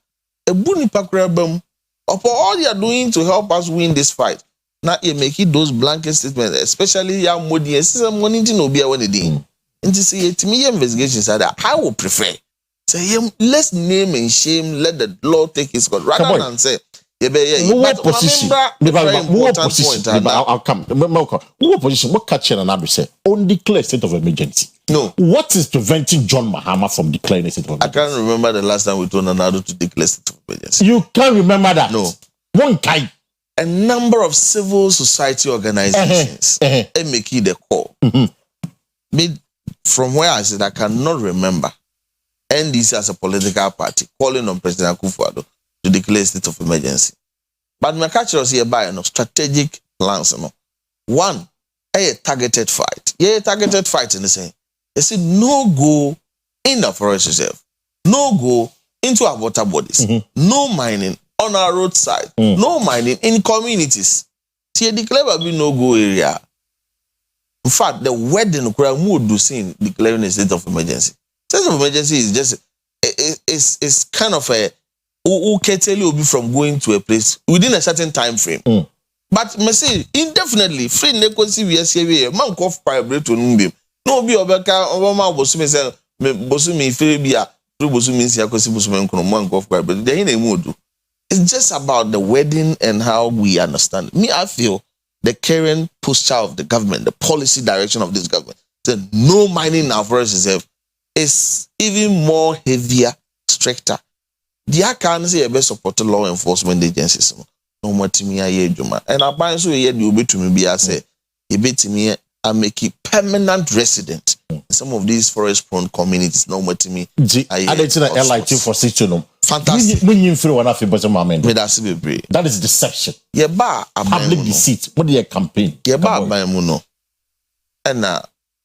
buni pakrabum. Upon all you are doing to help us win this fight, now you make it those blanket statements, especially young Modi and system money to know be when it did. And to say to me investigations are that I would prefer say let's name and shame, let the law take its course rather than say What position? What position? I'll come. What position? What catch and say? Only declare state of emergency. No. What is preventing John Mahama from declaring a state of emergency? I can't remember the last time we told Nado to declare state of emergency. You can't remember that? No. One kind. A number of civil society organizations making the call. Me, from where I said I cannot remember NDC as a political party calling on President Akufo-Addo to declare a state of emergency. But my catch was here by strategic plans. One, a targeted fight. Yeah, targeted fight in the same. They said no go in the forest reserve, no go into our water bodies, no mining on our roadside, no mining in communities. See, a declare be no go area. In fact, the wedding would do seen declaring a state of emergency. State of emergency is just it's kind of a who can tell you from going to a place within a certain time frame. But me say indefinitely free negotiate we say man go vibrate to nbim. No be obeka obama bosumi say bosumi free bia free bosumi sia kosi bosumi nkono man go vibrate. Then in mood. It's just about the wedding and how we understand. Me, I feel the current posture of the government, the policy direction of this government, the no mining in our forest reserve is even more heavier, stricter. The can say a best support law enforcement agencies. No more to me, and I buy so you be to me be I say, you be to me, I make it permanent resident in some of these forest prone communities. No more to me. I did an LIT for Sichunum. Fantastic. When you feel one of your bottom moment, that is deception. Yeah, ba public deceit. What do you campaign? Yeah, ba muno. And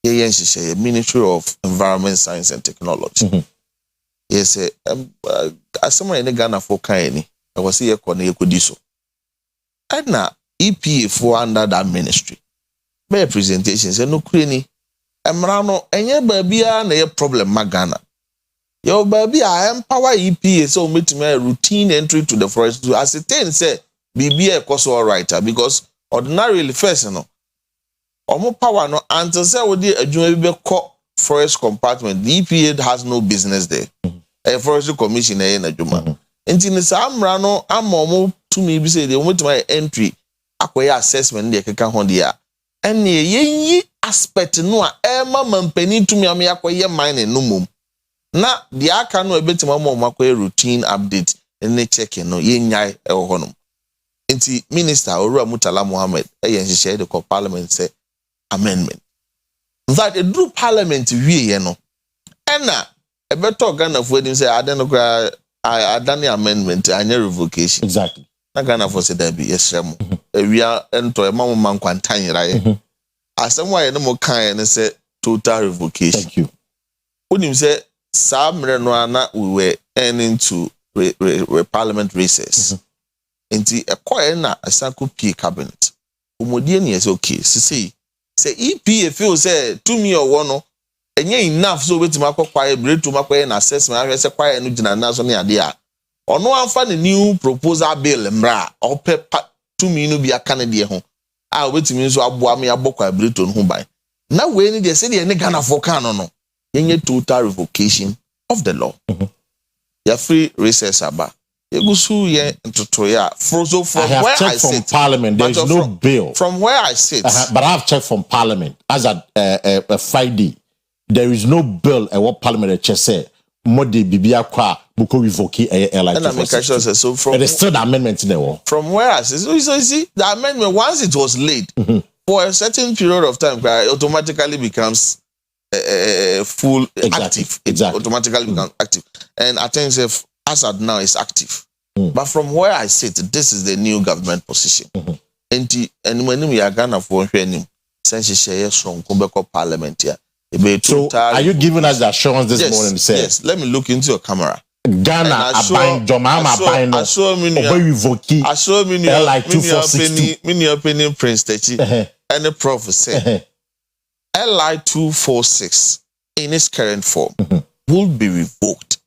yeah, Ministry of Environment, Science and Technology. Yes, as someone in Ghana for Kaini, I was here Kone Kudiso. And EPA for under that ministry. By presentations and no crany. Emrano, and your baby and a problem, Magana. Your baby, I empower EPA so meet me a routine entry to the forest to ascertain, say, BB a coastal writer, because ordinarily, first, or more power, no, until say, would a junior forest compartment, the EPA has no business there. A forestry commission, a Juma. And in the Sam Rano, I'm more to me, be say, they want my entry, acquire assessment, they can hold the and ye aspect no, Emma Mampeni to me, I acquire mine and no mum. Na the aka no ebeti mama makwa routine update and check no ye nyai e ho no enti minister Owura Murtala Mohammed e yen hye the parliament say amendment that a do parliament wie no na e beto Ghana for dem say adenokra adani amendment anya revocation exactly na Ghana for say that be yesrem ewia ento e mama mankwantan yiraye asem ye no mo kan ne say total revocation. Thank you. Unim say we were ending to parliament recess. Inti a quiet na a sanku P cabinet. Umodian is okay. Say EPA feel say 2 me or one and ye enough so with my quiet bread to my and assessment. I say quiet and national idea. Or no one find a new proposal bill mbra or pepper 2 me no be a Canadian home. I wait to me so abwa me a book I bread on home by. Now when they say they Ghana for canon. Yenye total revocation of the law. Ya free recess aba. Yegusu ye ntotoya. So from I where checked I from sit, Parliament, there is no bill. From where I sit, but I have checked from Parliament as a Friday. There is no bill at what Parliament just said. Modi bibia kwa buko revoke LIT. So from it is still the amendment in the wall. From where I sit, so you see the amendment once it was laid for a certain period of time, it automatically becomes full active. It automatically becomes active. And I think if Assad now is active. But from where I sit, this is the new government position. And when we are Ghana for him, since she shares from Kubeko Parliament here. So are you giving us the assurance this morning? Yes, let me look into your camera. Ghana abang Jomama abang no. Obe revoke. I saw me LI 2462 Prince Techi and the prophet said LI 246 in its current form will be revoked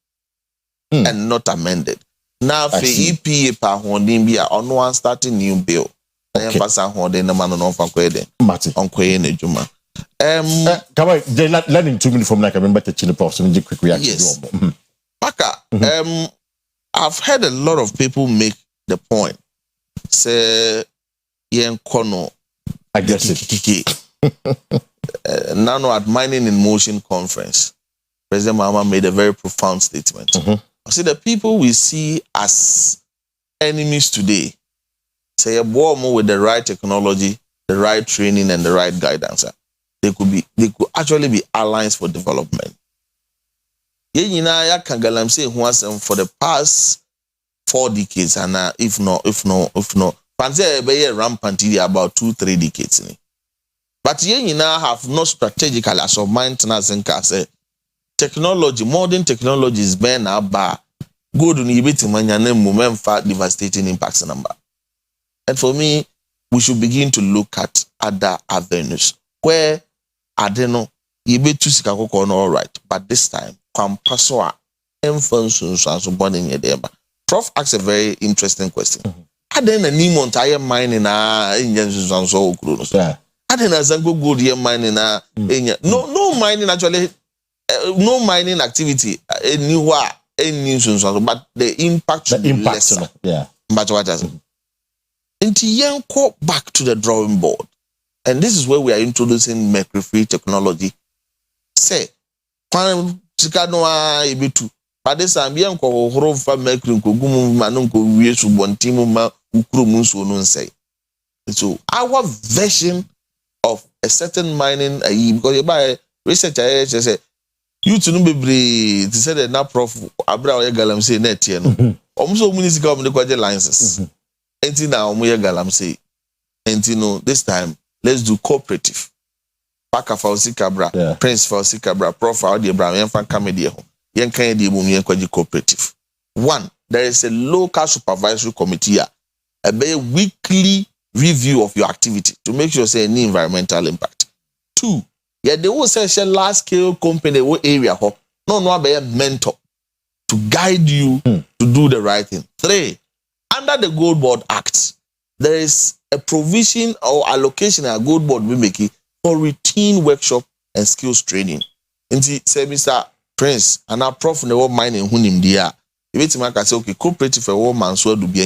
and not amended. Now for EPA pa hondin bia on one starting new bill. I pass hondin na man no fa kwede. Mati on kweye na djuma. Come on, they learning 2 minutes from like I remember touching the post. So quick reaction. Yes. Paka, I've heard a lot of people make the point. Say yen kono aggressive. Nano at Mining in Motion conference, President Mahama made a very profound statement. I see the people we see as enemies today, say a more with the right technology, the right training, and the right guidance. They could actually be allies for development. Ya can galam say for the past 4 decades, and if no, fancy be rampant about 2-3 decades. But you now have no strategically as of maintenance and say technology, modern technology is being about good on moment for devastating impacts number. And for me, we should begin to look at other avenues where I don't know all right, but this time Prof asks a very interesting question. I then a new entire mining I didn't go good here mining no mining actually no mining activity but the impact lesser. Yeah. But what does it? Go back to the drawing board. And this is where we are introducing mercury-free technology. Say, but this time mercury so our version of a certain mining because you buy research say you to know be to say that na prof abra o galam say net here no almost municipal government dey licenses enti na omo galam say enti no this time let's do cooperative Paka Fauci Cabra, Prince Fauci Cabra, Prof Audi Abraham yen fan kamedi ho yen kan dey mu yen kwaji cooperative. One, there is a local supervisory committee here, a weekly review of your activity to make sure say any environmental impact. Two, they will say large scale company area no be a mentor to guide you to do the right thing. Three, under the Gold Board Act, there is a provision or allocation a Gold Board will make it for routine workshop and skills training. Inti say Mr. Prince and our prof in the world mining hunim dia. If you say okay, cooperative for woman so do be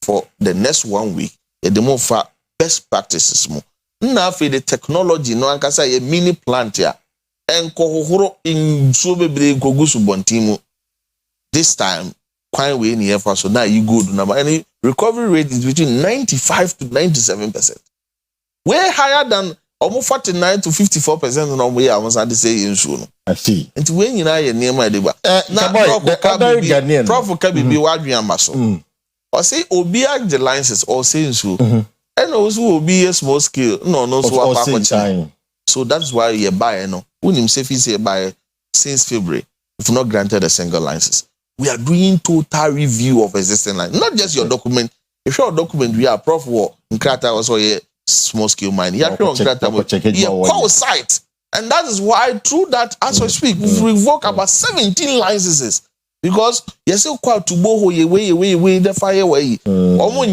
for the next 1 week. The more for best practices mo. Na for the technology no ankasa a mini plant here. En kohoro in so bebre gogusu bontimu. This time, quite way in here for so now you good number. And recovery rate is between 95 to 97%. Way higher than almost 49 to 54% no way I was at the say in soon. I see. And when you know your name I deba. Now Prof Kabi be wadri ambaso. Or say obia the licenses or saying so. And also will be a small scale. No so so that's why you buy no. When him say say buy since February if not granted a single license. We are doing total review of existing license. Not just your document. If your document we are prof war in Krata also here small scale mining. Yeah, call site. And that is why through that as we speak we revoke about 17 licenses. Because you say quite to boho ye way the fire way. So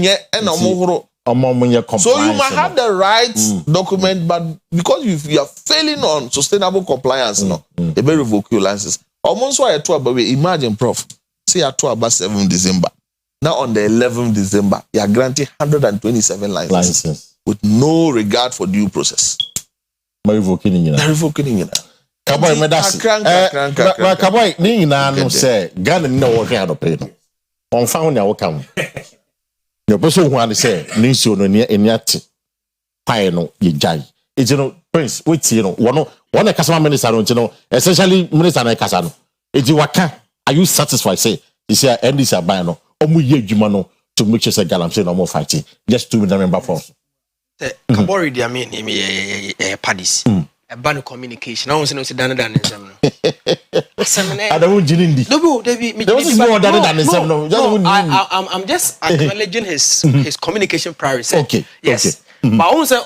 you might have the right document, but because you are failing on sustainable compliance, no, they may revoke your license. Almost why I told about imagine, Prof. Say I told about 7th December. Now on the 11th December, you are granting 127 licenses with no regard for due process. Revoking in Kaboy medasi. Kaboy ni na no say Ghana ni na wo hwe adope no. On fa ho na wo kam. Yo person hu ade say ni nsuo no ni eniate. Pai no ye jai. E you know Prince we tie no one customer minister no you know essentially minister na kasa no. E ji waka are you satisfied say you say NDC aban no omu ye adwuma no to make sure say Ghana say no more fighting just 2 minutes member force. Kabori dia me padis. Ban communication. I want to know say than them. I don't jinindi. No, there was more than them. I'm just acknowledging his communication priority. Okay. Yes. But I want to say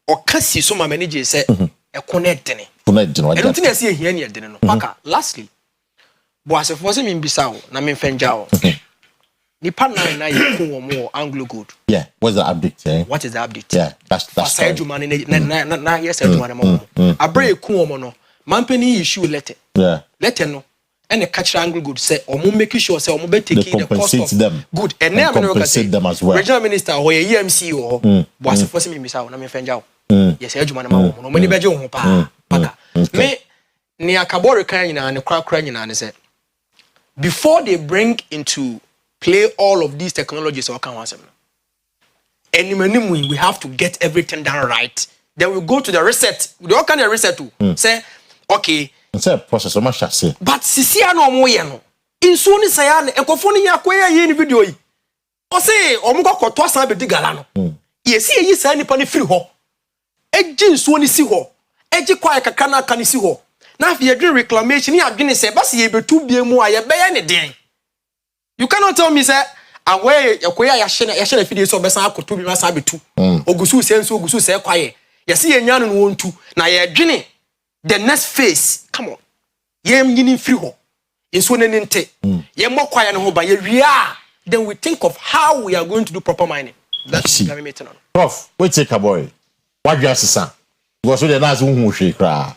okasi so my manager say e connect ni. Connect no. I don't think I see here near no. Paka lastly. Boas for say me bisa o na me fenja o. Ni partner na you come more Anglo Gold. Yeah, what's the update? Eh? What is the update? Yeah, that's right. Na yes, I break no. Man penny issue letter. Yeah. Letter no. and the catch angle good say or making sure say or be taking the cost of them. Good. And now compensate them as well. Regional minister or EMC or was force me misa na me fenja. Yes, ejuma na ma wo no mani beje ho pa paka. Me ni akabore kan nyina ne krakra nyina ne say before they bring into play all of these technologies or can answer. And we have to get everything done right. Then we go to the reset. We all kind of reset too. Say, okay. It's a process of much say. But sisia no mo ye no. Inso ni saya ne ekofo ni yakoya ye ni video yi. O say omuko koto asan be digala no. Yesi yi sa nipa ni free ho. Eji nso ni si ho. Eji kwa kakra na aka ni si ho. Na fi adwin reclamation ni adwin say ba se ye betu bie mu a ye be ye ne den. You cannot tell me say away yakoya ya hye na video so be san akoto bi ma sa betu. Ogusu senso ogusu se kwaye. Yesi ye nyanu no wontu na ye adwin the next phase. Come on. Yem yini free ho. Inso ne nte. Yem mo kwaye no ho ba ye wia. Then we think of how we are going to do proper mining. That's what I'm meeting on. Prof, we take a boy. What you say? Because the last one who she cry.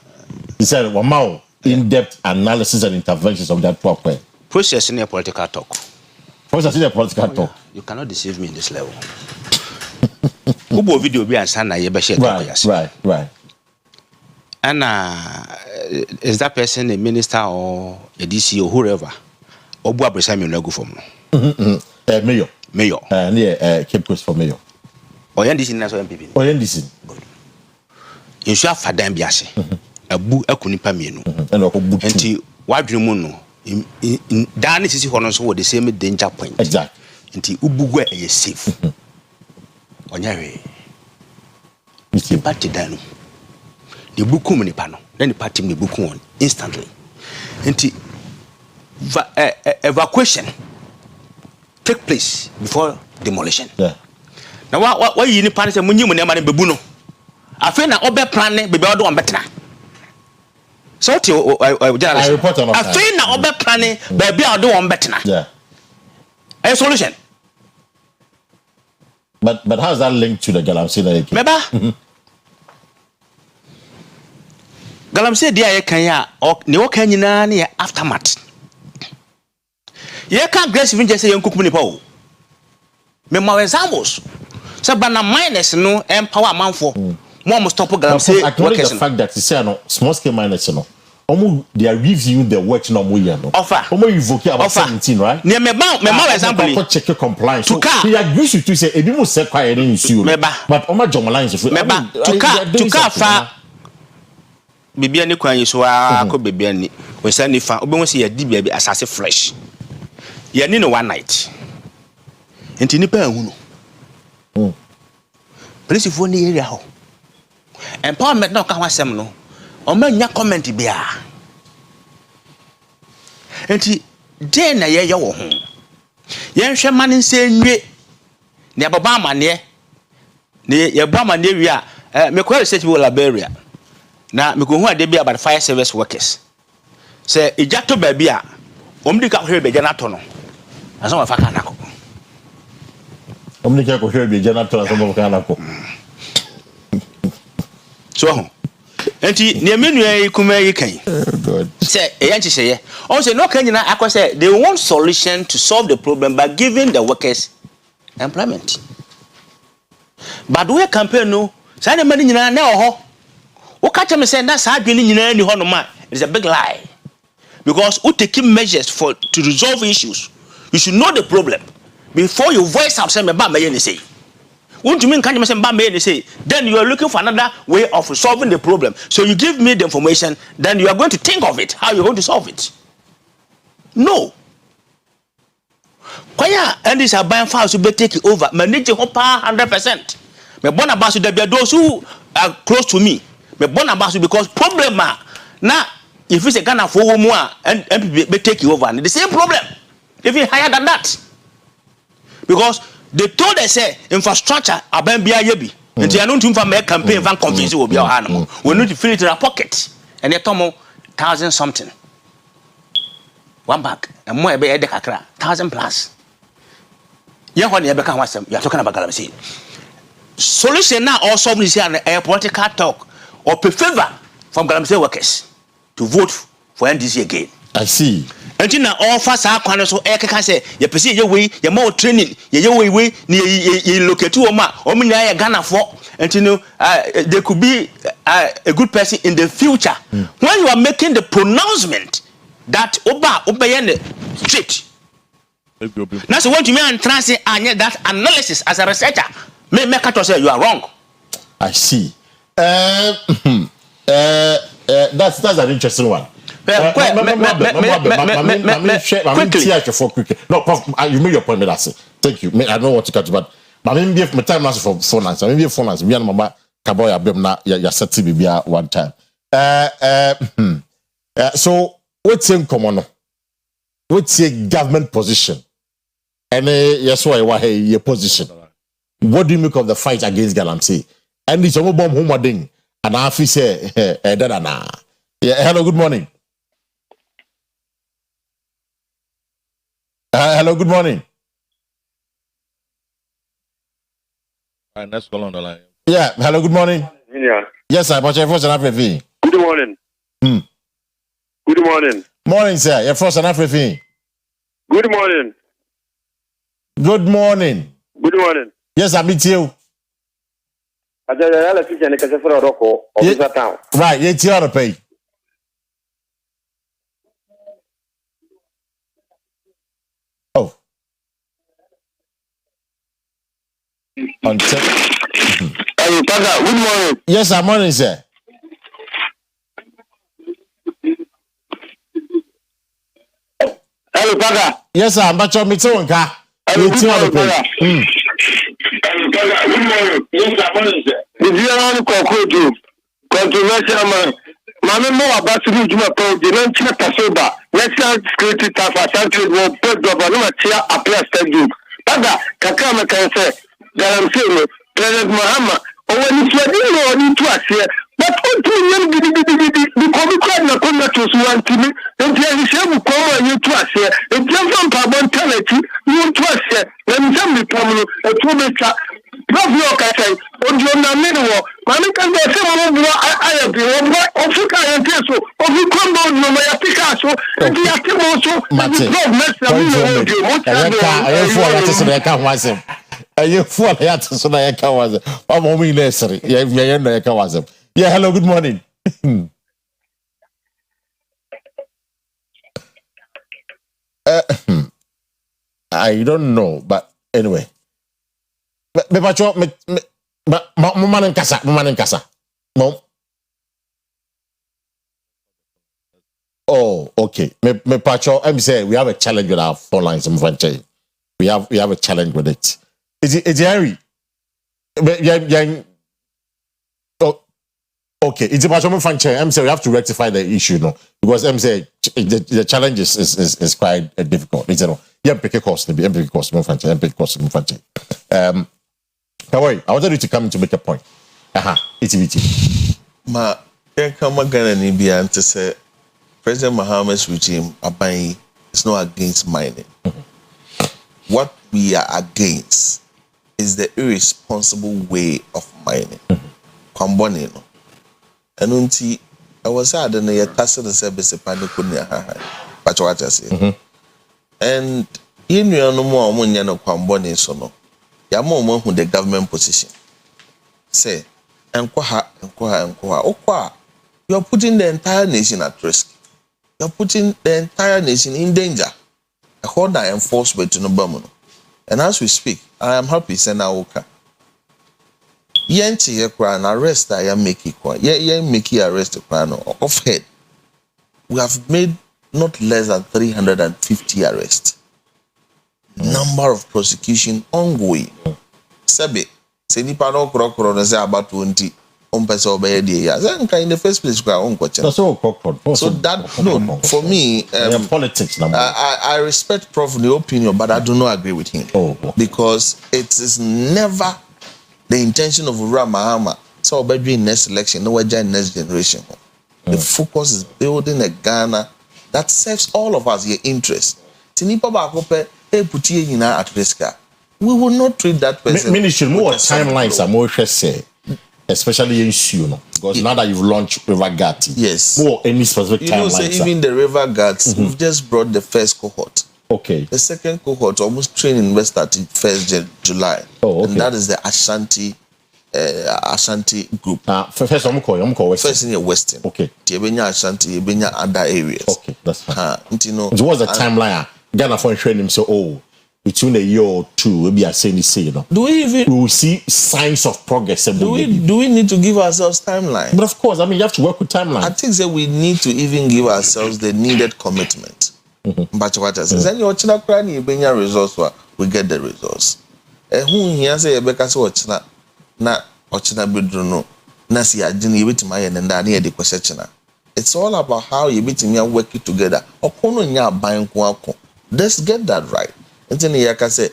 He said, "Wow, in-depth analysis and interventions of that proper process in a political talk." Process in a political talk. You cannot deceive me in this level. Kubo video be answer na ye be share talk yes. Right. And is that person a minister or a DC or whoever? Obu abresa me no go for no. Mayor. Near Cape Coast for mayor. Oyendisi na so MPP. Oyendisi. Insu afadan bi ase. Abu akunipa mienu. And obu. Enti wadwene mu no. Dan sisi ho no so wo the same danger point. Exactly. Enti ubugu e safe. Onyawe. Mr. Party danu. The bukum ni pano. Then the party ni bukum on instantly. Enti evacuation take place before demolition. Yeah. Now what you need panic say munyi mu na ma bebu no. Afi na obe plan ne bebe odo on betena. So ti I report on afi na obe plan ne bebe odo on betena. Yeah. A solution. But how is that linked to the Galamsey that you Meba. Galamsey dia ye kan ya ne wo kan nyina ne aftermath. Ye can grace even just say yankukum ni pa o. Me ma examples. So bana miners no empower manfo. Mo mo stop Galamsey. Acknowledge the fact that you say no small scale miners no. They are reviewing the work no more no. Offer. You vote about 17, right? Ne me example. Check your compliance. So he agrees with you say ebi mo say quiet in you. But oma jomalines to car fa bibia ni kwan yiso akọ bibia ni. We say ni fa obi won say ya di bia bi asase fresh. Ya ni no one night. Enti ni pa hu no. Police fo ni area ho. Empowerment no ka wasem no. O ma nya comment bia. Enti den na ye wo ho. Ye hwe mane nse nwe. Ne baba amane. Ne ye baba amane wi a me ko research wo Liberia. Na me ko hu ade bia about fire service workers. Say ejato ba bia omdi ka hwe be jana to no. Aso ma fa kana ko. Omni ka ko hwe be jana to aso ma fa kana ko. So enti ne menu e kuma yi kan. God. Say e yanchi say also no kan nyina akose they want solution to solve the problem by giving the workers employment. But we campaign no say na mani nyina na ho. Wo ka tell me say that sa adwene nyina ni ho no ma it is a big lie. Because who taking measures to resolve issues. You should know the problem before you voice out say me ba me say. Won't you mean can you say ba me say? Then you are looking for another way of solving the problem. So you give me the information, then you are going to think of it how you're going to solve it. No. Kwaya and this are buying files to be taken over. Manage your 100%. Me born about there be those who are close to me. Me born about because problem now if it's a Ghana for more and be take you over and the same problem. Even higher than that. Because they told us say infrastructure abambia yebi. And they are not to make campaign van convince will be our animal. We need to fill it in our pocket. And they told me 1,000 something. One bag. And more be the kakra 1,000 plus. Yeah, when you become wasem, you are talking about Galamsey. Solution now also is here a political talk or favor from Galamsey workers to vote for NDC again. I see. enti na offer saa kwan so e keka say ye pese ye we ye more training ye we ni locate wo ma o mu nya ye Ghana for enti no there could be a good person in the future when you are making the pronouncement that oba obeyene straight. Now, so what you mean and translate that analysis as a researcher may make us say you are wrong. I see. That's an interesting one. Quickly. No, you made your point, Medasi. Thank you. I don't want to cut you, but I mean, my time last for phone lines. I mean, phone lines. Me and Mama Kaboya Bemna ya seti bibia one time. So what's in common? What's your government position? And yes, why your position? What do you make of the fight against Galamsey? And it's a bomb home ding. And I feel say, hello, good morning. Hello, good morning. All right, let's go on the line. Yeah, hello, good morning. Yeah. Yes, sir. But your first and African. Good morning. Good morning. Morning, sir. Your first and African. Good morning. Good morning. Good morning. Yes, I meet you. Right, it's your pay. Oh. Good morning. Yes, I'm morning, sir. Hello, Paga. Yes, sir. I'm back on me too, Nka. It's your pay. Good morning. Yes, I'm morning, sir. Did you know the controversial man? Mama mo abasiru juma ko de nan china tasoba national security staff asante wo put up no matia apply stadium Paga kaka me kan say Galamsey no President Mahama o wani twadi no oni to ase but on to yen bidi because we quite na come to so antimi enti e se bu ko ma you to ase enti from pabon talenti you to ase na nsam bi pamno e to be ta Governor Katai, on your Namido, Mammy can go to I of Africa and Peso, of you come on my Picasso, and the Akimoso, yeah, hello, good morning. I don't know, but anyway. Me pacho me manen kasa. Mom. Oh, okay. Me pacho, I'm saying we have a challenge with our phone lines in French. We have a challenge with it. Is it Harry? Oh, okay. It's about some French. I'm saying we have to rectify the issue, no, because I'm saying the challenge is quite difficult. It's yeah, pick a course, maybe pick a course, more French, pick a course, more French. I wanted you to come to make a point. It's Ma, come again and India to say President Mahama's regime is not against mining. What we are against is the irresponsible way of mining. Kwambonino. And unti I was sad and I tasted the service a panic but what I say. And in your no more money no kwamboni so no. Yamo who the government position. Say, Okwa, you are putting the entire nation at risk. You are putting the entire nation in danger. I hold that enforcement to Nobamono. And as we speak, I am happy Sena Oka. Yanti Ekran arrest I am making arrest off head. We have made not less than 350 arrests. Number of prosecution ongoing. Sabe, say ni pano krokro na say about 20 person obey the years. In the first place, so that no, for me, politics. I respect Prof. the opinion, but I do not agree with him because it is never the intention of Ura Mahama. So obey next election, no next generation. The focus is building a Ghana that serves all of us your interest. Tinipa bakope putie nyina at risk. We will not treat that person. Ministry more timelines are more say. especially in Suno, because now that you've launched River Gati, yes, more any specific timeline. Say even the River Gats, we've just brought the first cohort. Okay. The second cohort almost training will start in 1st July. Oh, okay. And that is the Ashanti group. First I'm calling First in the Western. Okay. Tiebenya Ashanti, Tiebenya other areas. Okay, that's fine. You know. So what's the timeline? Ghana for training so between a year or two, we'll be saying this, you know. Do we even we will see signs of progress? Do we need to give ourselves timeline? But of course, I mean you have to work with timeline. I think that we need to even give ourselves the needed commitment. But what I say, you results, we get the results. Who here say Rebecca so na ochina bedruno na si adini yebiti ma yen nda na the question. It's all about how you bit me working together. Okono nya ban ko. Let's get that right. And then Yaka say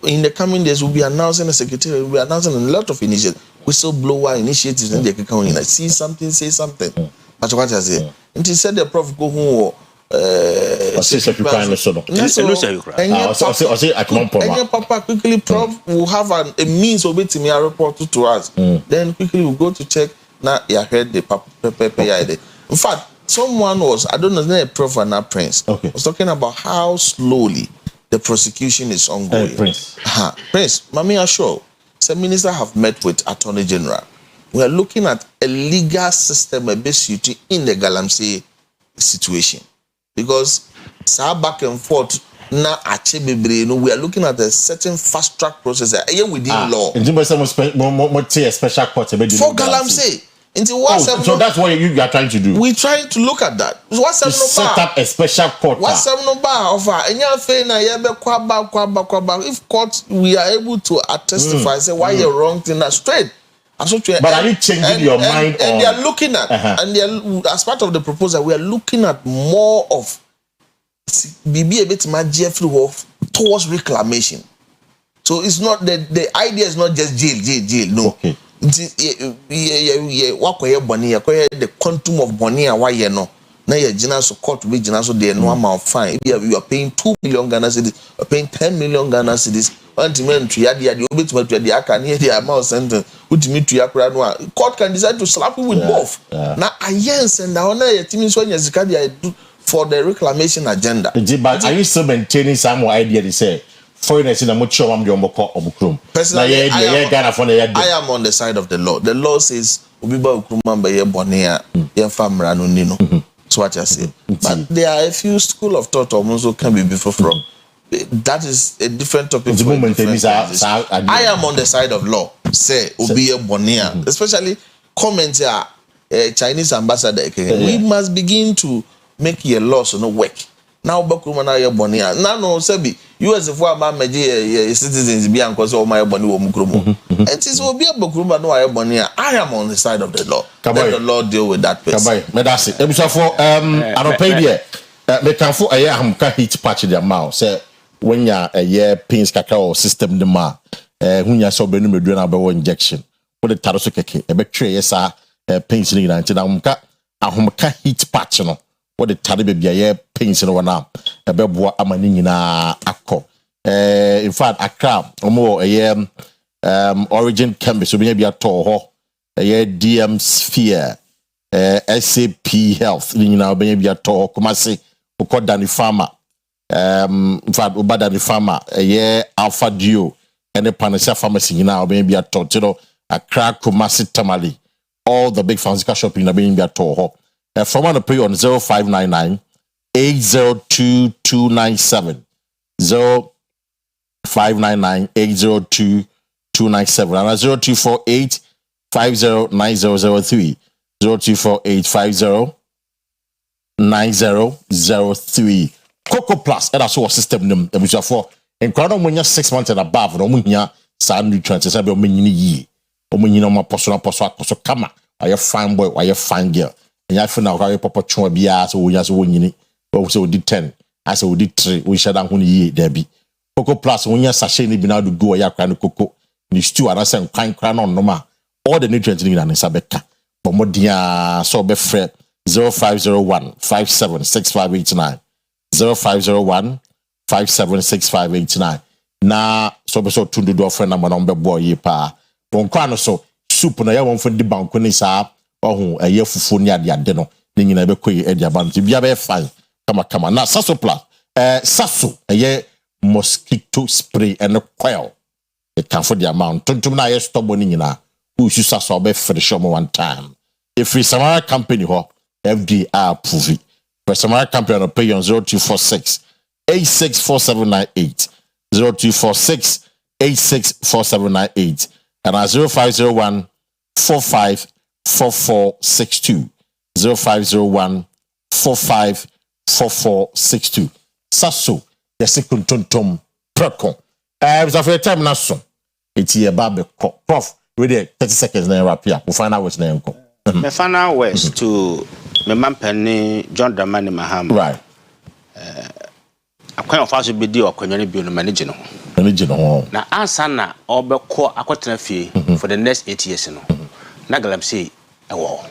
in the coming days we'll be announcing the secretary, we'll be announcing a lot of initiatives, whistleblower initiatives in the account. See something, say something. But what I say, and he said the prof go home. Papa quickly prof will have a means of it me report to us. Then quickly we'll go to check. Now you heard the papa. In fact, someone was, I don't know, a prof and not Prince. Okay. Was talking about how slowly the prosecution is ongoing. Prince. Prince, Mami Asho, some minister have met with Attorney General. We are looking at a legal system in the Galamsey situation. Because back and forth now we are looking at a certain fast track process within law. Special court for Galamsey. So that's what you are trying to do. We're trying to look at that. Set up a special court. If court we are able to testify, say why you're wrong thing that's straight. But are you changing your mind? And they are looking at, and they are, as part of the proposal, we are looking at more of BB a bit towards reclamation. So it's not the idea is not just jail. No. Okay. The quantum of money and why you know. Now you're so court we so they no amount fine. You are paying 2 million Ghana cedis, you're paying 10 million Ghana cedis. Ultimately, the amount sentence. Court can decide to slap you with both. Now I and the for the reclamation agenda. But are you still maintaining some more idea to say? Personally, I am on the side of the law. The law says so what I say. But there are a few school of thought also can be before from. That is a different topic. I am on the side of law. Say Obiye Bonia, especially comments Chinese ambassador. We must begin to make your laws no work. Now Bakruma na Bonia. Now Sebi, US if one man citizens be and cause all my boni womukrumo. And this will be a Bakruma no Bonia. I am on the side of the law. Let the law deal with that person. Medasi. For I don't pay there. They can for a year hamka hit patch their mouth. Say when ya a year pins cacao system the ma when ya so benu medue na be injection what the taroso keke e be tray yes pins ni na nti na ahomka heat patch no what the tare be bia pins no na e be boa amani nyina akọ in fact Accra omo a year origin campus so bia to ho a year DM Sphere SAP Health ni nyina bia to Kumasi ukoda ni farmer in fact ubada the farmer Alpha Duo and the Panacea pharmacy now maybe at Totino Accra Kumasi Tamale all the big pharmaceutical shopping being at Toho from one to pay on 0599 802 297 0599 802 297 and 0248 509003 0248 509003 Cocoa Plus, that's our system name. For and crowd on 6 months and above, no munya sound nutrients, and be ye. Omunino, my personal so come. Are you fine boy? Are you fine girl? And I feel now how you papa chua be as we as winning. But we did 10, I said we did 3, we shut down ye, Debbie. Cocoa Plus, when you're sashing, be now to go a yak and cocoa. You stew and I send kind crown on no ma. All the nutrients in Sabeka. But more dear, so be fret 0501 576589. 0501 576589. Na so be so tundu do friend number boy pa. Bon kwano so soup na ya won for di banko ni sa ohu eye fufu ni ade no ni nyina be koyi e dia ban ti bia be fine kama na saso plus saso eye mosquito spray and coil it can for the amount tontum na ye stop ni nyina who should saso be finish one time if it's some company ho FDA approve for some company on pay on 0246 864798 0246 864798 and 0501 454462 0501 454462 saso yesi kuntontom preko it's after time na so eti e ba be prof we dey 30 seconds na wrap here we find out what's na enko me final words to me mampani John Dramani Mahama right akwan of aso be di okwanyane bi no manage no na ansa na obekọ akotena fie for the next 8 years no na galam say ewo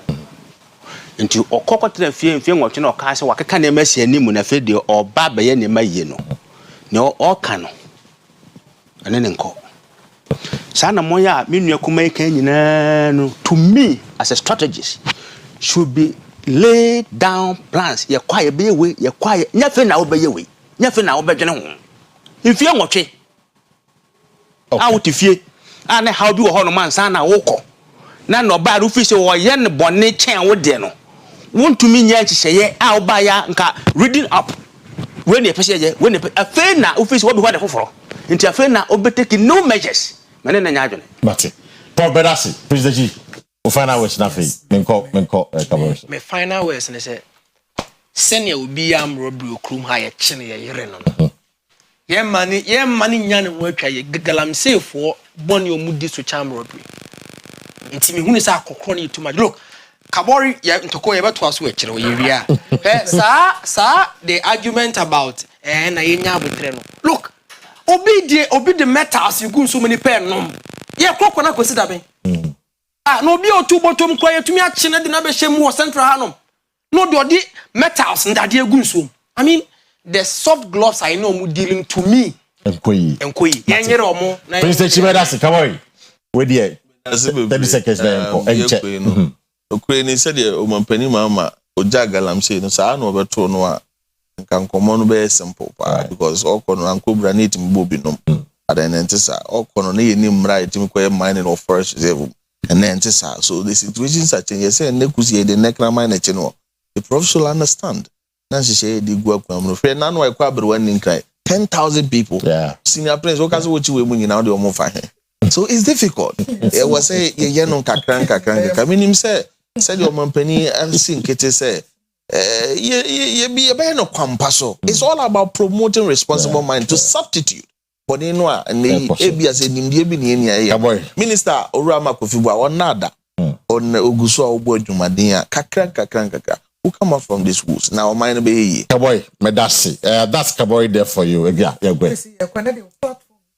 nti okokotena fie nwotwe na oka se wakeka na emasi animu na fe de oba baye ne maye no ne oka no ane ne nko sana moya menu akuma kan nyina no to me as a strategist should be lay down plans ye kwaye be we ye kwaye nya fe na obaye we nya fe na obedwene ho mfie nwotwe out fie ane how bi wo ho no man sana wokọ na no ba ru fi se wo ye ne bone chen wo de no wontumi nya chihyeye a wo ba ya nka reading up when you pese ye when afa na office wo bi ho de foforo nti afa na obeteki no measures mane na nya adwene but Paul Bedasi president G o final words na fe menko coverage me final words ne say senior obi am robbery okrum ha ye chene ye yere no ye mani nyane wo atwa ye galamsefo boni omudi so cham robbery ntimi hunu sa akokro ne too much look kabori ye ntoko ye beto aso e kire wo ye wia sa the argument about na ye nya abotre no look obi the metals you go so many pen no ye kokko na kwesi da ben no obi otu botom kwa ye tumi a chene de na be hye mu central hanom no de odi metals ndade agun so I mean the soft gloves I know mu dealing to me enkoyi ye nyere omo na Prince Chimedasi kabori we there 30 seconds na enko enche okwe ni said o mampani mama oja galamse no sa na obeto no a nka nkomo no be simple pa because okono ankobra na etim bobi no adenentisa okono na ye ni mra etim koye mining of forest reserve enentisa so the situations are changing say nekusi the nekra mine chino the prof should understand na she dey go akwa no fe na no ekwa abre one nkrai 10,000 people senior prince o kaso wochi we mu nyina o de omo fa he so it's difficult it was say ye no kakran minim say said your company and sinkete say ye be no kwampa so it's all about promoting responsible mind to substitute but you know and e as nimdie bi ne ya minister Orama Kofibua on nada on oguso obo adwumaden a kakran who come up from these woods now mine be Kaboy medasi that's Kaboy there for you yeah go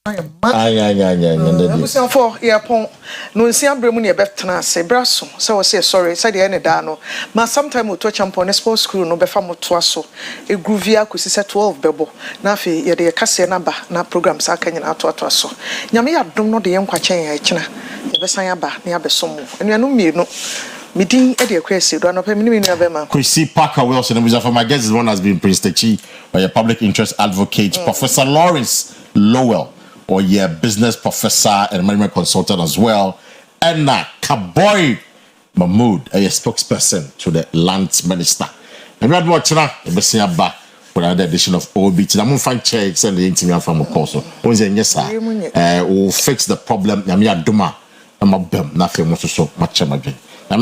Abusian for earpon no nsia bremu ne betena se braso se wo say sorry say de ne da no ma sometime we to champion sports school no be fa moto aso e groovia kusi se 12 bebo na afi ye de kase na ba na programs aka nyina ato aso nyame ya dom no de ye nkwa chen ya kina ye be san ya ba ne ya be somo enuanu mienu midin e de Akua Asieduaa no pe minimi na be ma Kwesi Parker Wilson and for my guest is one has been Prince Techi by a public interest advocate Professor Lawrence Lowell or your business professor and management consultant as well. And Kaboy Mahmood, a spokesperson to the land minister. And we had watching that, back with another edition of OBT. I'm going to find checks and the intimate from a course. Yes, sir. We'll fix the problem. I'm Duma. I'm a bum. Nothing more so much.